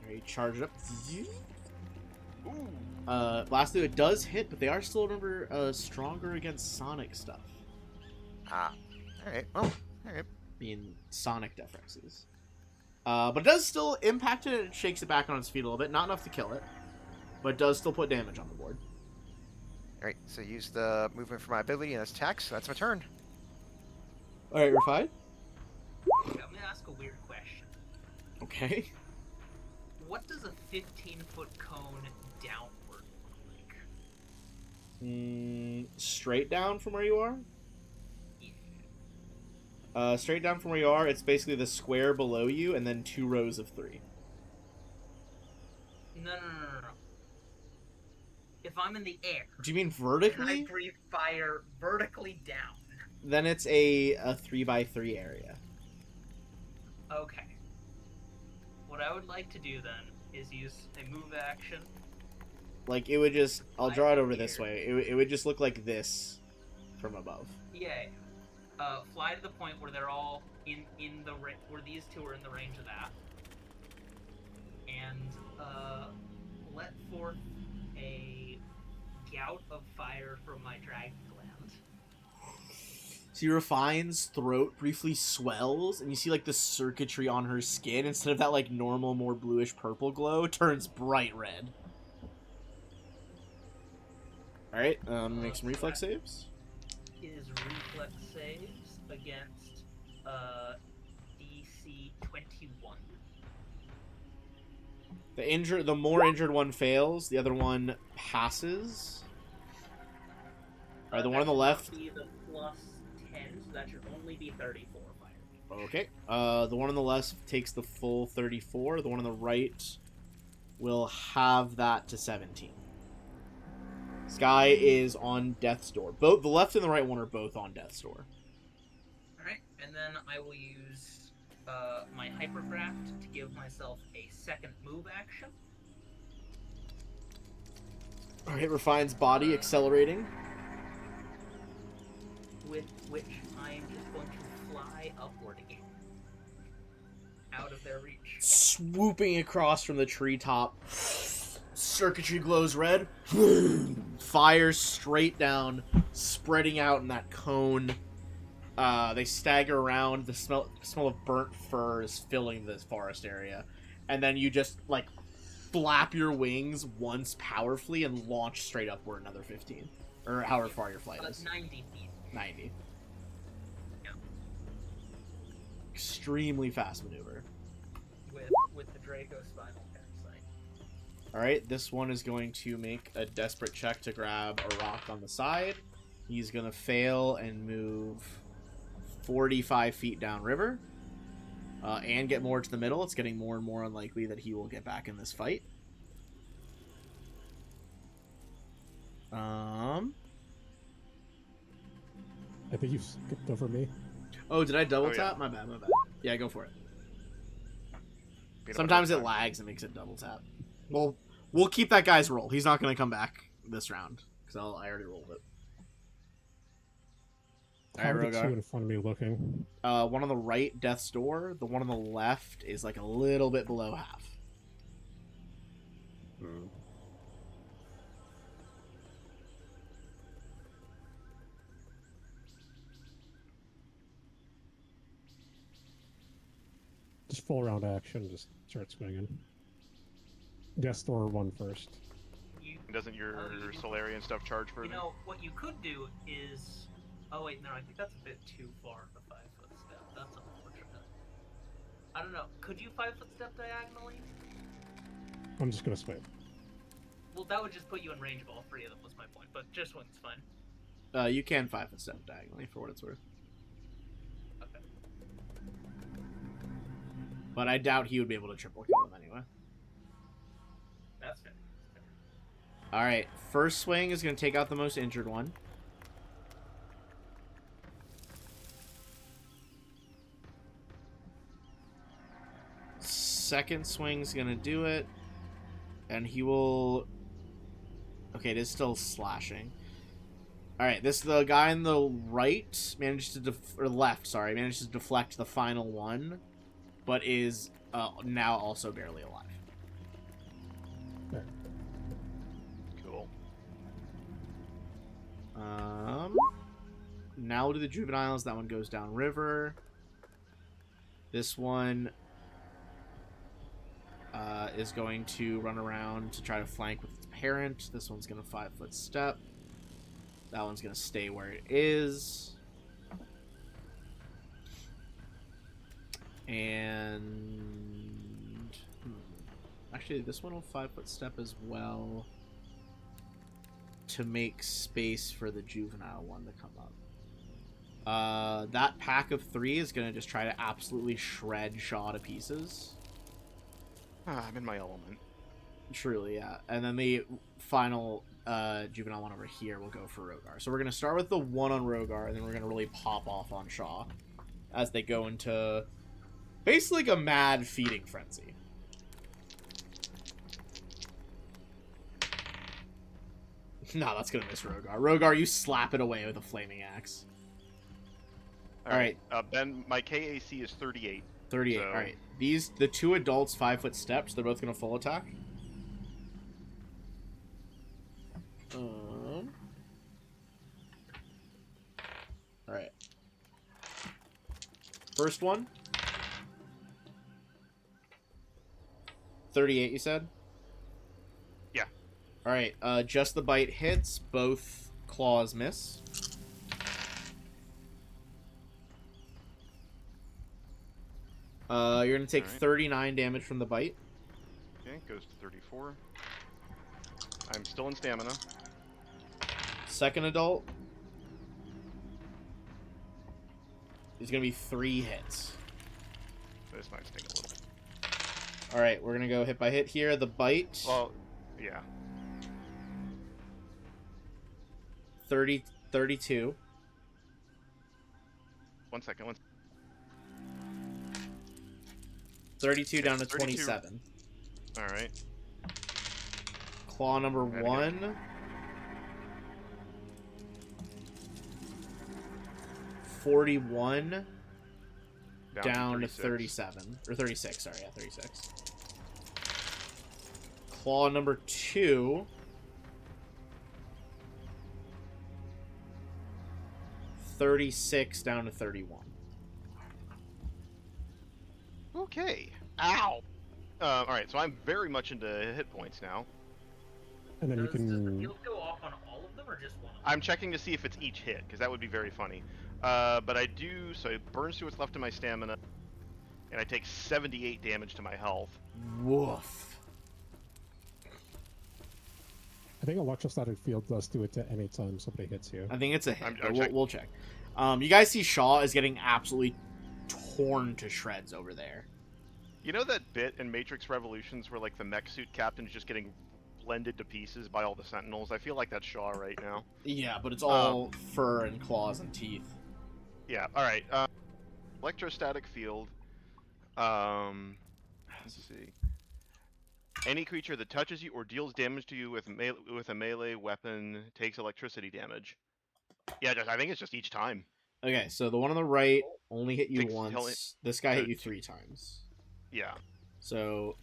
Alright, charge it up. ooh, Lastly, it does hit, but they are still, remember, stronger against Sonic stuff. Ah, alright, well, alright. Being Sonic Defrexes. But it does still impact it, it shakes it back on its feet a little bit. Not enough to kill it, but it does still put damage on the board. Alright, so use the movement for my ability and its attack, so that's my turn. Alright, we're fine. Okay, I'm gonna ask a weird question. Okay. what does a 15-foot cone downward look like? Straight down from where you are? Yeah. Straight down from where you are, it's basically the square below you and then 2 rows of 3. No. If I'm in the air, Do you mean and I vertically? breathe fire vertically down. Then it's a 3x3 area. Okay. What I would like to do then is use a move action. Like, it would just... I'll draw it over this Here. way. It would just look like this from above. Yeah. Fly to the point where they're all in the where these two are in the range of that, and let forth a gout of fire from my dragon gland. See, Refine's throat briefly swells, and you see, like, the circuitry on her skin, instead of that, like, normal, more bluish-purple glow, turns bright red. Alright, make some reflex saves. Is reflex saves against DC 21. The more injured one fails, the other one passes. Alright, the one on the left... Be the plus 10, so that should only be 34 fire. Okay. The one on the left takes the full 34. The one on the right will have that to 17. Sky is on death's door. Both the left and the right one are both on death's door. Alright, and then I will use my hypercraft to give myself a second move action. Alright, Refine's body accelerating. With which I am just going to fly upward again. Out of their reach. Swooping across from the treetop. Circuitry glows red. Fires straight down, spreading out in that cone. They stagger around. The smell of burnt fur is filling this forest area. And then you just, like, flap your wings once powerfully and launch straight upward another 15. Or however far your flight is. 90 feet. 90. Yeah. Extremely fast maneuver. With the Draco Spinal Parasite. Alright, this one is going to make a desperate check to grab a rock on the side. He's going to fail and move 45 feet downriver. And get more to the middle. It's getting more and more unlikely that he will get back in this fight. I think you skipped over me. Oh, did I double Oh, yeah. tap? My bad. Yeah, go for it. Peanut Sometimes butter it time. lags and makes it double tap. Well, we'll keep that guy's roll. He's not going to come back this round. Because I already rolled it. How are Alright, the two Rogar. in front of me looking? One on the right, death's door. The one on the left is like a little bit below half. Just full round action, just start swinging. Death Door one first. Doesn't your you can- Solarian stuff charge further? You know, what you could do is... Oh wait, no, I think that's a bit too far of a 5-foot step. That's unfortunate. I don't know. Could you 5-foot step diagonally? I'm just gonna swing. Well, that would just put you in range of all three of them, was my point. But just one's fine. You can 5-foot step diagonally for what it's worth. Okay. But I doubt he would be able to triple kill him anyway. That's fair. Alright, first swing is going to take out the most injured one. Second swing's going to do it. And he will... Okay, it is still slashing. Alright, the guy on the right manages to... or left, sorry, manages to deflect the final one. But is now also barely alive. Cool. Now to the juveniles. That one goes down river. This one is going to run around to try to flank with its parent. This one's going to 5-foot step. That one's going to stay where it is. And Actually, this one will 5-foot step as well to make space for the juvenile one to come up. That pack of 3 is going to just try to absolutely shred Shaw to pieces. I'm in my element. Truly, yeah. And then the final juvenile one over here will go for Rogar. So we're going to start with the one on Rogar, and then we're going to really pop off on Shaw as they go into basically like a mad feeding frenzy. No, that's going to miss Rogar. Rogar, you slap it away with a flaming axe. Alright. Ben, my KAC is 38. 38, So... alright. The 2 adults 5-foot steps, they're both going to full attack. Alright. First one. 38, you said? Yeah. Alright, just the bite hits. Both claws miss. You're going to take 39 damage from the bite. Okay, goes to 34. I'm still in stamina. Second adult is going to be 3 hits. This might sting a little. Alright, we're going to go hit by hit here. The bite. Well, yeah. 32. 1 second. 32 down to 32. 27. Alright. Claw number 1. 41 down to 37. Or 36, sorry, yeah, 36. Claw number 2. 36 down to 31. Okay. Ow! Alright, so I'm very much into hit points now. And then you Does the can. field go off on all of them or just one of them? I'm checking to see if it's each hit, because that would be very funny. But I do, so it burns through what's left of my stamina, and I take 78 damage to my health. Woof. I think electrostatic field does do it to any time somebody hits you. I think it's a hit, I'm but checking. we'll check. You guys see Shaw is getting absolutely torn to shreds over there. You know that bit in Matrix Revolutions where, like, the mech suit captain's just getting blended to pieces by all the sentinels? I feel like that's Shaw right now. Yeah, but it's all fur and claws and teeth. Yeah, alright. Electrostatic field. Let's see. Any creature that touches you or deals damage to you with a melee weapon takes electricity damage. Yeah, I think it's just each time. Okay, so the one on the right only hit you Takes- once. This guy hit you 3 times. Yeah. So,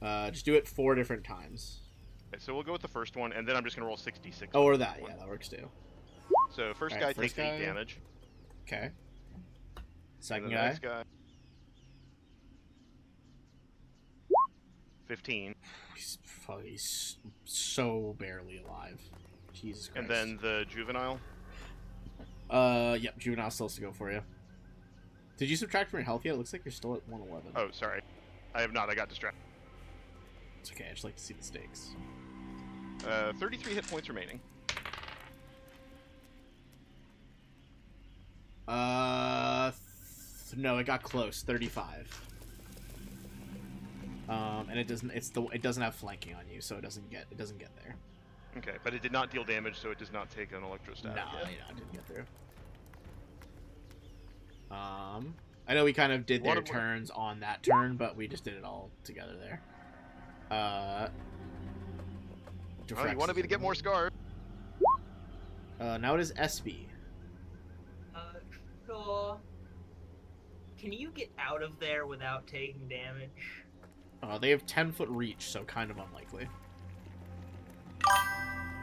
just do it 4 different times. Okay, so we'll go with the first one, and then I'm just gonna roll 66. Oh, or that. Yeah, that works too. So first Alright, guy first takes guy. 8 damage. Okay. And Second the guy. next guy. 15. He's so barely alive. Jesus Christ. And then the juvenile. Yep, juvenile still has to go for you. Did you subtract from your health yet? It looks like you're still at 111. Oh, sorry. I have not. I got distracted. It's okay, I just like to see the stakes. 33 hit points remaining. No, it got close. 35. And it doesn't. It doesn't have flanking on you, so it doesn't get there. Okay, but it did not deal damage, so it does not take an electrostatic. No, hit. yeah, it didn't get through. I know we kind of did their turns on that turn, but we just did it all together there. Oh, you wanted me to get more scars? Now it is SB. Sure. Can you get out of there without taking damage? They have 10-foot reach, so kind of unlikely.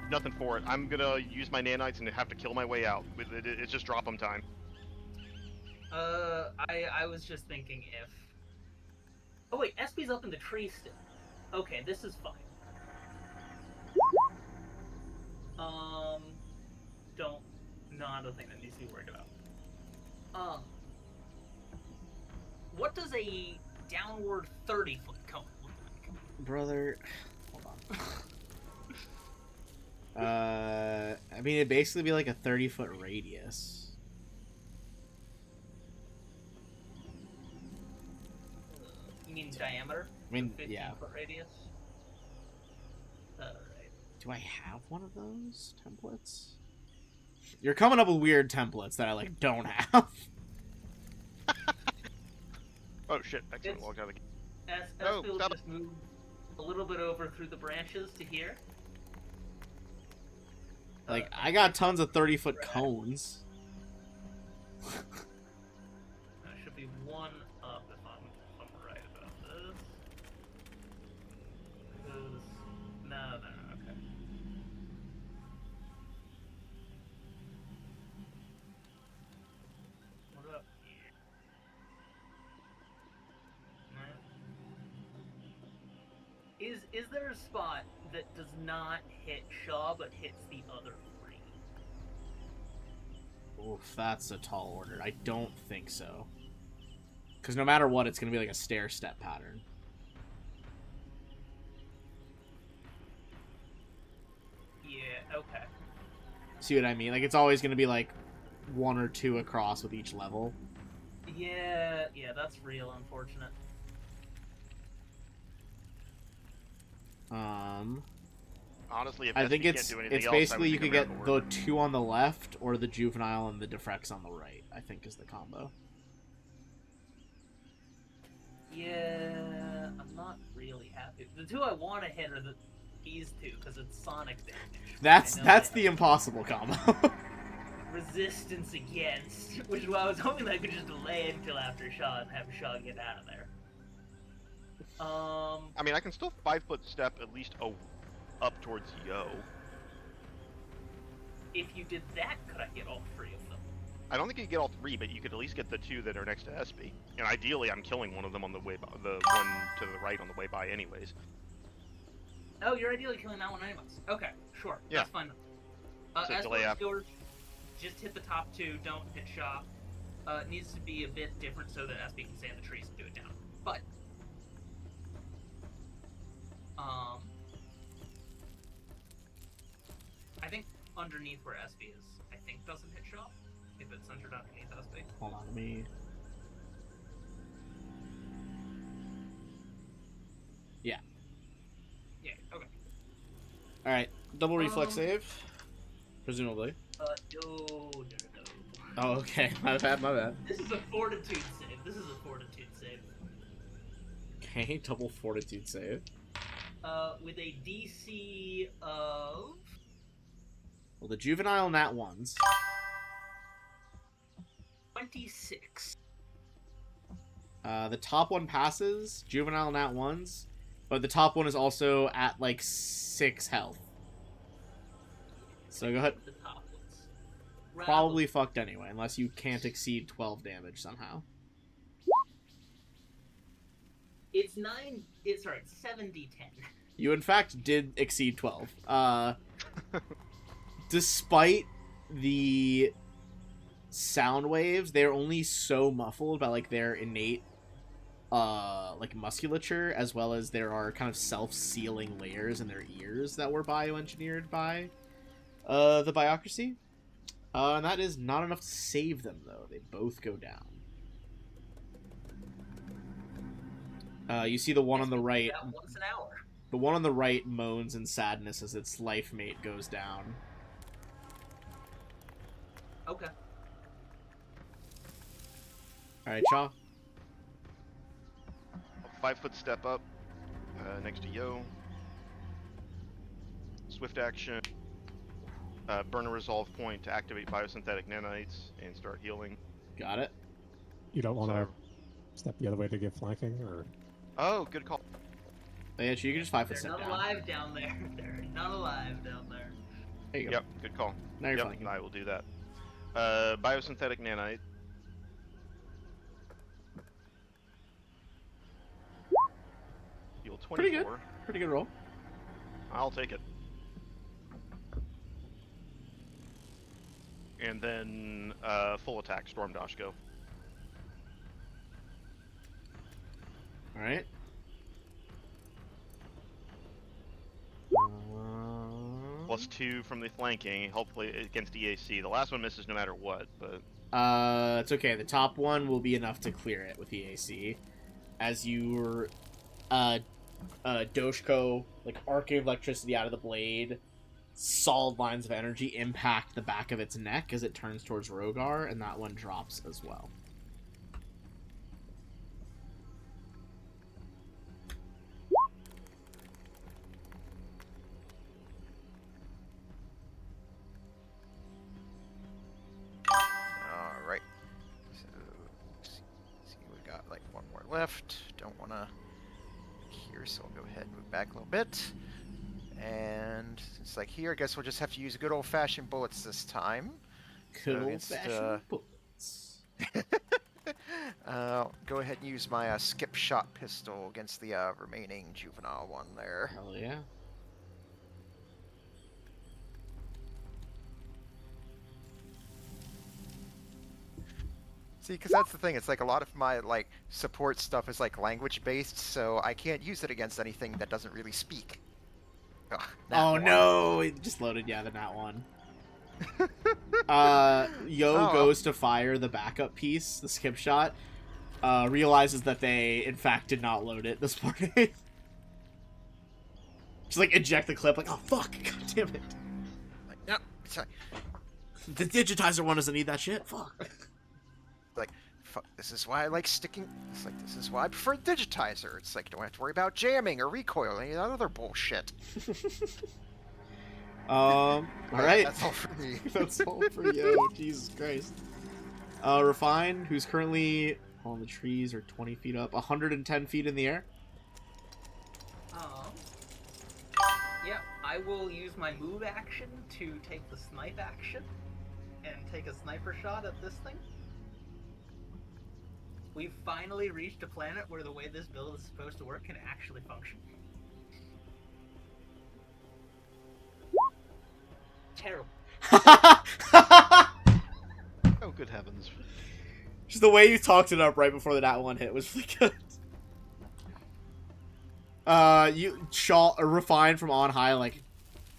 Nothing for it. I'm gonna use my nanites and have to kill my way out. It's just drop 'em time. I was just thinking if... Oh wait, SB's up in the tree still. Okay, this is fine. Not a thing that needs to be worried about. What does a downward 30-foot cone look like? brother. Hold on. I mean, it'd basically be like a 30-foot radius. You mean diameter? I mean, 15 yeah. foot radius? Alright. Do I have one of those templates? You're coming up with weird templates that I like don't have. Oh shit! Excellent. It's- Walked out of the game. As No, will stop just move a little bit over through the branches to here. Like, I got tons of 30-foot cones. There should be one up if I'm right about this. Because no, okay. What about here? No. Is there a spot that does not hit Shaw but hits the other three? Oof, that's a tall order. I don't think so. Because no matter what, it's going to be like a stair-step pattern. Yeah, okay. See what I mean? Like, it's always going to be like one or two across with each level. Yeah, that's real unfortunate. Honestly, if I think SP it's can't do anything it's else, I would basically you think could a get miracle the work. two on the left or the juvenile and the defrex on the right. I think is the combo. Yeah, I'm not really happy. The two I want to hit are these two because it's sonic damage. That's I know that's they the impossible combo. have resistance against, which is why I was hoping that I could just delay it until after Shaw and have Shaw get out of there. I mean, I can still 5-foot step at least up towards Yo. If you did that, could I get all three of them? I don't think you get all three, but you could at least get the two that are next to SP. And ideally, I'm killing one of them on the way by, the one to the right on the way by, anyways. Oh, you're ideally killing that one anyways. Okay, sure. Yeah. That's fine. So As delay far as after. yours, just hit the top two, don't hit Shaw. It needs to be a bit different so that SP can stay in the trees and do it down. But, I think underneath where SP is, I think doesn't hit Shaw. If it's centered underneath SP. Hold on, let me. Yeah. Yeah, okay. All right. Double reflex save, presumably. No. Oh, okay. My bad. My bad. This is a fortitude save. Okay. Double fortitude save. With a DC of Well, the juvenile nat ones. 26. The top one passes. Juvenile nat ones, but the top one is also at like 6 health. So go ahead. The top ones. Probably fucked anyway, unless you can't exceed 12 damage somehow. It's 9. It's 7d10. You in fact did exceed 12. Despite the sound waves, they're only so muffled by like their innate like musculature, as well as there are kind of self-sealing layers in their ears that were bioengineered by the biocracy. And that is not enough to save them, though. They both go down. You see the one on the right. About once an hour. The one on the right moans in sadness as its life mate goes down. Okay. Alright, Shaw. 5-foot step up, next to Yo. Swift action. Burn a resolve point to activate biosynthetic nanites and start healing. Got it. You don't want to So- step the other way to get flanking, or Oh, good call. Oh, yeah, so you can just 5-foot They're step not down. alive down there. They're not alive down there. There you go. Yep, good call. Now you're Yep, flanking. I will do that. Biosynthetic nanite. Heal 24. Pretty good. Pretty good roll. I'll take it. And then full attack, Storm Dash go. Alright. +2 from the flanking, hopefully against EAC. The last one misses no matter what, but... It's okay. The top one will be enough to clear it with EAC. As your, Doshko, like, arcing of electricity out of the blade, solid lines of energy impact the back of its neck as it turns towards Rogar, and that one drops as well. Alright. So, see, we got like one more left. Don't want to here, so I'll go ahead and move back a little bit. And since like here, I guess we'll just have to use good old-fashioned bullets this time. Good So old-fashioned bullets. Go ahead and use my skip shot pistol against the remaining juvenile one there. Hell yeah. See, because that's the thing. It's like a lot of my like support stuff is like language based, so I can't use it against anything that doesn't really speak. Ugh, Oh one. no, it just loaded, yeah, the nat one. Yo Oh. goes to fire the backup piece, the skip shot, realizes that they, in fact, did not load it this morning. Just, like, eject the clip, like, oh, fuck, god damn it. Like, no, sorry. The digitizer one doesn't need that shit, fuck. Like, fuck, this is why I like sticking. It's like, this is why I prefer digitizer. It's like, don't have to worry about jamming or recoil or any of that other bullshit. Alright. That's all for me. That's all for Yo, Jesus Christ. Refine, who's currently on the trees, or 20 feet up, 110 feet in the air. Yeah, I will use my move action to take the snipe action and take a sniper shot at this thing. We've finally reached a planet where the way this build is supposed to work can actually function. Terrible. Oh, good heavens. Just the way you talked it up right before that one hit was really good. You shot a Refine from on high, like,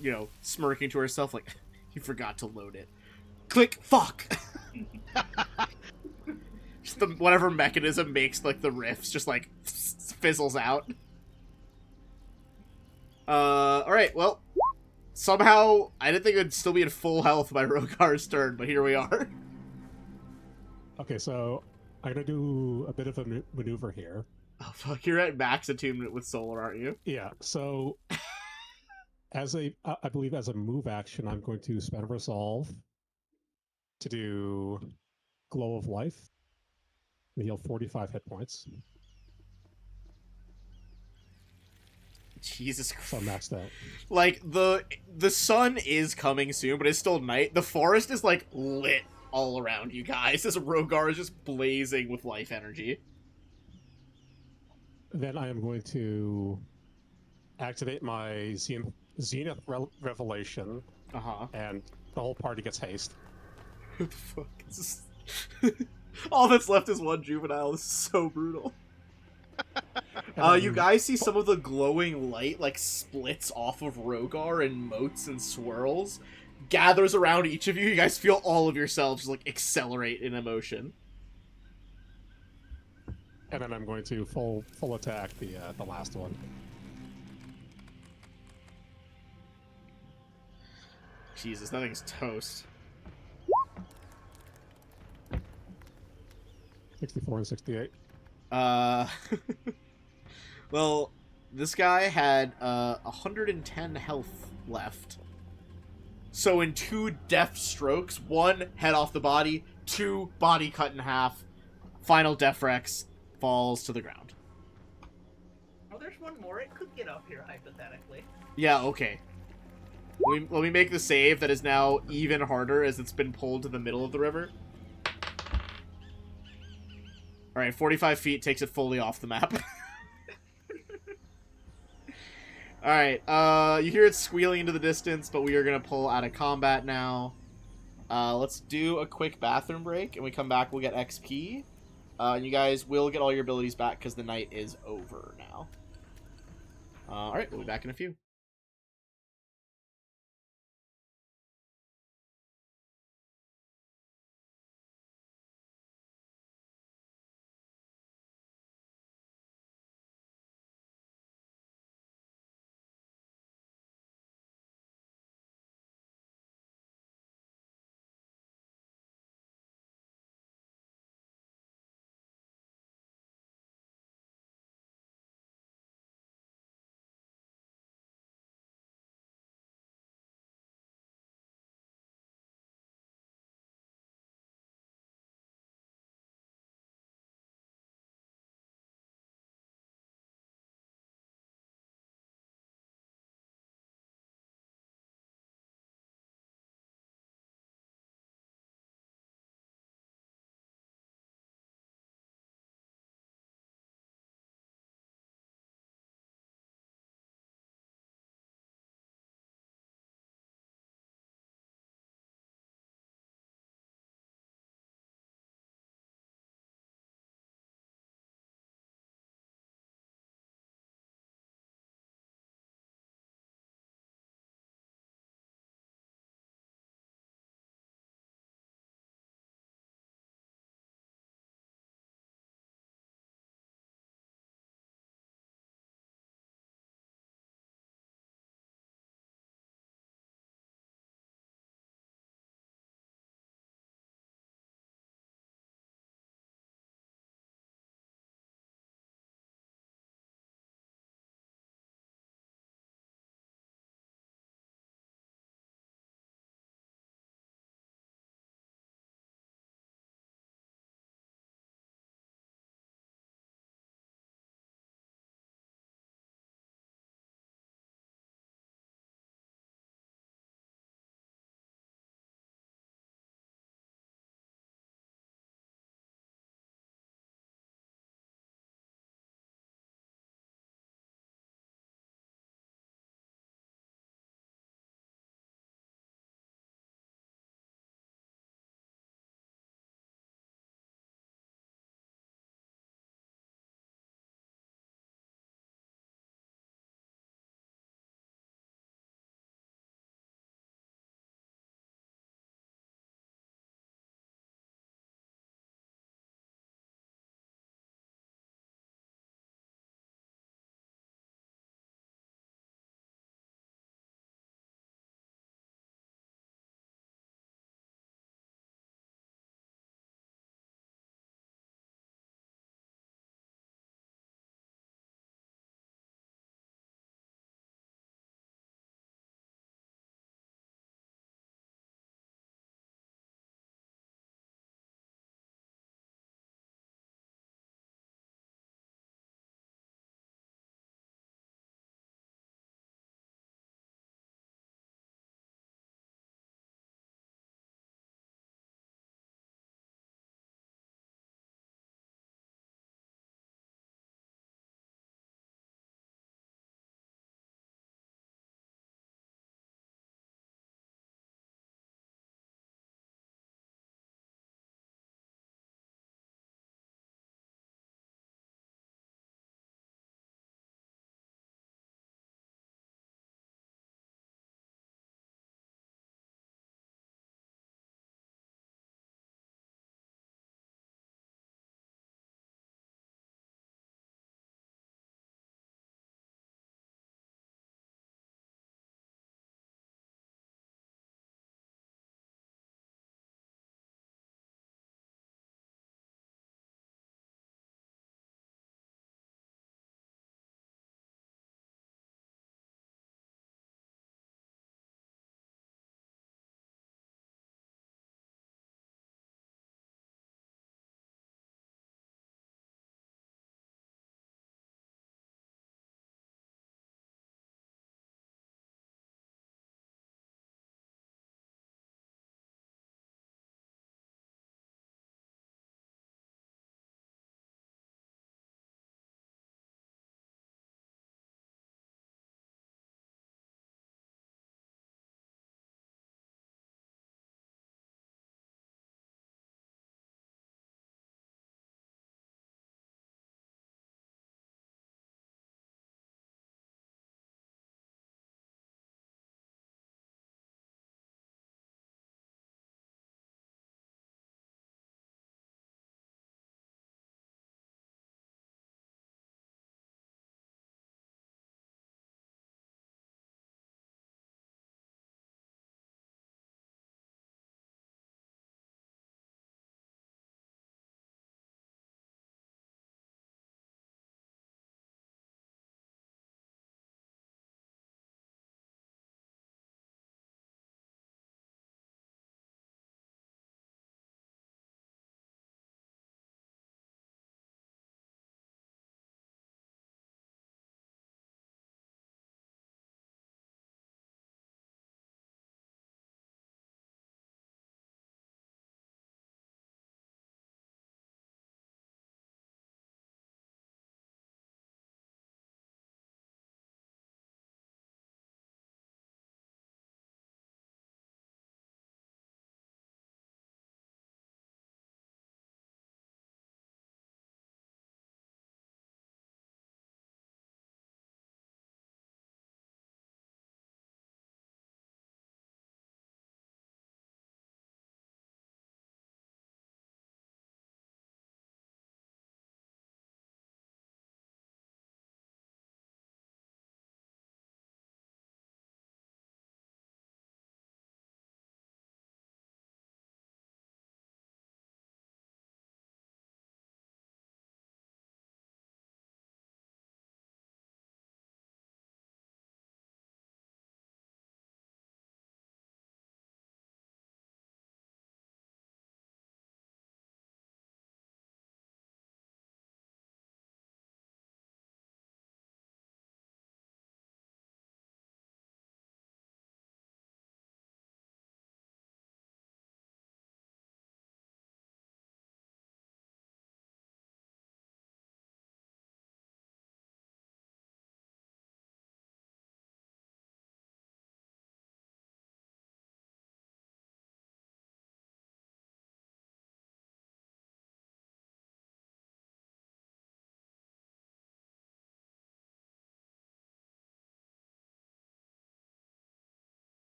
you know, smirking to herself, like, you forgot to load it. Click, fuck! Just the whatever mechanism makes, like, the riffs just, like, fizzles out. Alright, well, somehow, I didn't think it would still be at full health by Rogar's turn, but here we are. Okay, so I'm gonna do a bit of a maneuver here. Oh, fuck, you're at max attunement with Solar, aren't you? Yeah, so I believe as a move action, I'm going to spend Resolve to do Glow of Life and heal 45 hit points. Jesus Christ. So I'm maxed out. Like, the sun is coming soon, but it's still night. The forest is, like, lit all around you guys. This Rogar is just blazing with life energy. Then I am going to activate my Zenith Revelation, and the whole party gets haste. What the fuck? This is... all that's left is one juvenile. This is so brutal. You guys see some of the glowing light, like, splits off of Rogar and motes and swirls, gathers around each of you. You guys feel all of yourselves, like, accelerate in emotion. And then I'm going to full attack the last one. Jesus, that thing's toast. 64 and 68. Well, this guy had 110 health left. So in 2 death strokes, 1 head off the body, 2 body cut in half, final Defrex falls to the ground. Oh, there's one more. It could get up here, hypothetically. Yeah, okay. Let me make the save that is now even harder as it's been pulled to the middle of the river. Alright, 45 feet takes it fully off the map. Alright, you hear it squealing into the distance, but we are going to pull out of combat now. Let's do a quick bathroom break, and we come back, we'll get XP. You guys will get all your abilities back because the night is over now. Alright, we'll be back in a few.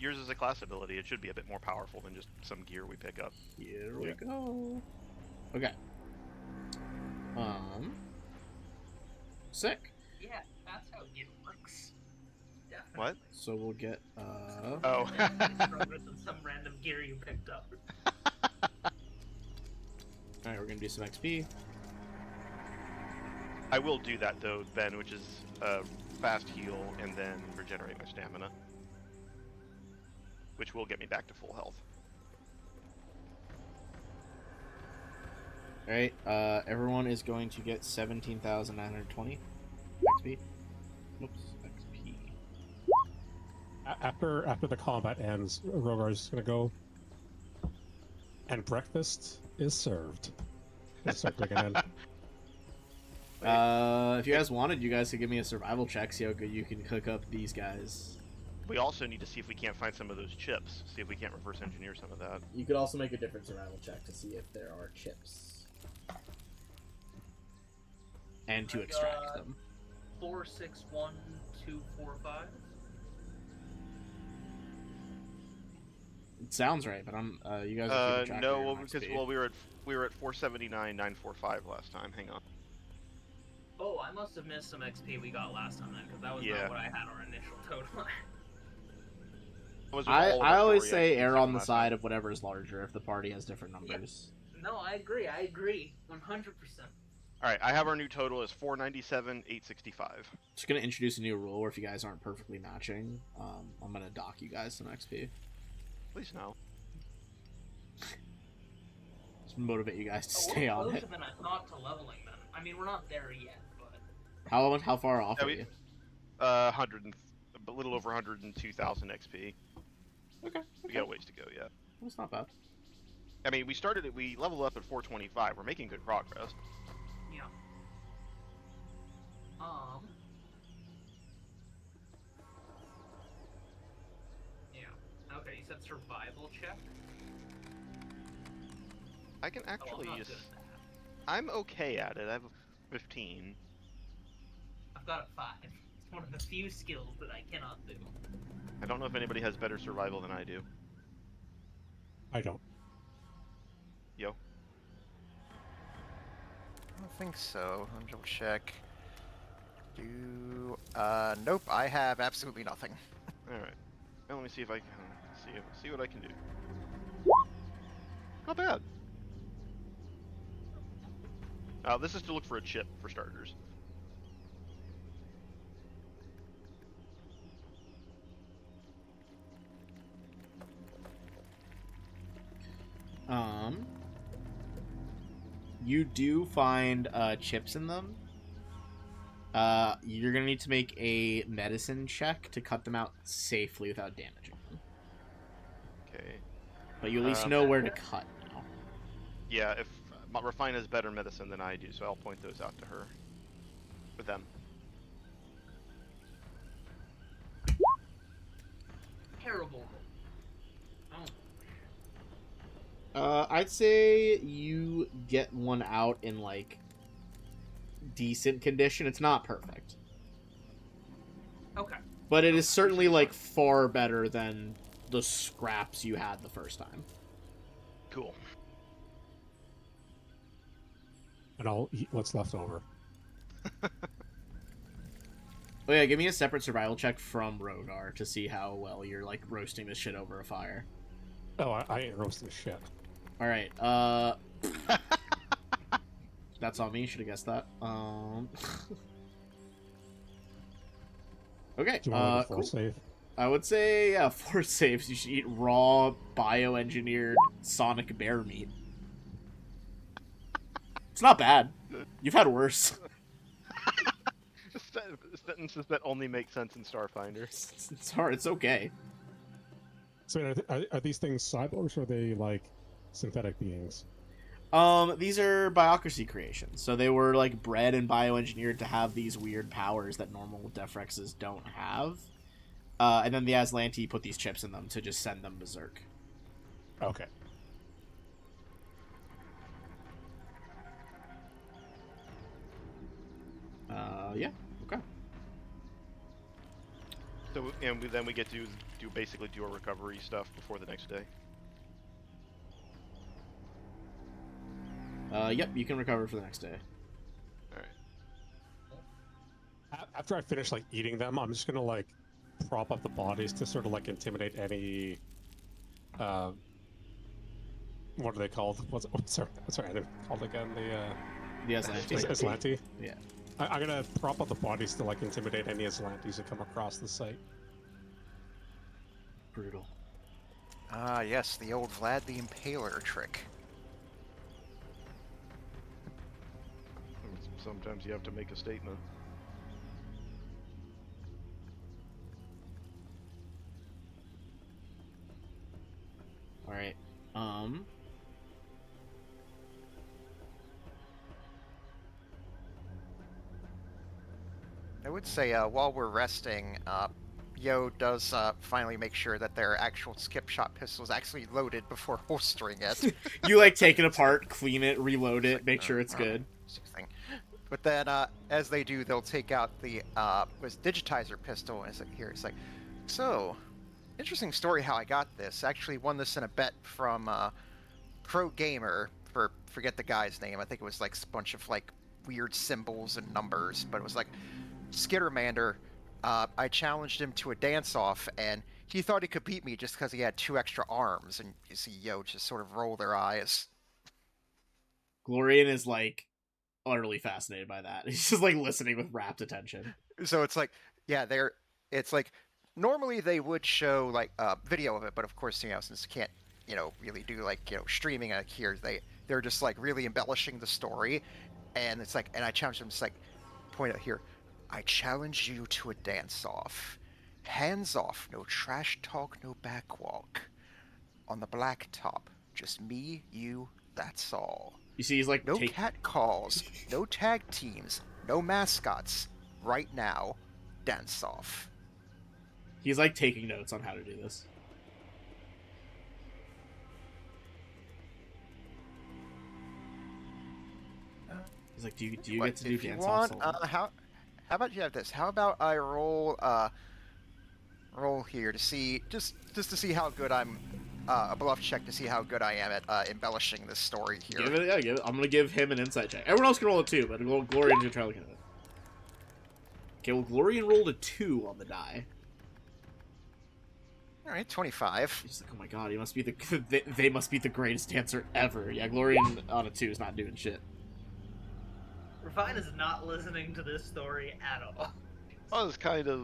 yours is a class ability. It should be a bit more powerful than just some gear we pick up. Here we go. Okay. Sick. Yeah, that's how gear works. Definitely. What? So we'll get Oh. Definitely progress on some random gear you picked up. Alright, we're gonna do some XP. I will do that though, Ben, which is fast heal and then regenerate my stamina, which will get me back to full health. Alright, everyone is going to get 17,920 XP. Whoops, XP. After the combat ends, Rogar's gonna go, and breakfast is served. Let's start digging in. If you guys wanted, you guys could give me a survival check, see how good you can cook up these guys. We also need to see if we can't find some of those chips. See if we can't reverse engineer some of that. You could also make a different survival check to see if there are chips. And to I extract got- them. 4, 6, 1, 2, 4, 5. It sounds right, but I'm you guys are keeping track No, of your well, max because speed. we were at 479, 945 last time. Hang on. Oh, I must have missed some XP we got last time then, because that was Yeah. not what I had our initial total. That was with I all of I our always story say XP err from on the last side time. of whatever is larger if the party has different numbers. No, I agree, 100%. All right, I have our new total is 497, 865. Just gonna introduce a new rule where if you guys aren't perfectly matching, I'm gonna dock you guys some XP. Please no. Just motivate you guys to Oh, stay we're on closer it. than I thought to leveling them. I mean, we're not there yet, but... How far off Yeah, are we- you? 100 and a little over 102,000 XP. Okay. We got a ways to go yet. That's not bad. I mean, we leveled up at 425. We're making good progress. Yeah. Yeah. Okay, you said survival check? I can Oh, I'm actually not just. good at that. I'm okay at it. I have a 15. I've got a 5. It's one of the few skills that I cannot do. I don't know if anybody has better survival than I do. I don't. Yo. I don't think so. Let me double check. Nope, I have absolutely nothing. All right. Well, let me see if I can see what I can do. Not bad. This is to look for a chip for starters. You do find chips in them. You're gonna need to make a medicine check to cut them out safely without damaging them. Okay. But you at least know where to cut now. Yeah, if Refine has better medicine than I do, so I'll point those out to her. With them. Terrible roll. Oh. I'd say you get one out in like decent condition. It's not perfect, Okay. but it is certainly like far better than the scraps you had the first time. Cool. And I'll eat what's left over. Oh yeah, give me a separate survival check from Rogar to see how well you're like roasting this shit over a fire. Oh, I ain't roasting shit. All right, that's on me. Should have guessed that. Okay, Do you want to cool. force save? I would say, yeah, for saves, you should eat raw, bioengineered sonic bear meat. It's not bad. You've had worse. Sentences that only make sense in Starfinder. It's hard. It's okay. So are these things cyborgs or are they like synthetic beings? These are biocracy creations. So they were like bred and bioengineered to have these weird powers that normal Defrexes don't have. And then the Aslanti put these chips in them to just send them berserk. Okay. Yeah. Okay. So then we get to basically do our recovery stuff before the next day. Yep, you can recover for the next day. All right. After I finish like eating them, I'm just gonna like prop up the bodies to sort of like intimidate any. What are they called? What's our enemy called again? The Aslanti. Aslanti. Yeah. I'm gonna prop up the bodies to like intimidate any Aslantis that come across the site. Brutal. Ah, yes, the old Vlad the Impaler trick. Sometimes you have to make a statement. All right. I would say while we're resting, Yo does finally make sure that their actual skip shot pistol is actually loaded before holstering it. You like take it apart, clean it, reload it, make sure it's good. But then, as they do, they'll take out the digitizer pistol, and it's like, so, interesting story how I got this. I actually won this in a bet from Pro Gamer, forget the guy's name. I think it was like a bunch of like weird symbols and numbers, but it was like Skittermander. I challenged him to a dance-off, and he thought he could beat me just because he had 2 extra arms, and you see Yo just sort of roll their eyes. Glorian is like utterly fascinated by that. He's just like listening with rapt attention. So it's like, yeah, it's like, normally they would show like a video of it, but of course, since you can't, really do like, streaming here, they're just like really embellishing the story, and it's like, and I challenged them, just like, point out here, I challenge you to a dance-off. Hands off, no trash talk, no backwalk. On the blacktop, just me, you, that's all. You see, he's like no cat calls, no tag teams, no mascots. Right now, dance off. He's like taking notes on how to do this. He's like, do you get to do dance offs? How about you have this? How about I roll here to see just to see how good I'm a bluff check to see how good I am at embellishing this story here. Give it. I'm gonna give him an insight check. Everyone else can roll a 2, but Glorian's gonna try looking at it. Okay, well, Glorian rolled a 2 on the die. All right, 25. He's like, oh my god, he must be they must be the greatest dancer ever. Yeah, Glorian on a 2 is not doing shit. Refine is not listening to this story at all. I was kind of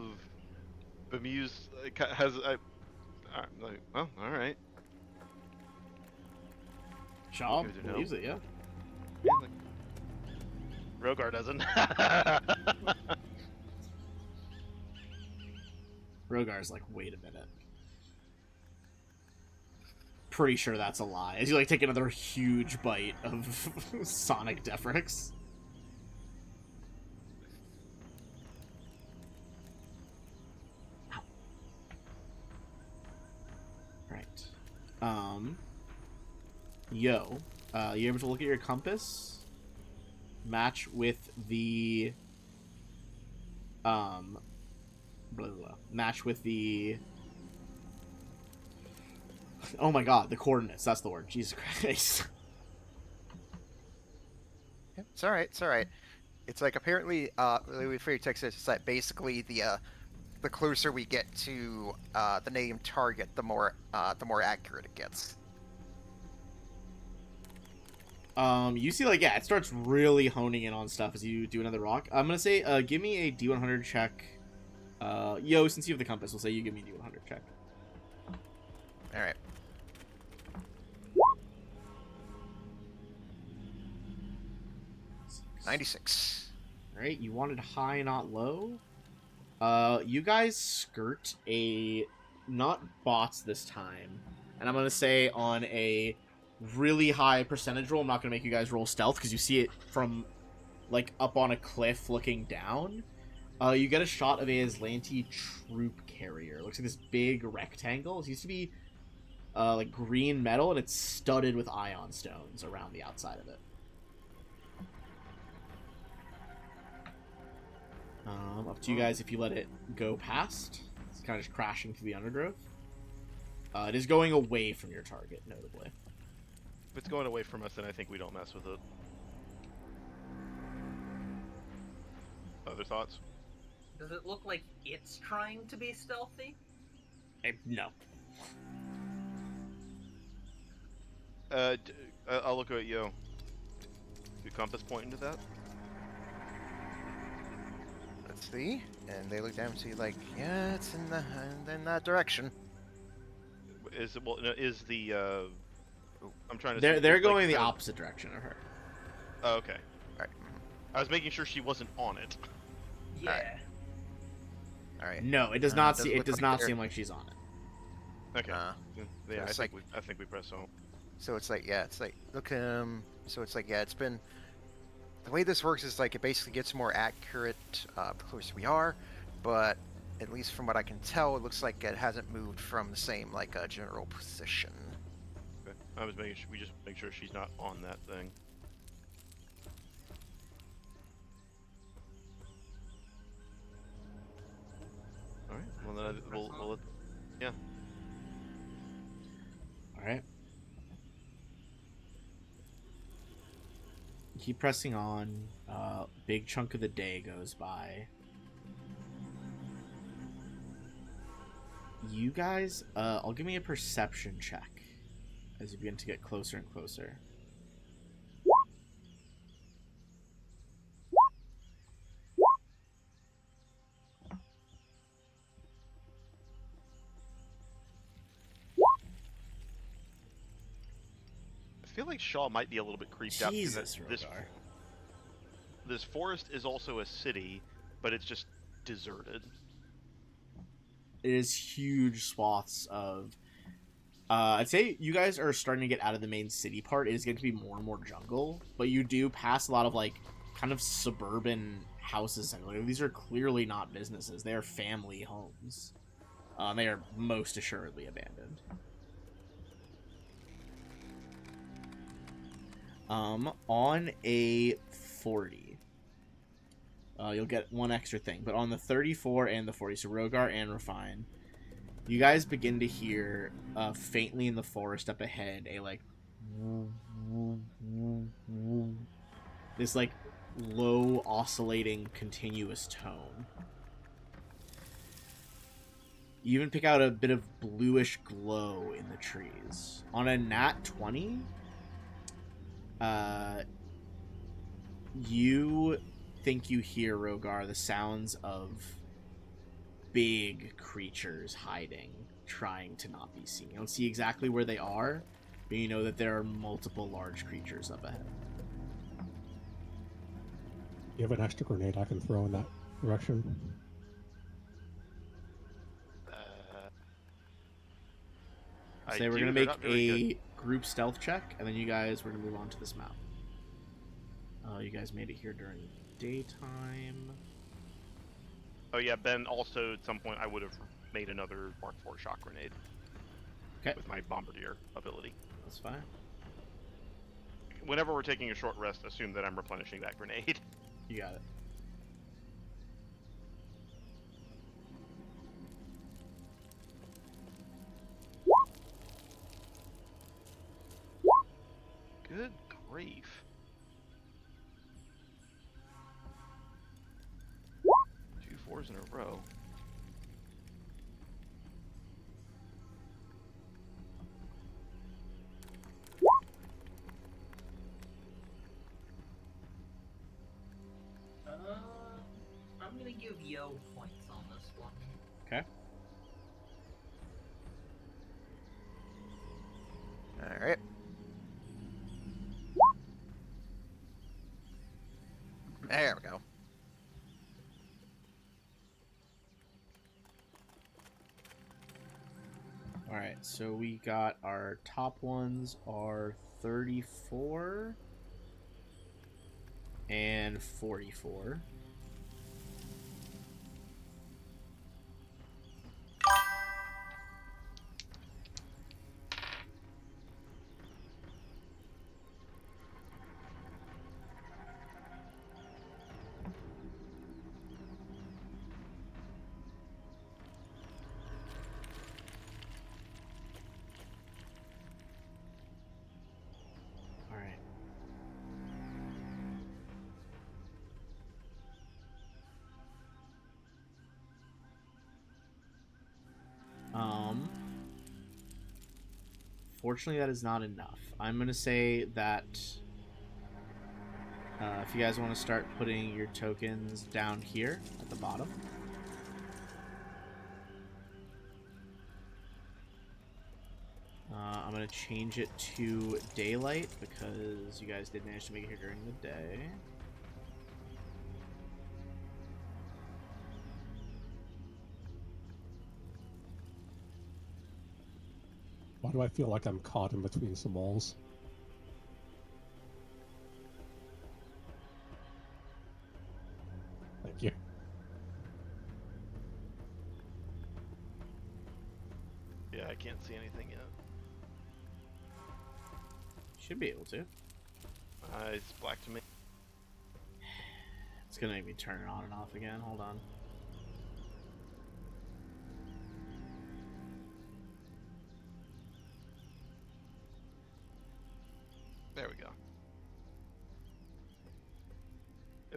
bemused. Like, well, all right. Shaw believes it, yeah. Rogar doesn't. Rogar's like, wait a minute. Pretty sure that's a lie. As you like take another huge bite of Sonic Defrix. Yo, you able to look at your compass? Match with the match with the oh my god, the coordinates, that's the word. Jesus Christ. It's alright, it's alright. It's like apparently with Fairy Text it's like basically the closer we get to the named target, the more accurate it gets. You see, like, yeah, it starts really honing in on stuff as you do another rock. I'm gonna say, give me a D100 check. Yo, since you have the compass, we'll say you give me a D100 check. Alright. $96. Alright, you wanted high, not low? You guys skirt not bots this time. And I'm gonna say on a really high percentage roll, I'm not gonna make you guys roll stealth because you see it from like up on a cliff looking down. You get a shot of a Aslanti troop carrier. It looks like this big rectangle. It used to be like green metal, and it's studded with ion stones around the outside of it. Up to you guys if you let it go past. kind of just crashing through the undergrowth. It is going away from your target, notably. If it's going away from us, then I think we don't mess with it. Other thoughts? Does it look like it's trying to be stealthy? No. I'll look at you. Your compass pointing to that? Let's see. And they look down and see, like, yeah, it's in that direction. Is it, well, no, is the I'm trying to. They're like, going the opposite direction of her. Oh, okay. Alright. I was making sure she wasn't on it. Yeah. Alright. No, it does not. doesn't It look does like not they're- seem like she's on it. Okay. Yeah, it's I think we press home. So it's like, yeah, it's like, look, so it's like, yeah, it's been, the way this works is like, it basically gets more accurate, the closer we are, but at least from what I can tell, it looks like it hasn't moved from the same, like, general position. Okay. I was making sure we just make sure she's not on that thing. All right. Well, then we'll yeah. All right. Keep pressing on. Big chunk of the day goes by. You guys, I'll give me a perception check as you begin to get closer and closer. I feel like Shaw might be a little bit creeped out. Jesus, Because Rogar. this forest is also a city, but it's just deserted. It is huge swaths of. I'd say you guys are starting to get out of the main city part. It is going to be more and more jungle, but you do pass a lot of like kind of suburban houses. Like, these are clearly not businesses; they are family homes. They are most assuredly abandoned. On a 40, you'll get one extra thing, but on the 34 and the 40, so Rogar and Refine, you guys begin to hear faintly in the forest up ahead a like this like low oscillating continuous tone. You even pick out a bit of bluish glow in the trees. On a nat 20, you think you hear, Rogar, the sounds of big creatures hiding, trying to not be seen. You don't see exactly where they are, but you know that there are multiple large creatures up ahead. You have an extra grenade I can throw in that direction. So we're going to make a group stealth check, and then you guys, we're going to move on to this map. You guys made it here during daytime. Oh yeah, Ben. Also, at some point, I would have made another Mark IV shock grenade. Okay. With my bombardier ability. That's fine. Whenever we're taking a short rest, assume that I'm replenishing that grenade. You got it. Good grief. 2 4s in a row. I'm gonna give Yo points on this one. Okay. Alright. There we go. Alright, so we got our top ones are 34 and 44. unfortunately, that is not enough. I'm going to say that if you guys want to start putting your tokens down here at the bottom. I'm going to change it to daylight because you guys did manage to make it here during the day. Why do I feel like I'm caught in between some walls? Thank you. Yeah, I can't see anything yet. Should be able to. It's black to me. It's going to make me turn it on and off again. Hold on. There we go.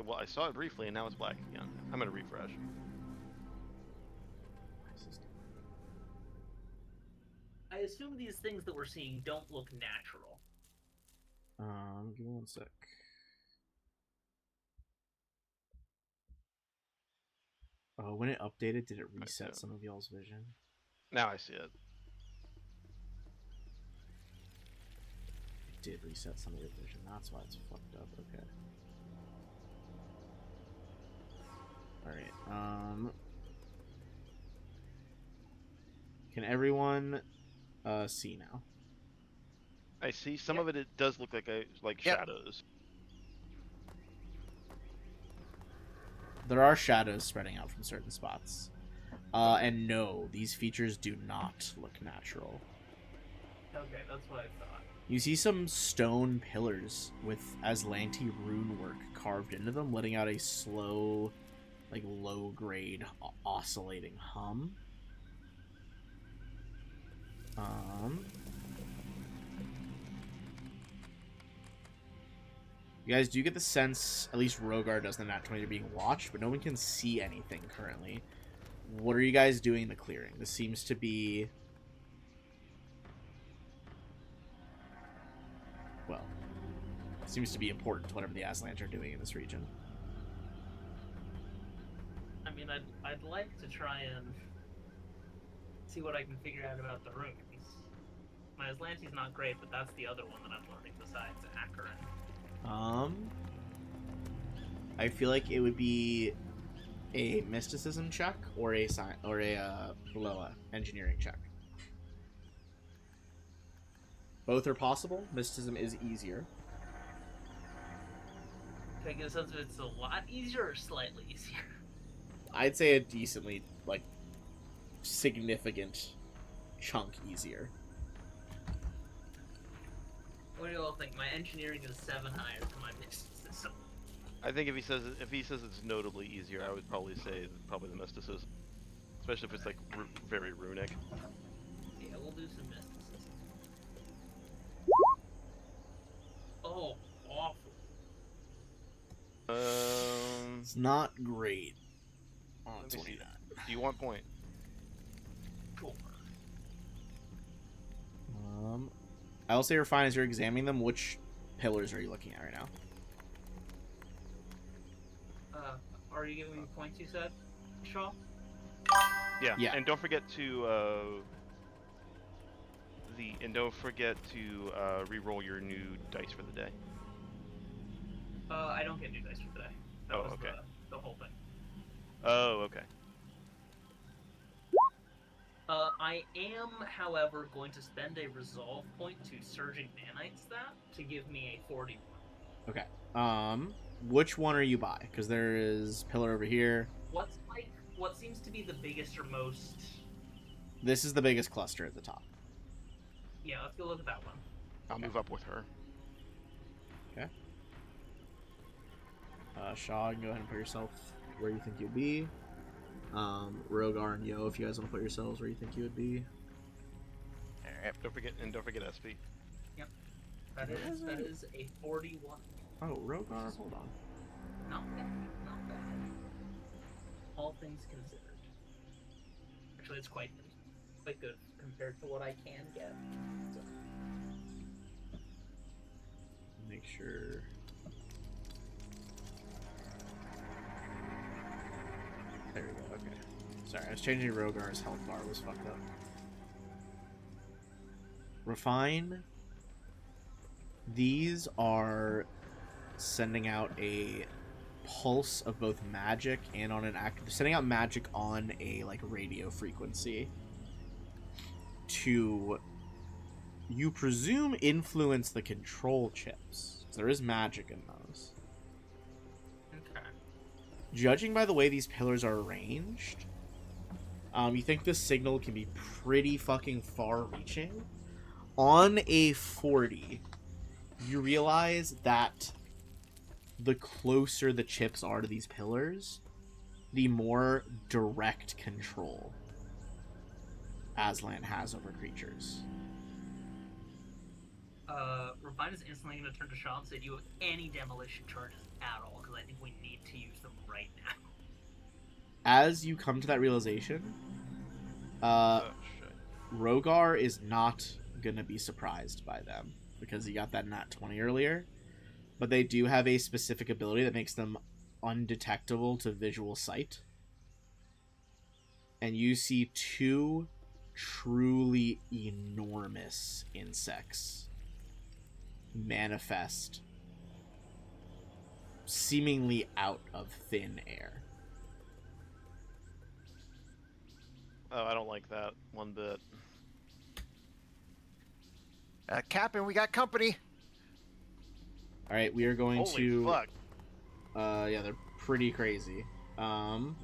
Well, I saw it briefly, and now it's black again. I'm gonna refresh. I assume these things that we're seeing don't look natural. Give me one sec. Oh, when it updated, did it reset some of y'all's vision? Now I see it. It did reset some of your vision. That's why it's fucked up. Okay. Alright, can everyone see now? I see some of it. It does look like shadows. There are shadows spreading out from certain spots. And no, these features do not look natural. Okay, that's what I thought. You see some stone pillars with Aslanti rune work carved into them, letting out a slow, like low-grade oscillating hum. You guys do get the sense, at least Rogar does, in the Nat 20 they're being watched, but no one can see anything currently. What are you guys doing in the clearing? This seems to be... well, it seems to be important to whatever the Aslans are doing in this region. I mean, I'd like to try and see what I can figure out about the runes. My Aslante's not great, but that's the other one that I'm learning besides Acheron. I feel like it would be a mysticism check or a engineering check. Both are possible. Mysticism is easier. Can I get a sense if it's a lot easier or slightly easier? I'd say a decently, like, significant chunk easier. What do you all think? My engineering is 7 higher than my mysticism. I think if he says it's notably easier, I would probably say probably the mysticism, especially if it's like very runic. Yeah, we'll do some mysticism. Oh, awful. It's not great. Oh, Let me see 29. that. Do you want point? Sure. I will say you're fine as you're examining them. Which pillars are you looking at right now? Are you giving me points, you said, Shaw? Yeah. And don't forget to re-roll your new dice for the day. I don't get new dice for today. That was okay. The whole thing. Oh, okay. I am, however, going to spend a resolve point to Surging Nanites that to give me a 41. Okay. Which one are you by? Because there is pillar over here. What seems to be the biggest or most? This is the biggest cluster at the top. Yeah, let's go look at that one. I'll move up with her. Okay. Shaw, you can go ahead and put yourself where you think you'll be. Rogar and Yo, if you guys want to put yourselves where you think you would be. Alright, don't forget SP. Yep. That is a 41. Oh, Rogar, hold on. Not bad. All things considered. Actually, it's quite good compared to what I can get. So. make sure. There we go. Okay. Sorry, I was changing Rogar's health bar. Was fucked up. Refine. These are sending out a pulse of both magic and on an active. Sending out magic on a like radio frequency to, you presume, influence the control chips. So there is magic in those. Okay. Judging by the way these pillars are arranged, you think this signal can be pretty fucking far-reaching. On a 40, you realize that the closer the chips are to these pillars, the more direct control Aslan has over creatures. Refine is instantly going to turn to Shaw and say, do you have any demolition charges at all? Because I think we need to use them right now. As you come to that realization, Oh, shit. Rogar is not going to be surprised by them because he got that nat 20 earlier. But they do have a specific ability that makes them undetectable to visual sight. And you see two truly enormous insects manifest seemingly out of thin air. Oh, I don't like that one bit. Captain, we got company. All right, we are going Holy to. fuck. Yeah, they're pretty crazy.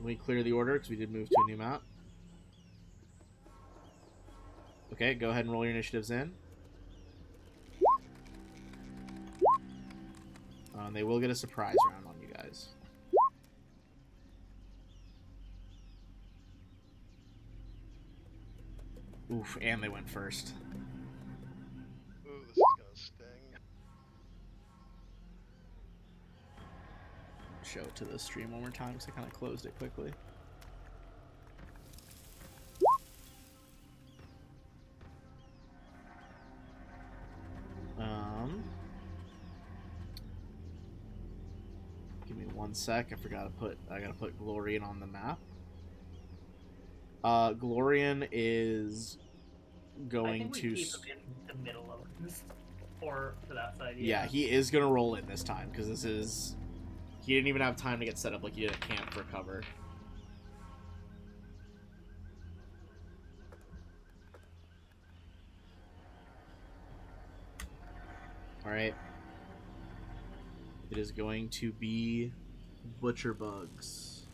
We clear the order because we did move to a new map. Okay, go ahead and roll your initiatives in. They will get a surprise round on you guys. Oof, and they went first. Ooh, this is gonna sting. Show it to the stream one more time because I kind of closed it quickly. Give me 1 sec. I gotta put Glorian on the map. Glorian is going I think we to. keep him in the middle of this, or to that side. Yeah, he is gonna roll in this time because this is. He didn't even have time to get set up like he did at camp for cover. Alright. It is going to be butcher bugs.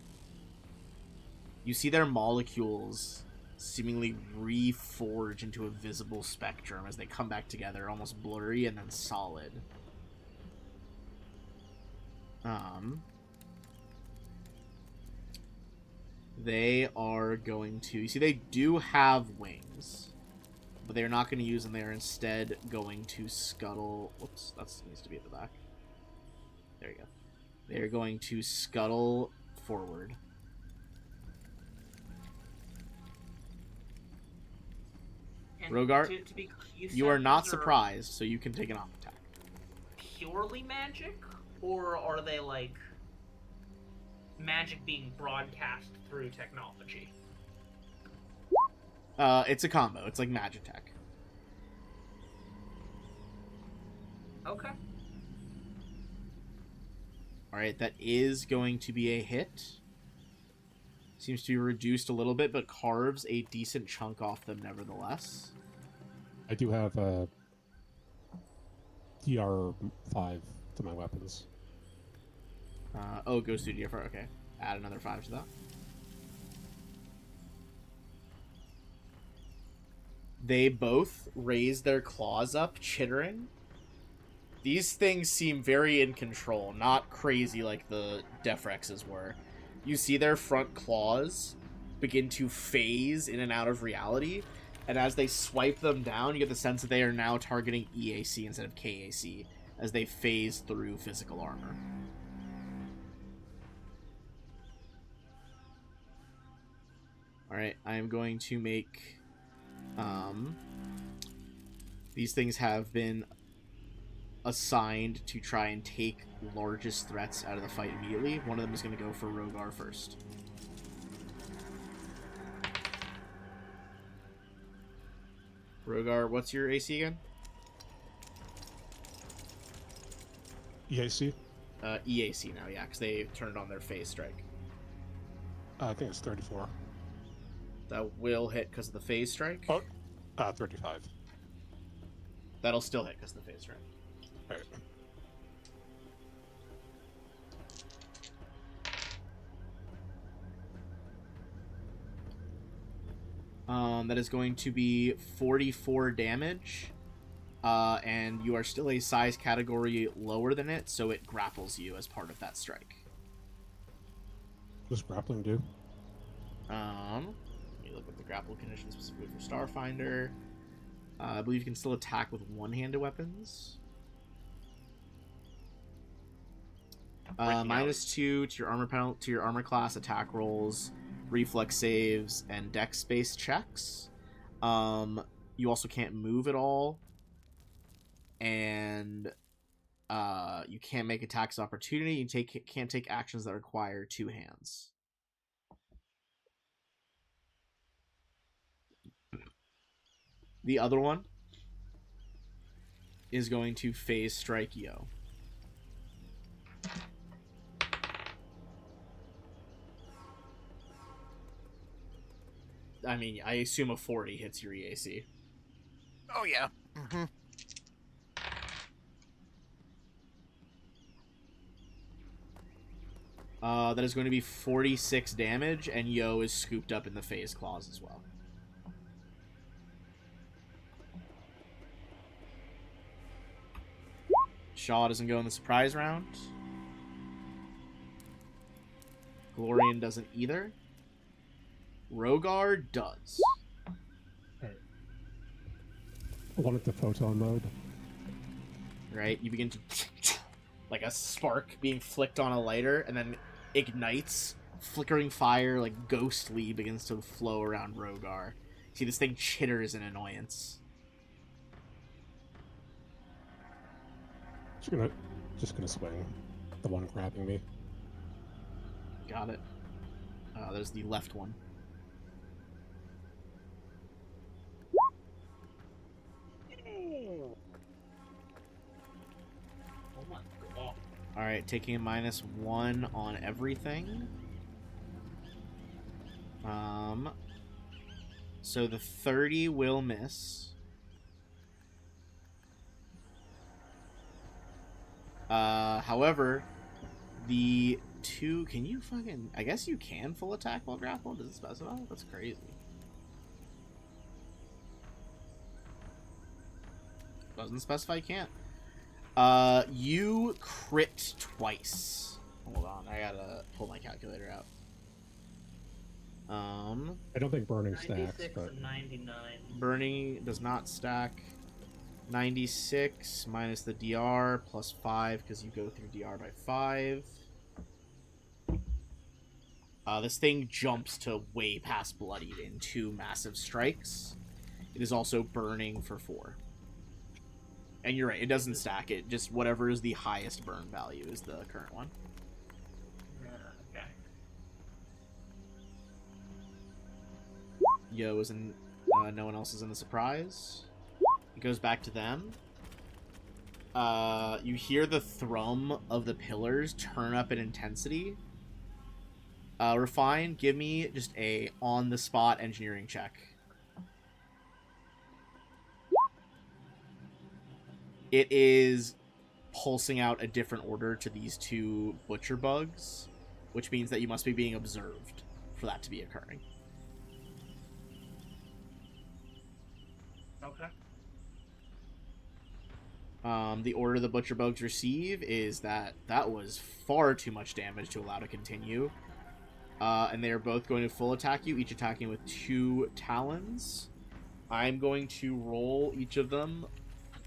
You see their molecules seemingly reforge into a visible spectrum as they come back together, almost blurry and then solid. They are going to... You see, they do have wings, but they're not going to use them. They're instead going to scuttle... Whoops, that needs to be at the back. There you go. They're going to scuttle forward. And Rogar, to be clear, you are not these are surprised, so you can take an off attack. purely magic, or are they like magic being broadcast through technology? It's a combo. It's like Magitech. Okay. Alright, that is going to be a hit. Seems to be reduced a little bit, but carves a decent chunk off them nevertheless. I do have a DR5 to my weapons. It goes to DR4. Okay. Add another 5 to that. They both raise their claws up, chittering. These things seem very in control, not crazy like the Defrexes were. You see their front claws begin to phase in and out of reality, and as they swipe them down, you get the sense that they are now targeting EAC instead of KAC as they phase through physical armor. Alright, I am going to make... these things have been assigned to try and take largest threats out of the fight immediately. One of them is going to go for Rogar first. Rogar, what's your AC again? EAC? EAC now, yeah, because they turned on their phase strike. I think it's 34. That will hit because of the phase strike. Oh, 35. That'll still hit because of the phase strike. All right. That is going to be 44 damage. And you are still a size category lower than it, so it grapples you as part of that strike. What does grappling do? Let me look at the grapple condition specifically for Starfinder. I believe you can still attack with one-handed weapons. -2 to your armor penalty, to your armor class attack rolls, reflex saves, and dex-based checks. You also can't move at all, and you can't make attacks of opportunity. You can't take actions that require two hands. The other one is going to phase strike Yo. I mean, I assume a 40 hits your EAC. Oh yeah. Mm-hmm. That is going to be 46 damage, and Yo is scooped up in the phase claws as well. Shaw doesn't go in the surprise round. Glorian doesn't either. Rogar does. One at the photon mode. Right? You begin to... like a spark being flicked on a lighter, and then ignites. Flickering fire, like ghostly, begins to flow around Rogar. See, this thing chitters in annoyance. Just gonna swing. The one grabbing me. Got it. There's the left one. Oh my god. Alright, taking a -1 on everything. So the 30 will miss. However, the 2... Can you fucking... I guess you can full attack while grappled? Does it specify? That's crazy. Doesn't specify you can't. You crit twice. Hold on, I gotta pull my calculator out. I don't think burning stacks, 96 but and 99. Burning does not stack. 96 minus the DR plus 5 because you go through DR by 5. This thing jumps to way past bloodied in 2 massive strikes. It is also burning for 4. And you're right, it doesn't stack. It just whatever is the highest burn value is the current one. Okay. Yo is in. No one else is in the surprise. It goes back to them. You hear the thrum of the pillars turn up in intensity. Refine, give me just a on-the-spot engineering check. It is pulsing out a different order to these 2 butcher bugs, which means that you must be being observed for that to be occurring. Okay. The order the butcher bugs receive is that was far too much damage to allow to continue. And they are both going to full attack you, each attacking with 2 talons. I'm going to roll each of them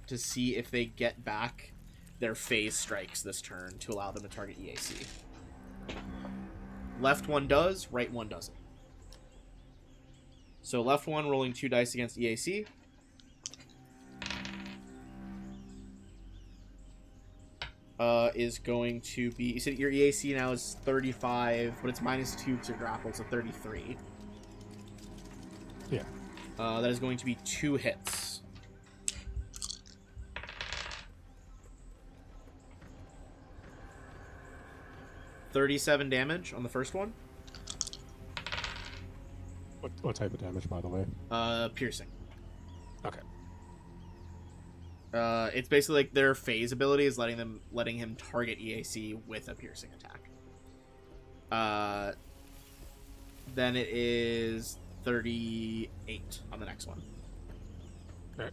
to see if they get back their phase strikes this turn to allow them to target EAC. Left one does, right one doesn't. So left one rolling 2 dice against EAC. is going to be... You said your EAC now is 35, but it's -2 because you're grappled, so 33. Yeah. That is going to be 2 hits. $37 damage on the first one. What type of damage, by the way? Piercing. Okay. It's basically like their phase ability is letting him target EAC with a piercing attack. Then it is 38 on the next one. Okay.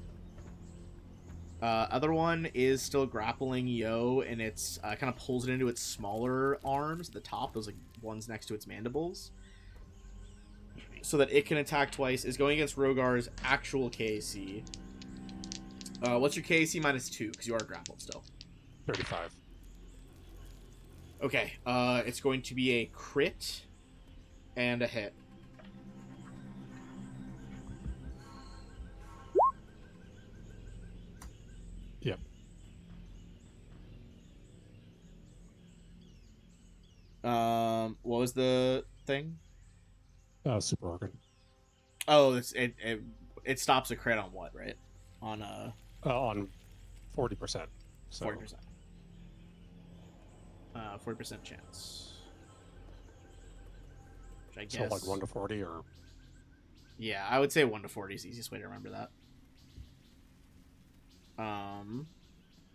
Other one is still grappling Yo, and it's kind of pulls it into its smaller arms at the top, those like ones next to its mandibles, so that it can attack twice. Is going against Rogar's actual KAC. What's your KAC -2? Because you are grappled still. 35. Okay. It's going to be a crit and a hit. Yep. What was the thing? Super organ. Oh, it stops a crit on what, right? On On 40%. So 40%. 40% chance. Which I guess. So like 1 to 40 or. Yeah, I would say 1 to 40 is the easiest way to remember that.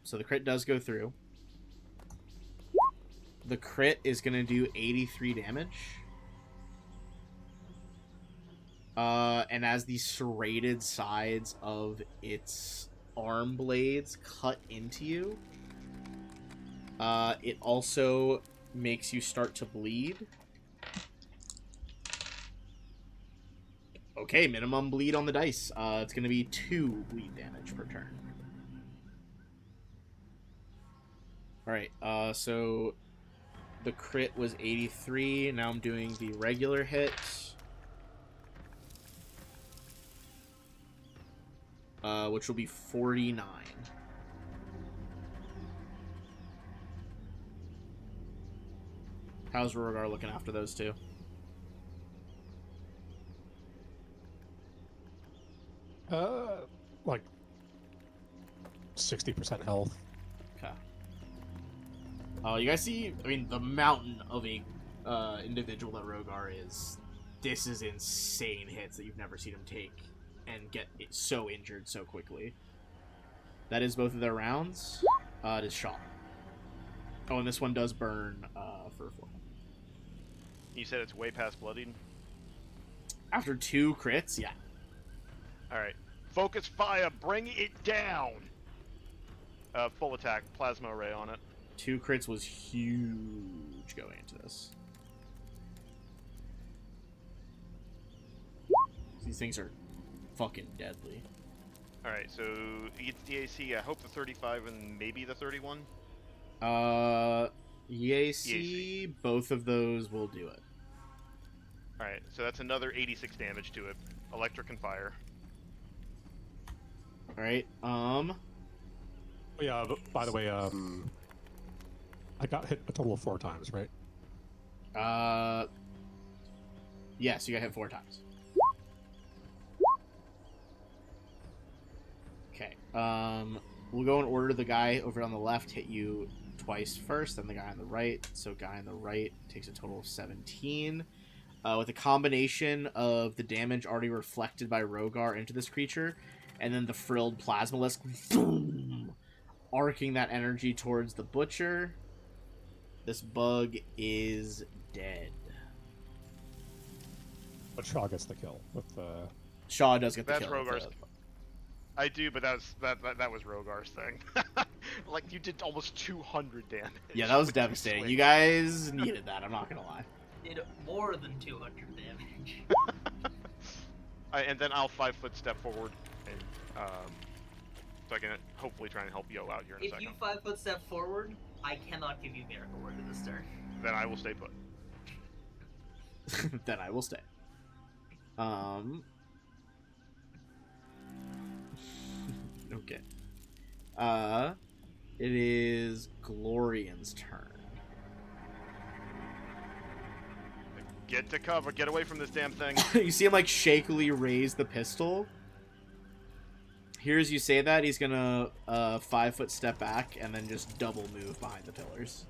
So the crit does go through. The crit is going to do 83 damage. And as the serrated sides of its arm blades cut into you, it also makes you start to bleed. Okay, minimum bleed on the dice. It's going to be 2 bleed damage per turn. Alright, so the crit was 83. Now I'm doing the regular hit. Which will be 49. How's Rogar looking after those two? Like 60% health. Okay. You guys see, I mean, the mountain of a individual that Rogar is. This is insane hits that you've never seen him take and get so injured so quickly. That is both of their rounds. It is shot. Oh, and this one does burn for 4. You said it's way past bloodied? After 2 crits, yeah. Alright. Focus fire, bring it down! Full attack, plasma array on it. 2 crits was huge going into this. These things are fucking deadly. Alright, so against DAC, I hope the 35 and maybe the 31? EAC, both of those will do it. Alright, so that's another 86 damage to it. Electric and fire. Alright, Yeah, but by the way, I got hit a total of 4 times, right? yes, you got hit 4 times. Okay, we'll go in order. The guy over on the left hit you twice first, then the guy on the right. So guy on the right takes a total of 17. With a combination of the damage already reflected by Rogar into this creature, and then the frilled plasmalisk, boom, arcing that energy towards the butcher. This bug is dead. But Shaw gets the kill with the. Shaw does get the That's kill. with Rogar's. the- I do, but that was Rogar's thing. Like, you did almost 200 damage. Yeah, that was with two devastating. swings. You guys needed that, I'm not gonna lie. Did more than 200 damage. And then I'll 5-foot step forward, and so I can hopefully try and help Yo out here in a If second. you 5-foot step forward, I cannot give you Miracle Word this turn. Then I will stay put. Then I will stay. Okay. It is Glorian's turn. Get to cover. Get away from this damn thing. You see him like shakily raise the pistol. Hears you say that, he's gonna 5-foot step back and then just double move behind the pillars.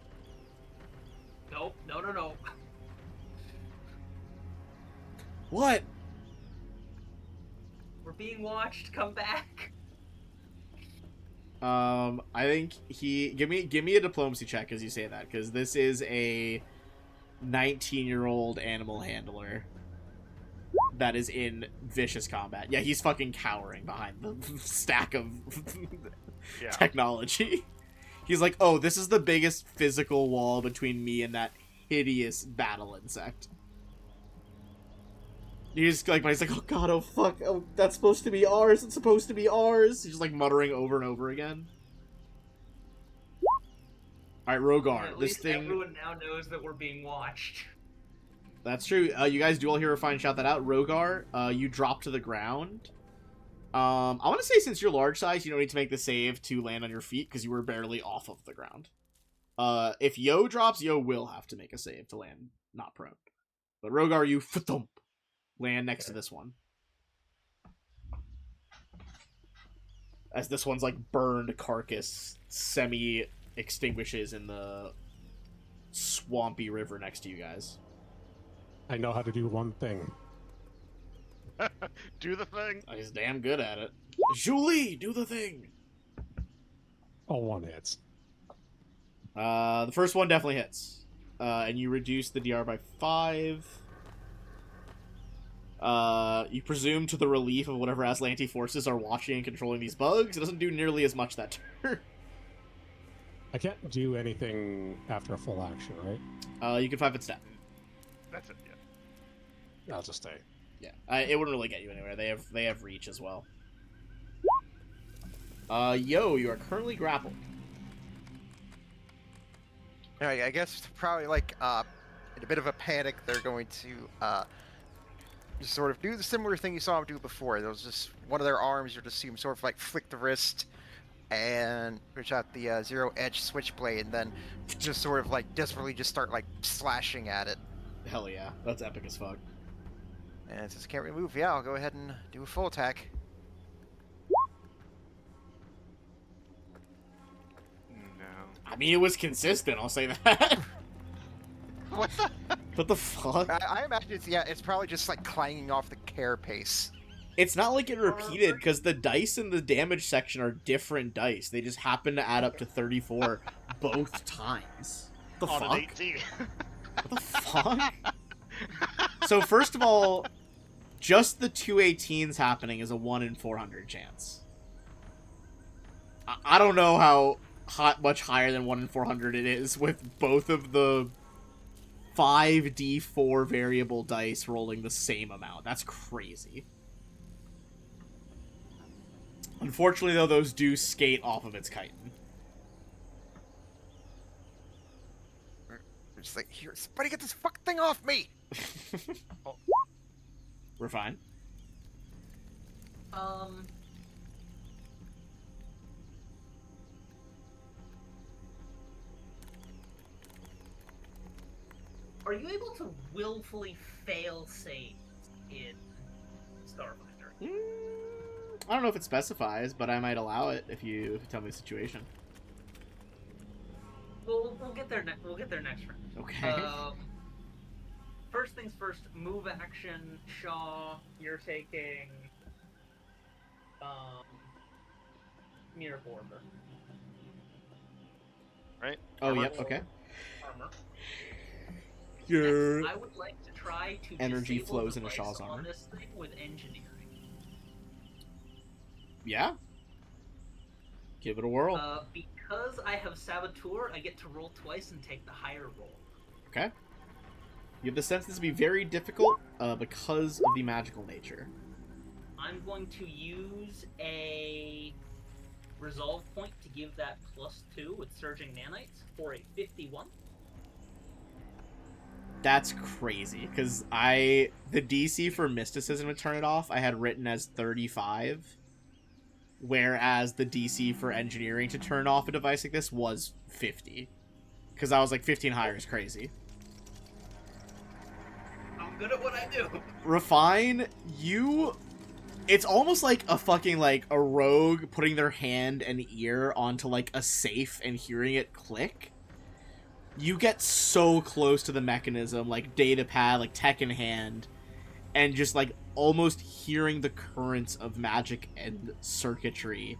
Nope. No. What? We're being watched. Come back. I think he give me a diplomacy check as you say that, because this is a 19-year-old animal handler that is in vicious combat. Yeah, he's fucking cowering behind the stack of technology. He's like, oh, this is the biggest physical wall between me and that hideous battle insect. He's like, oh god, oh fuck, oh, that's supposed to be ours, it's supposed to be ours. He's just like muttering over and over again. Alright, Rogar, At this least thing... everyone now knows that we're being watched. That's true. You guys do all hear a fine shout that out. Rogar, you drop to the ground. I want to say since you're large size, you don't need to make the save to land on your feet because you were barely off of the ground. If Yo drops, Yo will have to make a save to land not prone. But Rogar, you thump, land next to this one. As this one's like burned carcass semi-extinguishes in the swampy river next to you guys. I know how to do one thing. Do the thing. He's damn good at it. Julie, do the thing. Oh, one hits. The first one definitely hits. And you reduce the DR by 5. You presume to the relief of whatever Aslanti forces are watching and controlling these bugs. It doesn't do nearly as much that turn. I can't do anything after a full action, right? You can 5-foot step. That's it. Yeah. I'll just stay. Yeah, it wouldn't really get you anywhere. They have reach as well. Yo, you are currently grappled. Alright, I guess probably like in a bit of a panic, they're going to just sort of do the similar thing you saw him do before. There was just one of their arms, you'll just see him sort of like flick the wrist and reach out the zero-edge switchblade, and then just sort of like desperately just start like slashing at it. Hell yeah, that's epic as fuck. And since I can't really move, yeah, I'll go ahead and do a full attack. No. I mean, it was consistent, I'll say that. What What the fuck? I imagine it's probably just like clanging off the carapace. It's not like it repeated, because the dice in the damage section are different dice. They just happen to add up to 34 both times. What the On an fuck? 18. What the fuck? So first of all, just the 2 18s happening is a 1 in 400 chance. I don't know how much higher than 1 in 400 it is with both of the 5d4 variable dice rolling the same amount. That's crazy. Unfortunately, though, those do skate off of its chitin. It's like, here, somebody get this fucking thing off me! We're fine. Are you able to willfully fail saves in Starfinder? I don't know if it specifies, but I might allow it if you tell me the situation. We'll get there. We'll get there next round. Okay. First things first. Move action. Shaw, you're taking. Miracle Order. Right? Oh, Armor. yep, okay. Armor. Your Next, I would like to try to energy disable flows into device Shaw's on armor. this thing with engineering. Yeah? Give it a whirl. Because I have Saboteur, I get to roll twice and take the higher roll. Okay. You have the sense this to be very difficult because of the magical nature. I'm going to use a resolve point to give that +2 with Surging Nanites for a 51. That's crazy, because the DC for Mysticism to turn it off, I had written as 35, whereas the DC for engineering to turn off a device like this was 50. Because I was like, 15 higher is crazy. I'm good at what I do. Refine, it's almost like a fucking, like, a rogue putting their hand and ear onto, like, a safe and hearing it click. You get so close to the mechanism, like, data pad, like, tech in hand, and just, like, almost hearing the currents of magic and circuitry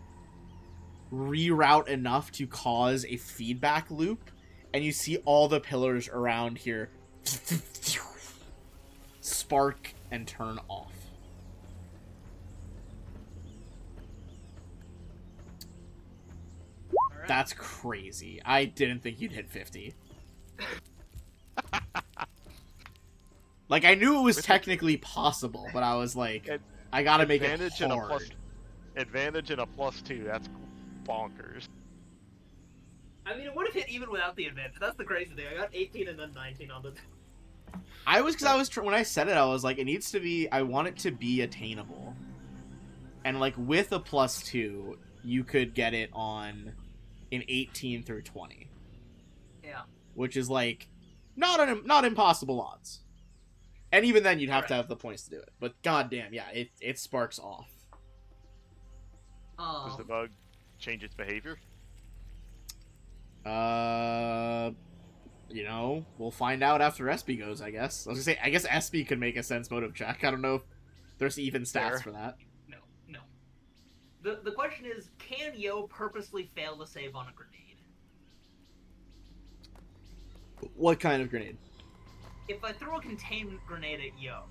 reroute enough to cause a feedback loop, and you see all the pillars around here spark and turn off. Alright. That's crazy. I didn't think you'd hit 50. Like, I knew it was technically possible, but I was like, I gotta make it Advantage and a hard. advantage and a +2. That's bonkers. I mean, it would have hit even without the advantage. That's the crazy thing. I got 18 and then 19 on the... When I said it, I was like, it needs to be, I want it to be attainable. And, like, with a +2, you could get it on an 18 through 20. Yeah. Which is, like, not impossible odds. And even then, you'd have to have the points to do it. But goddamn, yeah, it sparks off. Does the bug change its behavior? You know, we'll find out after SB goes, I guess. I was gonna say, I guess SB could make a sense motive check. I don't know if there's even stats for that. No. The question is, can Yo purposely fail to save on a grenade? What kind of grenade? If I throw a containment grenade at Yo,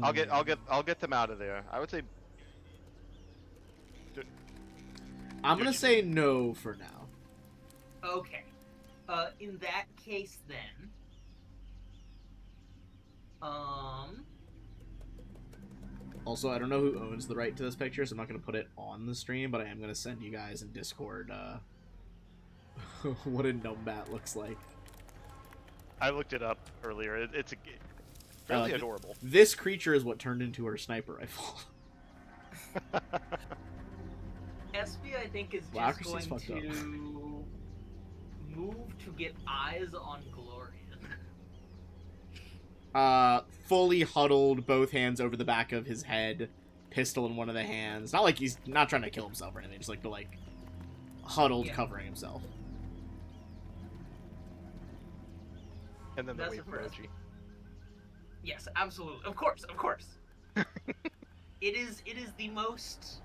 I'll get them out of there. I would say. I'm gonna say no for now. okay. In that case, then, Also, I don't know who owns the right to this picture, so I'm not gonna put it on the stream, but I am gonna send you guys in Discord, what a Numbat looks like. I looked it up earlier. It's fairly th- adorable. This creature is what turned into her sniper rifle. SB, I think, is Wow, just accuracy's going fucked up. to move to get eyes on Glorian. Fully huddled, both hands over the back of his head, pistol in one of the hands. Not like he's not trying to kill himself or anything, just like, but like, huddled, Yeah. covering himself. And then the That's wave the first. emoji. Yes, absolutely. Of course. It is the most...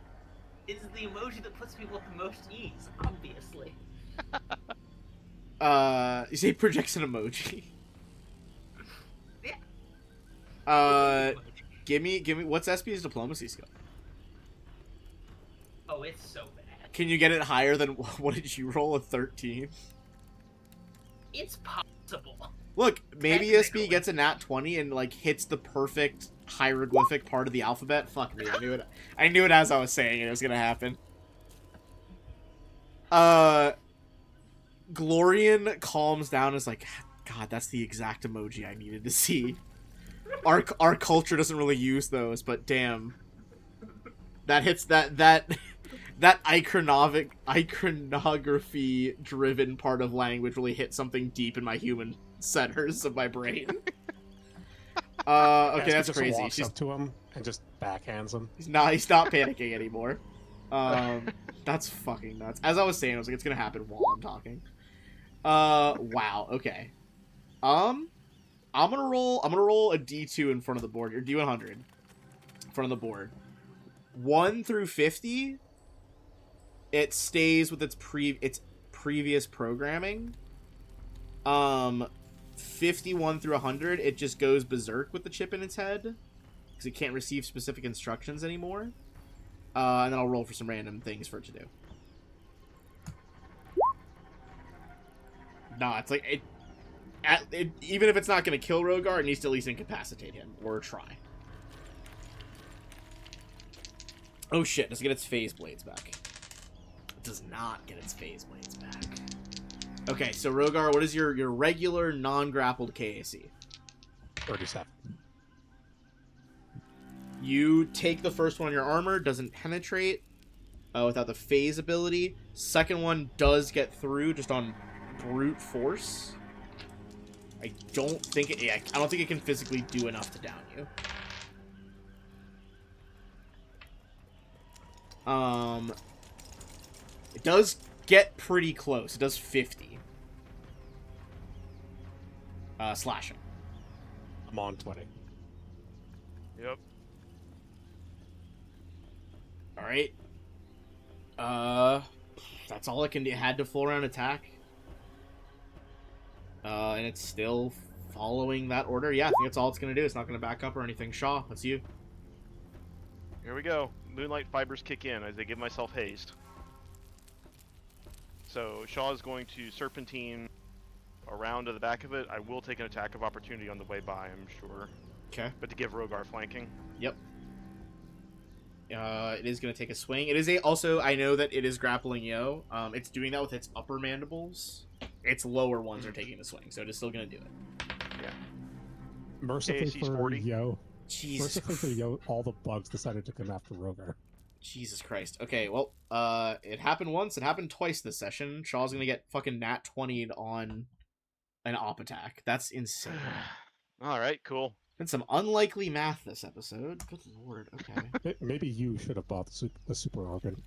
It is the emoji that puts people at the most ease, obviously. You say projects an emoji. Yeah. Give me, what's SP's diplomacy skill? Oh, it's so bad. Can you get it higher than, what did you roll, a 13? It's possible. Look, maybe Technically. SB gets a nat 20 and, like, hits the perfect hieroglyphic part of the alphabet. Fuck me, I knew it as I was saying it was gonna happen. Glorian calms down and is like, God, that's the exact emoji I needed to see. Our culture doesn't really use those, but damn. That hits that iconography driven part of language really hit something deep in my human centers of my brain. Okay, Casper that's just crazy. walks up to him and just backhands him. He's not panicking anymore. That's fucking nuts. As I was saying, I was like, it's gonna happen while I'm talking. Wow, okay. I'm gonna roll a D2 in front of the board, or D100 in front of the board. 1 through 50, it stays with its previous programming. 51 through 100, it just goes berserk with the chip in its head because it can't receive specific instructions anymore. And then I'll roll for some random things for it to do. No, it's like even if it's not going to kill Rogar, it needs to at least incapacitate him or try. Oh shit! Does it get its phase blades back? It does not get its phase blades back. Okay, so Rogar, what is your regular non-grappled KAC? 37. You take the first one on your armor, doesn't penetrate without the phase ability. Second one does get through just on brute force. I don't think I don't think it can physically do enough to down you. It does get pretty close. It does 50. Slashing. I'm on 20. Yep. Alright. That's all it can do. It had to full round attack. And it's still following that order. Yeah, I think that's all it's gonna do. It's not gonna back up or anything. Shaw, that's you. Here we go. Moonlight fibers kick in as they give myself haste. So Shaw is going to serpentine around to the back of it. I will take an attack of opportunity on the way by, I'm sure. Okay. But to give Rogar flanking. Yep. It is going to take a swing. It is also, I know that it is grappling Yo. It's doing that with its upper mandibles. Its lower ones are taking the swing, so it is still going to do it. Yeah. Mercifully AAC's for 40. Yo. Jesus. Mercifully for Yo, all the bugs decided to come after Rogar. Jesus Christ. Okay, well, it happened once. It happened twice this session. Shaw's going to get fucking nat 20'd on an op attack. That's insane. Alright, cool. Been some unlikely math this episode. Good lord. Okay. Maybe you should have bought the super organ.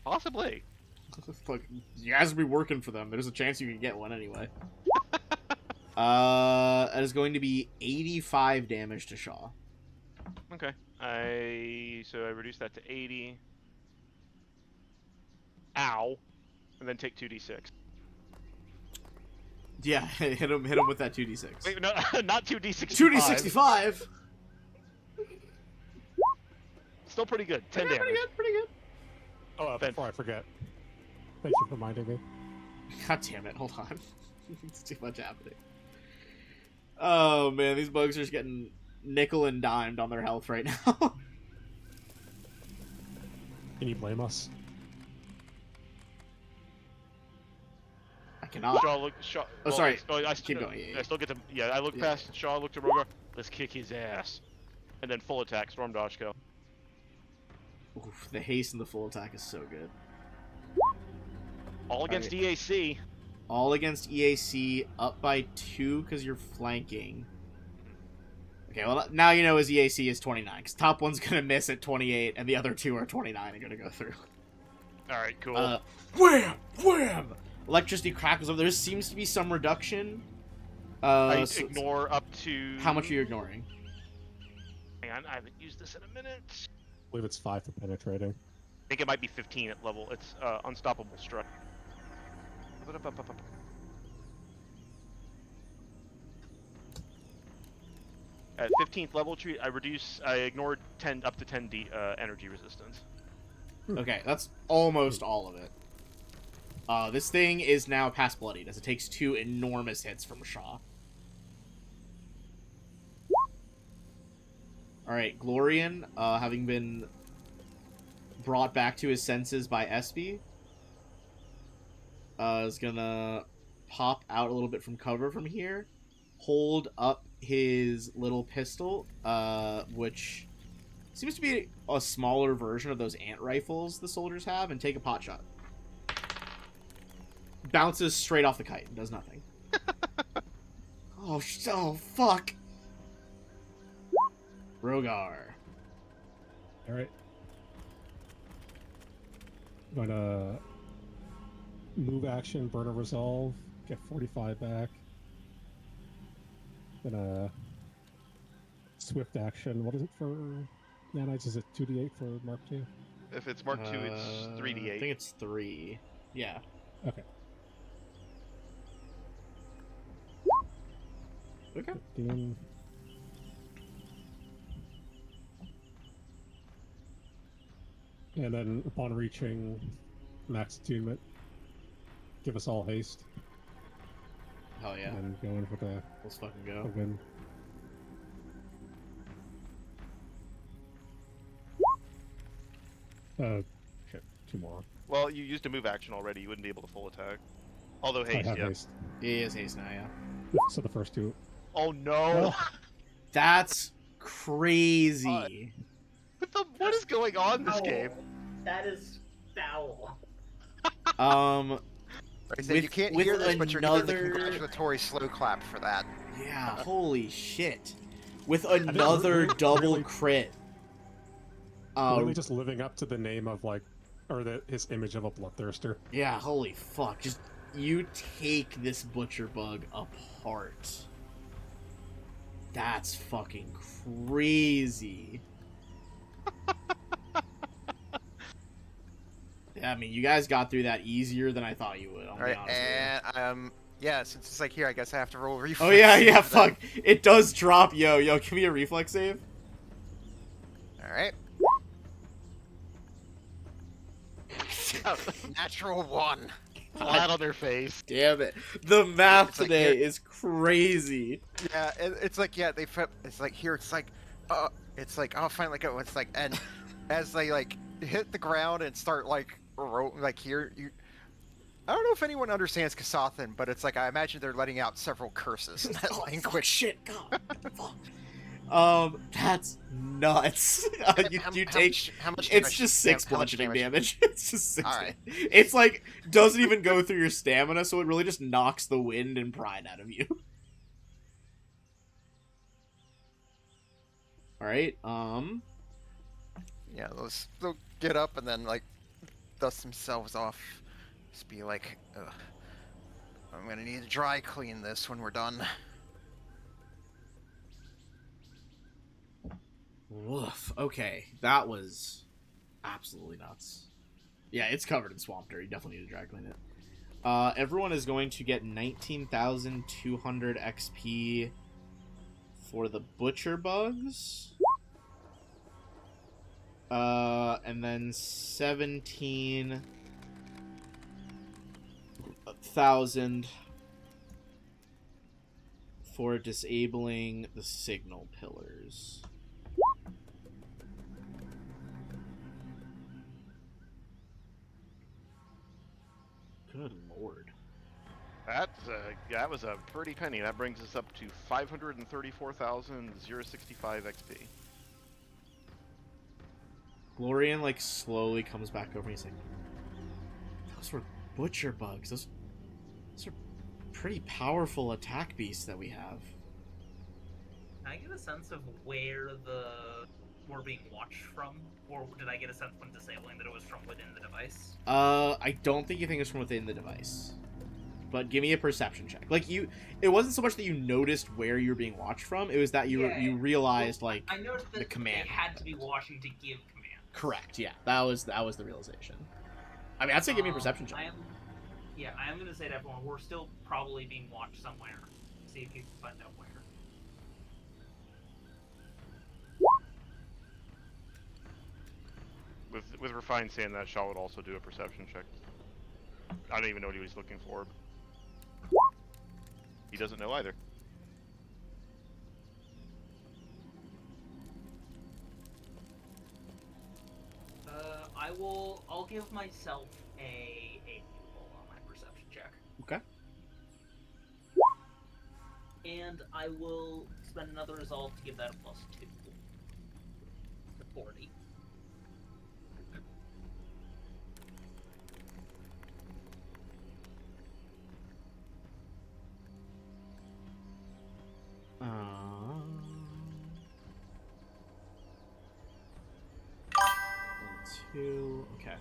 Possibly. Fuck, you guys will be working for them. There's a chance you can get one anyway. That is going to be 85 damage to Shaw. Okay. So I reduce that to 80. Ow. And then take 2d6. Yeah, hit him with that 2d6. Wait, no, not 2d65. 2d65? Still pretty good. 10 Yeah, damage. pretty good. Oh, Ben. before I forget. Thank you for reminding me. God damn it, hold on. It's too much happening. Oh man, these bugs are just getting nickel and dimed on their health right now. Can you blame us? I cannot. Shaw, Oh, sorry. I Keep going. Yeah, I still get to. Yeah, I look past Shaw, look to Rogar. Let's kick his ass. And then full attack, Storm Dodge go. Oof, the haste and the full attack is so good. All against EAC. All against EAC, up by 2 because you're flanking. Okay, well, now you know his EAC is 29, because top one's going to miss at 28, and the other 2 are 29 and going to go through. Alright, cool. Wham! Wham! Electricity crackles over. There seems to be some reduction. I ignore up to... How much are you ignoring? Hang on, I haven't used this in a minute. I believe it's 5 for penetrating. I think it might be 15 at level. It's Unstoppable Strike. At 15th level treat, I ignored 10 up to 10 energy resistance. Okay, that's almost all of it. This thing is now past bloodied, as it takes 2 enormous hits from Shaw. Alright, Glorian, having been brought back to his senses by Espy, is gonna pop out a little bit from cover from here, hold up his little pistol, which seems to be a smaller version of those ant rifles the soldiers have, and take a pot shot. Bounces straight off the kite and does nothing. Oh, fuck. Rogar. Alright. I'm gonna move action, burn a resolve, get 45 back. Gonna swift action. What is it for nanites? Is it 2d8 for Mark II? If it's Mark II, it's 3d8. I think it's 3. Yeah. Okay. Okay. 15. And then upon reaching max attunement, give us all haste. Hell yeah. And go in for the Let's fucking go. win. Shit, 2 more. Well, you used a move action already. You wouldn't be able to full attack. Although haste, I have yeah. haste. He is haste now, yeah. So the first 2. Oh no! That's crazy. What is going on in this game? That is foul. I said you can't hear this, but you're getting the congratulatory slow clap for that. Yeah, holy shit. With another double crit. Really just living up to the name of, like, or his image of a bloodthirster. Yeah, holy fuck. Just, you take this butcher bug apart. That's fucking crazy. Yeah, I mean, you guys got through that easier than I thought you would. I'll be honest with you. And yeah, since it's like here, I guess I have to roll a reflex. Oh yeah, save yeah, then. fuck. It does drop, yo, give me a reflex save. All right. Natural 1. Flat on their face. Damn it. The math It's like today here- is crazy. Yeah, it's like it's like here, it's like oh finally go. It's like, and as they like hit the ground and start like like here you. I don't know if anyone understands Kasathan, but it's like I imagine they're letting out several curses in that Oh, fuck, language. shit, God. Fuck. That's nuts. You take. How much It's damage- just 6 how much bludgeoning damage. It's just 6. Alright. It's like doesn't even go through your stamina, so it really just knocks the wind and pride out of you. All right. Yeah, they'll get up and then like dust themselves off. Just be like, ugh, I'm gonna need to dry clean this when we're done. Woof. Okay, that was absolutely nuts. Yeah, it's covered in swamp dirt. You definitely need to dry clean it. Everyone is going to get 19,200 XP for the butcher bugs. And then 17,000 for disabling the signal pillars. Good lord. That was a pretty penny. That brings us up to 534,065 XP. Glorian, like, slowly comes back over and he's like, those were butcher bugs. Those are pretty powerful attack beasts that we have. Can I get a sense of where we're being watched from? Or did I get a sense when disabling that it was from within the device? I don't think you think it's from within the device. But give me a perception check. Like, it wasn't so much that you noticed where you were being watched from, it was that you realized, like, I noticed that the command. they had to be watching to give command. Correct, yeah. That was the realization. I mean, I'd say give me a perception check. I am going to say to everyone, we're still probably being watched somewhere. See if you can find out where. With Refined saying that, Shaw would also do a perception check. I don't even know what he was looking for. He doesn't know either. I'll give myself a roll on my perception check. Okay. And I will spend another resolve to give that a +2 to 40. Two. Okay.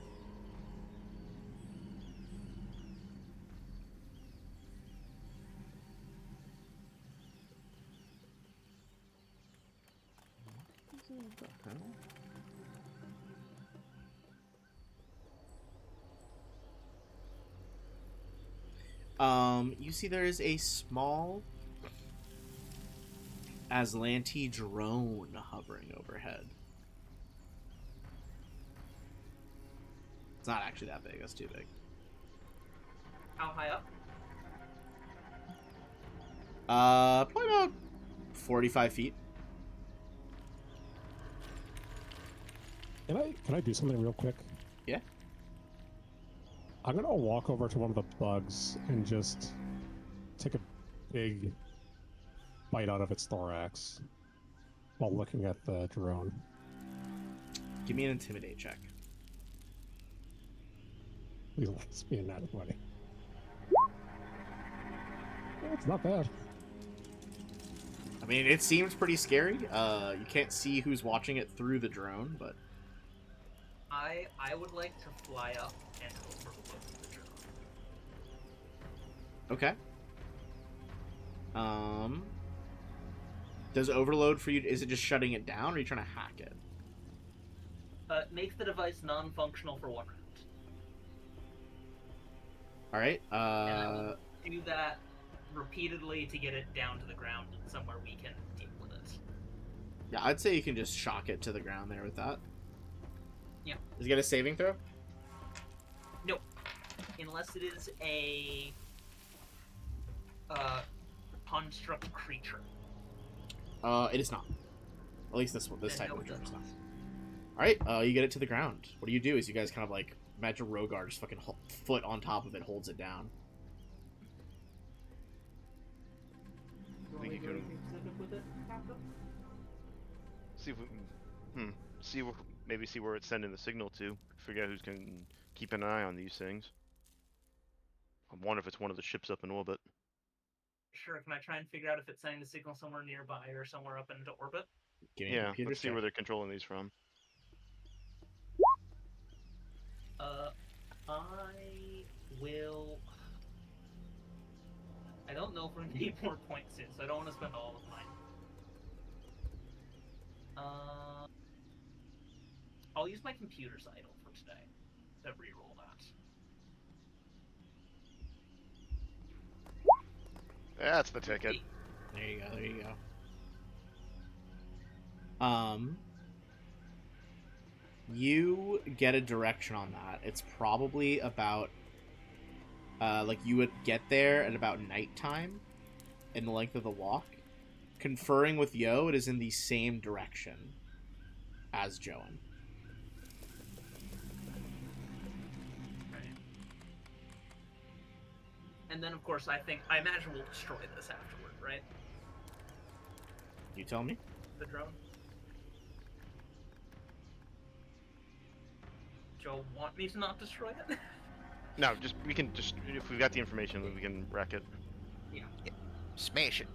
What the hell? You see there is a small Aslanti drone hovering overhead. It's not actually that big, that's too big. How high up? Probably about 45 feet. Can I do something real quick? Yeah. I'm gonna walk over to one of the bugs and just take a big bite out of its thorax. while looking at the drone. Give me an intimidate check. Please let this be a nat 20. It's not bad. I mean, it seems pretty scary. You can't see who's watching it through the drone, but I would like to fly up and overlook the drone. okay. Does overload for you? Is it just shutting it down, or are you trying to hack it? Make the device non-functional for 1 round. All right. And I will do that repeatedly to get it down to the ground somewhere we can deal with it. Yeah, I'd say you can just shock it to the ground there with that. Yeah. Does it get a saving throw? Nope. Unless it is a construct creature. It is not. At least this one, this Then type no, of it drone is does not. not. All right. You get it to the ground. What do you do? Is you guys kind of like imagine Rogar just fucking foot on top of it holds it down. I think you can see if we maybe see where it's sending the signal to. Figure out who's can keep an eye on these things. I wonder if it's one of the ships up in orbit. Sure, can I try and figure out if it's sending the signal somewhere nearby or somewhere up into orbit? Give me a Yeah, computer let's see check. where they're controlling these from. I will... I don't know if we're gonna need more points soon, so I don't want to spend all of mine. I'll use my computer's idle for today to reroll that. That's the ticket. There you go. There you go. You get a direction on that. It's probably about, like you would get there at about nighttime, in the length of the walk. Conferring with Yo, it is in the same direction as Joan. Right. And then, of course, I imagine we'll destroy this afterward, right? You tell me. The drone. Joe, want me to not destroy it? No, we can just if we've got the information, then we can wreck it. Yeah. Smash it.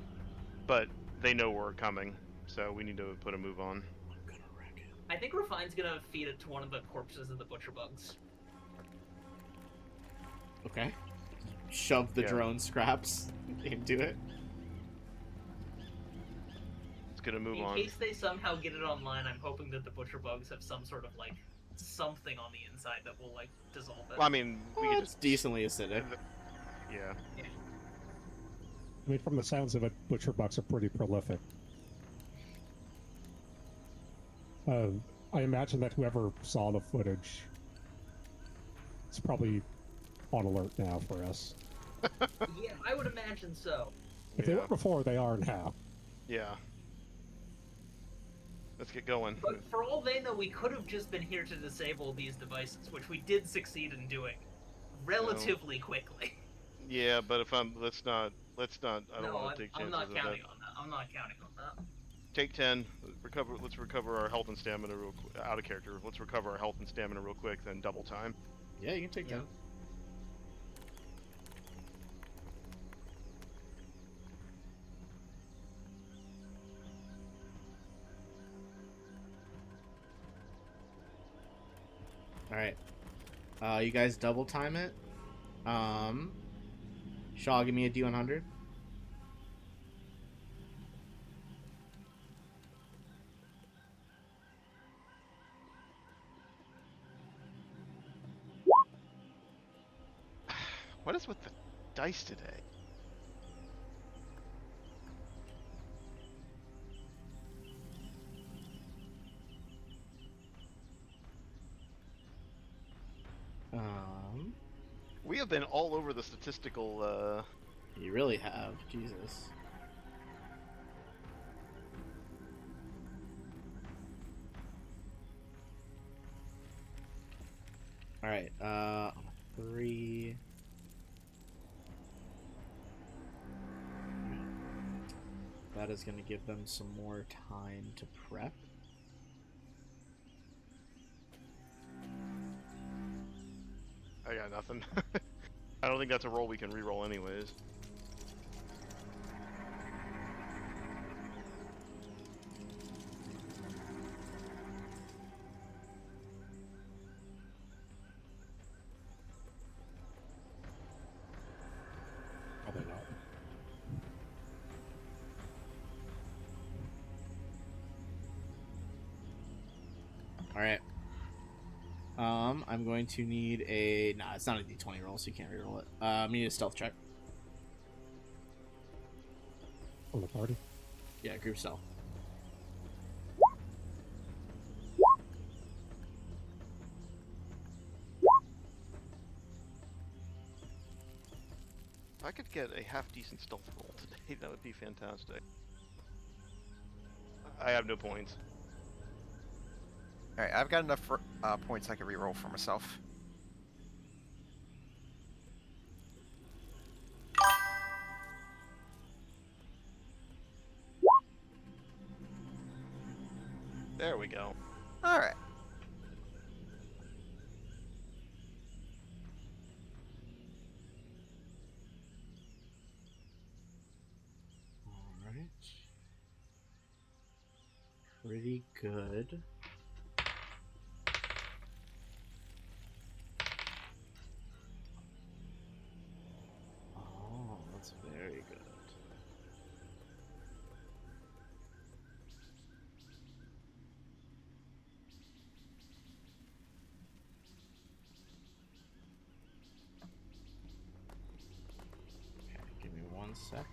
But they know we're coming, so we need to put a move on. I'm gonna wreck it. I think Refine's gonna feed it to one of the corpses of the butcher bugs. Okay. Shove the Yeah. drone scraps into it. It's gonna move In on. case they somehow get it online, I'm hoping that the butcher bugs have some sort of like something on the inside that will like dissolve it. Well, I mean, we could It's just decently acidic. yeah. I mean, from the sounds of it, butcher bucks are pretty prolific. I imagine that whoever saw the footage is probably on alert now for us. Yeah, I would imagine so. If they were before, they are now. Yeah. Let's get going. But for all they know, we could have just been here to disable these devices, which we did succeed in doing relatively quickly. Yeah, but if let's not. I don't want to take chances I'm not of counting that. on that. I'm not counting on that. Take 10. Let's recover our health and stamina real quick. Out of character. Let's recover our health and stamina real quick, then double time. Yeah, you can take Yeah. that. Alright. You guys double time it. Shaw, give me a D100. What is with the dice today? We have been all over the statistical. You really have. Jesus. Alright, 3. That is going to give them some more time to prep. I got nothing. I don't think that's a roll we can re-roll anyways. Probably not. All right. I'm going to need a... Nah, it's not a d20 roll, so you can't reroll it. I need a stealth check. On the party. Yeah, group stealth. If I could get a half-decent stealth roll today, that would be fantastic. I have no points. All right, I've got enough points I can reroll for myself. There we go. All right. All right. Pretty good. Oh, that's very good. Okay, give me 1 sec.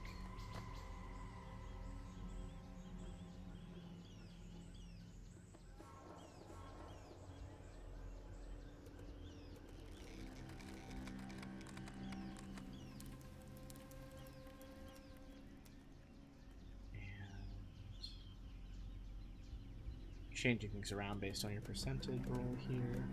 Changing things around based on your percentage roll here.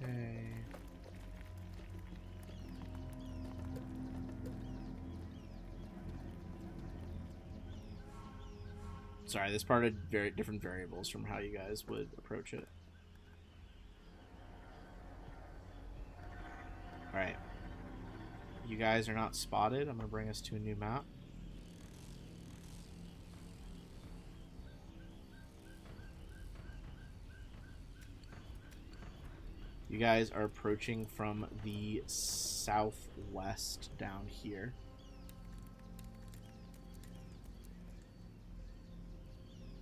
Okay. Sorry, this part had very different variables from how you guys would approach it. Alright. You guys are not spotted. I'm going to bring us to a new map. You guys are approaching from the southwest down here.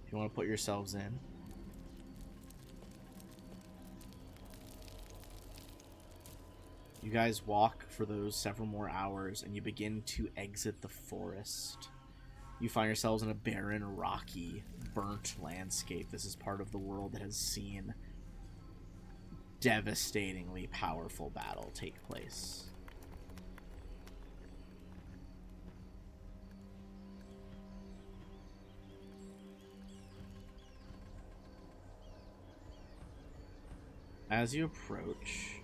If you want to put yourselves in. You guys walk for those several more hours and you begin to exit the forest. You find yourselves in a barren, rocky, burnt landscape. This is part of the world that has seen devastatingly powerful battle take place. As you approach,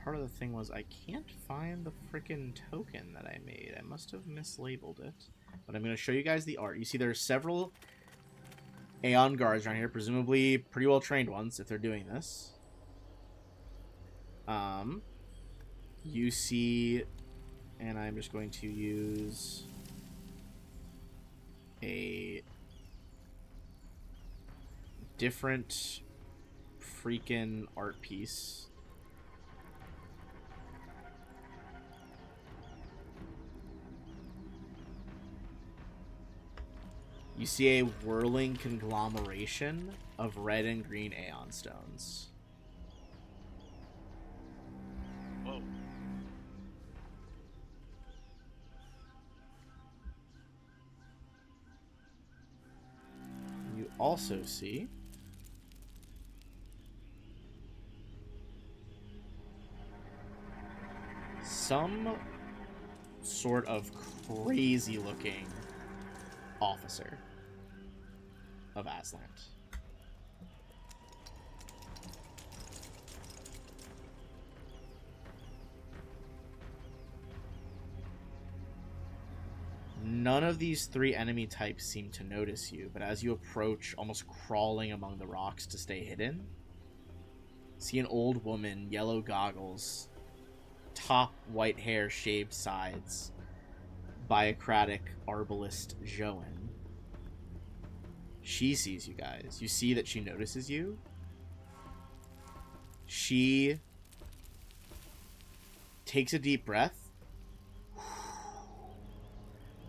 part of the thing was I can't find the frickin' token that I made. I must have mislabeled it. But I'm going to show you guys the art. You see there's several Aeon guards around here, presumably pretty well trained ones if they're doing this. You see, and I'm just going to use a different freaking art piece. You see a whirling conglomeration of red and green Aeon stones. Whoa. also see some sort of crazy looking officer of Aslant. None of these three enemy types seem to notice you, but as you approach, almost crawling among the rocks to stay hidden, see an old woman, yellow goggles, top white hair, shaved sides, biocratic arbalist Joan. She sees you guys. You see that she notices you. She takes a deep breath,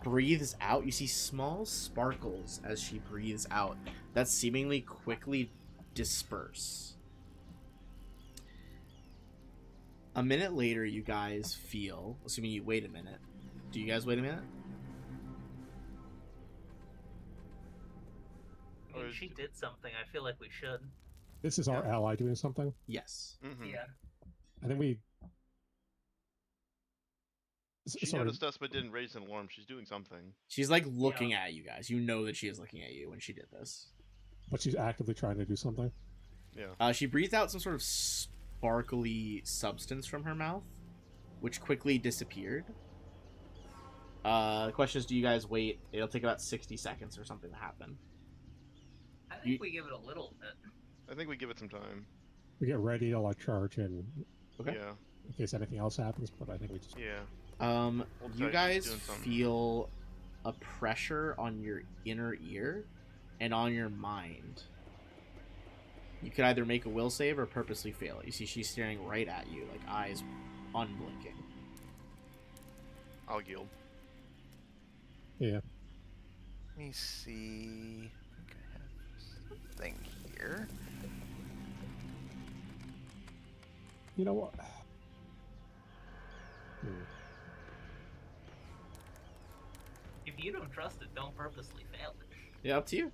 breathes out. You see small sparkles as she breathes out that seemingly quickly disperse. A minute later, you guys feel, assuming you wait a minute. Do you guys wait a minute? I mean, she did something. I feel like we should. This is our ally doing something. Yes. Mm-hmm. Yeah. I think we. She Sorry. noticed us but didn't raise an alarm. She's doing something. She's like looking at you guys. You know that she is looking at you when she did this. But she's actively trying to do something. Yeah. She breathed out some sort of sparkly substance from her mouth, which quickly disappeared. The question is, do you guys wait? It'll take about 60 seconds or something to happen. I think we give it a little bit. I think we give it some time. We get ready to like charge in Okay. Yeah. in case anything else happens. But I think we just. Yeah. You she's guys doing something. feel a pressure on your inner ear and on your mind. You could either make a will save or purposely fail it. You see she's staring right at you, like eyes unblinking. I'll yield. Yeah. Let me see. I think I have something here. You know what? If you don't trust it, don't purposely fail it. Yeah, up to you.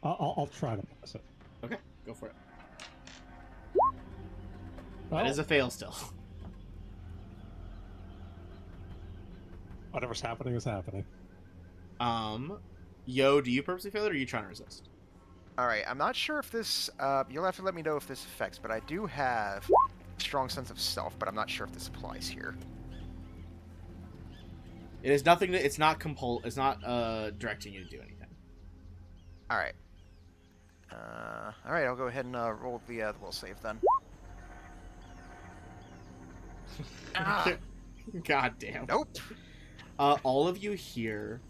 I'll try to pass it. Okay, go for it. Oh, That is a fail still. whatever's happening is happening. Yo, do you purposely fail it, or are you trying to resist? All right, I'm not sure if this. You'll have to let me know if this affects, but I do have a strong sense of self, but I'm not sure if this applies here. It is nothing that it's not it's not directing you to do anything. All right. All right, I'll go ahead and roll the will save then. Ah, God damn. nope. All of you hear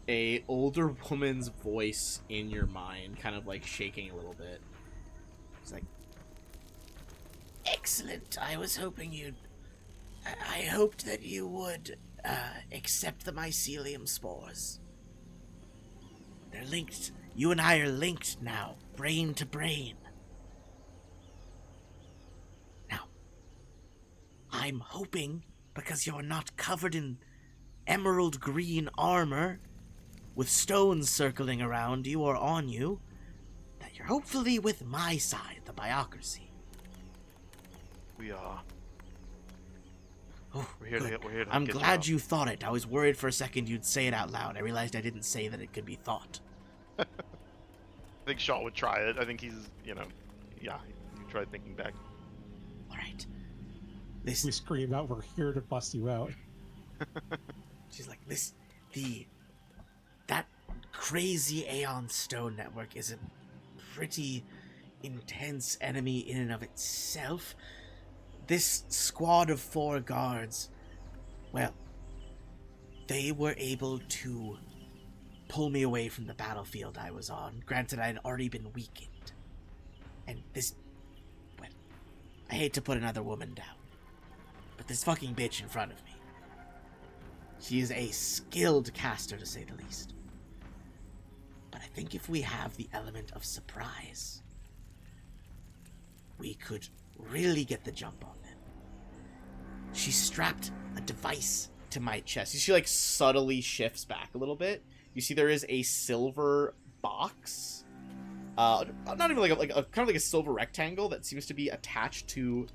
a older woman's voice in your mind, kind of like shaking a little bit. It's like, excellent. I was hoping I hoped that you would accept the mycelium spores. They're linked. You and I are linked now, brain to brain. Now, I'm hoping, because you're not covered in emerald green armor with stones circling around you or on you, that you're hopefully with my side, the biocracy. We are. Oh, We're here good. to. We're here to. I'm get glad out. you thought it. I was worried for a second you'd say it out loud. I realized I didn't say that it could be thought. I think Shaw would try it. I think he's. Yeah. You tried thinking back. All right. We scream out, "We're here to bust you out." She's like, that crazy Aeon Stone network is a pretty intense enemy in and of itself. This squad of 4 guards, well, they were able to pull me away from the battlefield I was on. Granted, I had already been weakened. And well, I hate to put another woman down, but this fucking bitch in front of me, she is a skilled caster, to say the least. But I think if we have the element of surprise, we could really get the jump on them. She strapped a device to my chest. She like subtly shifts back a little bit. you see there is a silver box. Not even like a kind of like a silver rectangle that seems to be attached to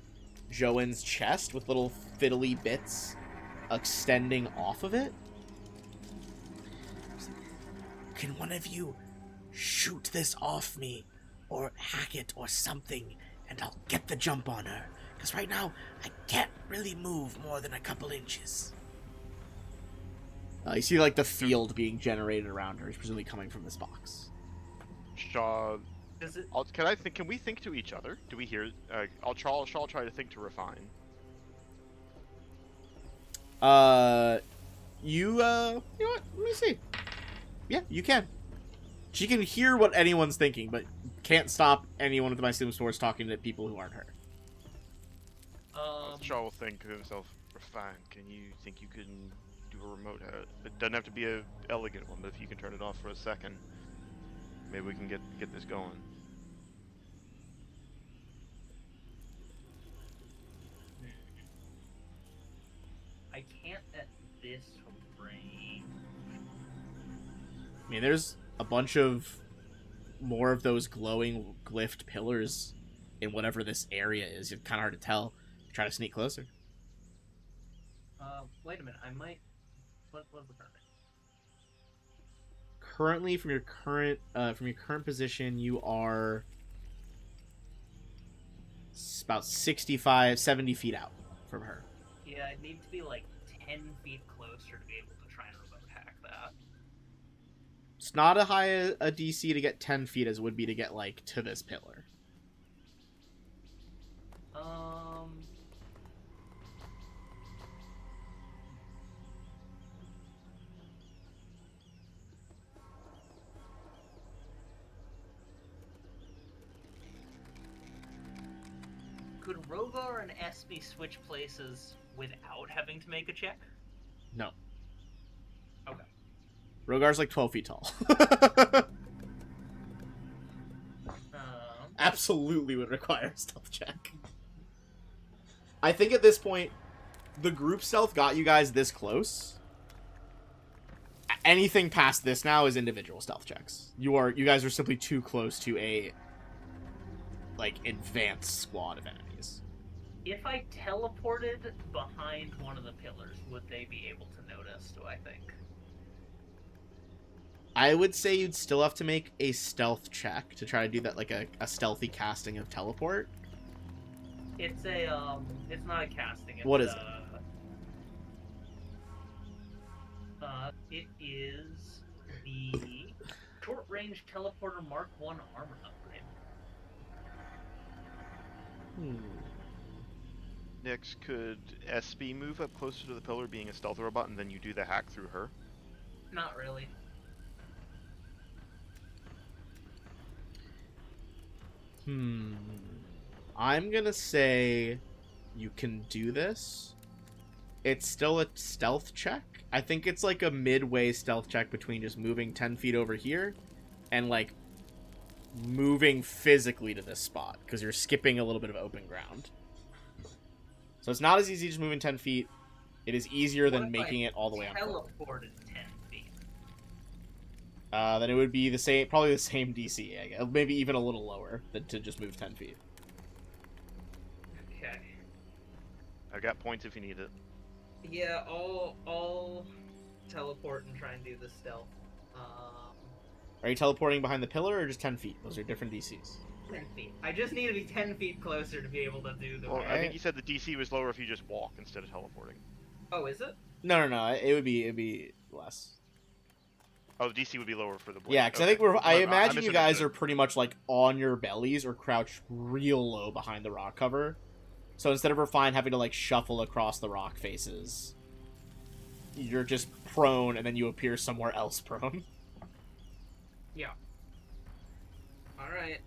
Joan's chest with little fiddly bits extending off of it. Can one of you shoot this off me, or hack it, or something, and I'll get the jump on her? Because right now, I can't really move more than a couple inches. You see, like, the field being generated around her is presumably coming from this box. Shaw, Does it? can we think to each other? Do we hear? I'll try to think to refine. You know what? Let me see. Yeah, you can. She can hear what anyone's thinking, but can't stop anyone with my Sims Force talking to people who aren't her. Shaw will think to himself, refine. Can you think you can do a remote? It doesn't have to be a elegant one, but if you can turn it off for a second, maybe we can get this going. I can't at this range. I mean, there's a bunch of more of those glowing glyphed pillars in whatever this area is. It's kind of hard to tell. Try to sneak closer. Wait a minute. I might. What's the current? Currently, from your current position, you are about 65, 70 feet out from her. Yeah, I'd need to be like 10 feet closer to be able to try and remote hack that. It's not a high a DC to get 10 feet as it would be to get, like, to this pillar. Could Rogar and Espy switch places without having to make a check? No. Okay. Rogar's like 12 feet tall. Absolutely would require a stealth check. I think at this point, the group stealth got you guys this close. Anything past this now is individual stealth checks. You guys are simply too close to a, like, advanced squad of enemies. If I teleported behind one of the pillars, would they be able to notice, do I think? I would say you'd still have to make a stealth check to try to do that, like a stealthy casting of teleport. It's it's not a casting. It's What is it? It is the short-range teleporter Mark 1 armor upgrade. Next, could SB move up closer to the pillar, being a stealth robot, and then you do the hack through her? Not really. I'm gonna say you can do this. It's still a stealth check. I think it's like a midway stealth check between just moving 10 feet over here and, like, moving physically to this spot, because you're skipping a little bit of open ground. So it's not as easy just moving 10 feet. It is easier than making it all the way up. Teleported 10 feet. Then it would be the same, probably the same DC, I guess. Maybe even a little lower than to just move 10 feet. Okay. I've got points if you need it. Yeah, I'll teleport and try and do the stealth. Are you teleporting behind the pillar or just 10 feet? Those are different DCs. 10 feet. I just need to be 10 feet closer to be able to do the. Well, I think you said the DC was lower if you just walk instead of teleporting. Oh, is it? No. It'd be less. Oh, the DC would be lower for the blade. Yeah, because Okay. I think I imagine you guys misunderstood. are pretty much like on your bellies or crouched real low behind the rock cover. So instead of Refine having to like shuffle across the rock faces, you're just prone and then you appear somewhere else prone. Yeah. Alright.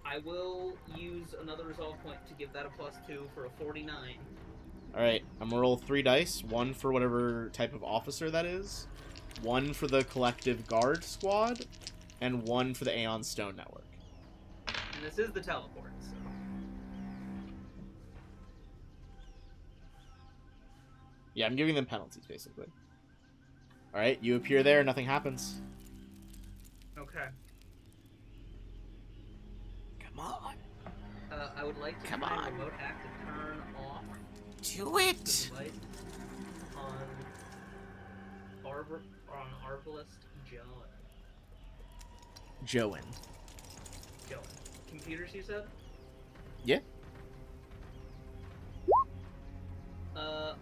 I will use another resolve point to give that a +2 for a 49. Alright, I'm gonna roll 3 dice. 1 for whatever type of officer that is, 1 for the collective guard squad, and 1 for the Aeon Stone Network. And this is the teleport, so. Yeah, I'm giving them penalties, basically. All right, you appear there. Nothing happens. Okay. Come on. I would like to Come try on. and remote hack to turn off Do the it. device on Arbalist Joan. Joan. Computers, you said? Yeah.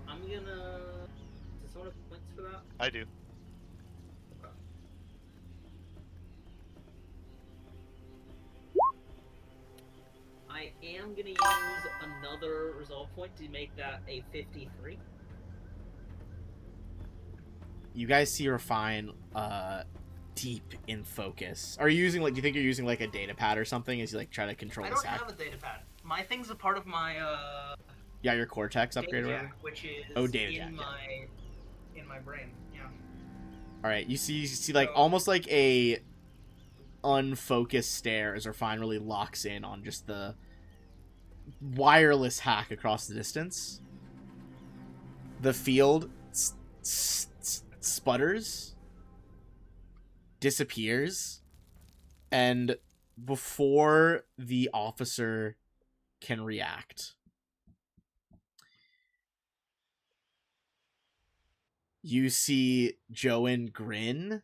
I'm gonna. Does someone have points for that? I do. Okay. I am gonna use another resolve point to make that a 53. You guys see Refine deep in focus. Are you using do you think you're using like a data pad or something as you like try to control I this don't hack? have a data pad. My thing's a part of my Yeah, your Cortex upgrade or data whatever. jack, which is Data in jack, my brain. Yeah. All right, you see like almost like a unfocused stare as Refine really locks in on just the wireless hack across the distance. The field sputters, disappears, and before the officer can react, you see Joan grin.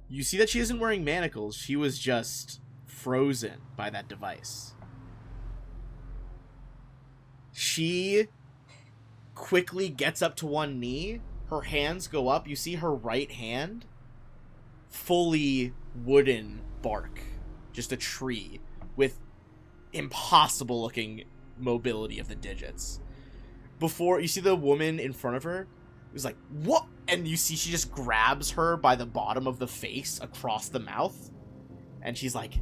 You see that she isn't wearing manacles. She was just frozen by that device. She quickly gets up to one knee. Her hands go up. You see her right hand, fully wooden bark. Just a tree with impossible looking mobility of the digits. Before, you see the woman in front of her who's like, what? And you see she just grabs her by the bottom of the face across the mouth. And she's like,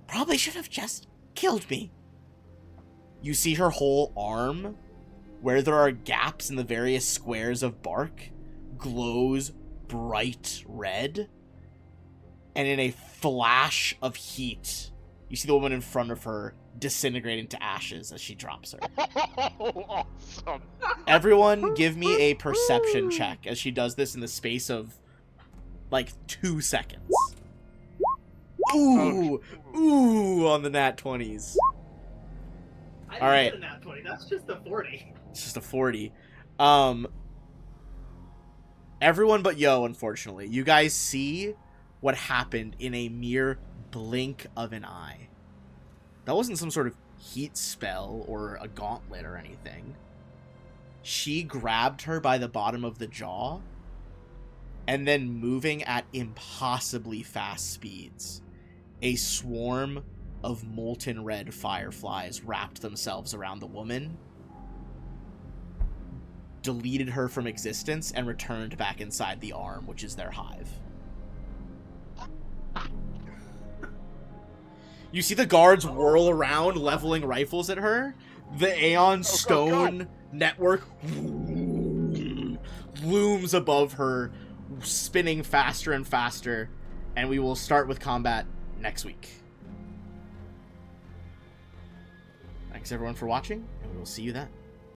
probably should have just killed me. You see her whole arm, where there are gaps in the various squares of bark, glows bright red. And in a flash of heat, you see the woman in front of her disintegrating to ashes as she drops her. Awesome. Everyone give me a perception check as she does this in the space of like 2 seconds. Ooh, ooh, on the nat 20s. I didn't All right. get a nat 20. That's just a 40. It's just a 40. Everyone but Yo, unfortunately. You guys see what happened in a mere blink of an eye. That wasn't some sort of heat spell or a gauntlet or anything. She grabbed her by the bottom of the jaw, and then moving at impossibly fast speeds, a swarm of molten red fireflies wrapped themselves around the woman, deleted her from existence, and returned back inside the arm, which is their hive. You see the guards whirl around, leveling rifles at her. The Aeon Stone network looms above her, spinning faster and faster, and we will start with combat next week. Thanks everyone for watching, and we will see you then.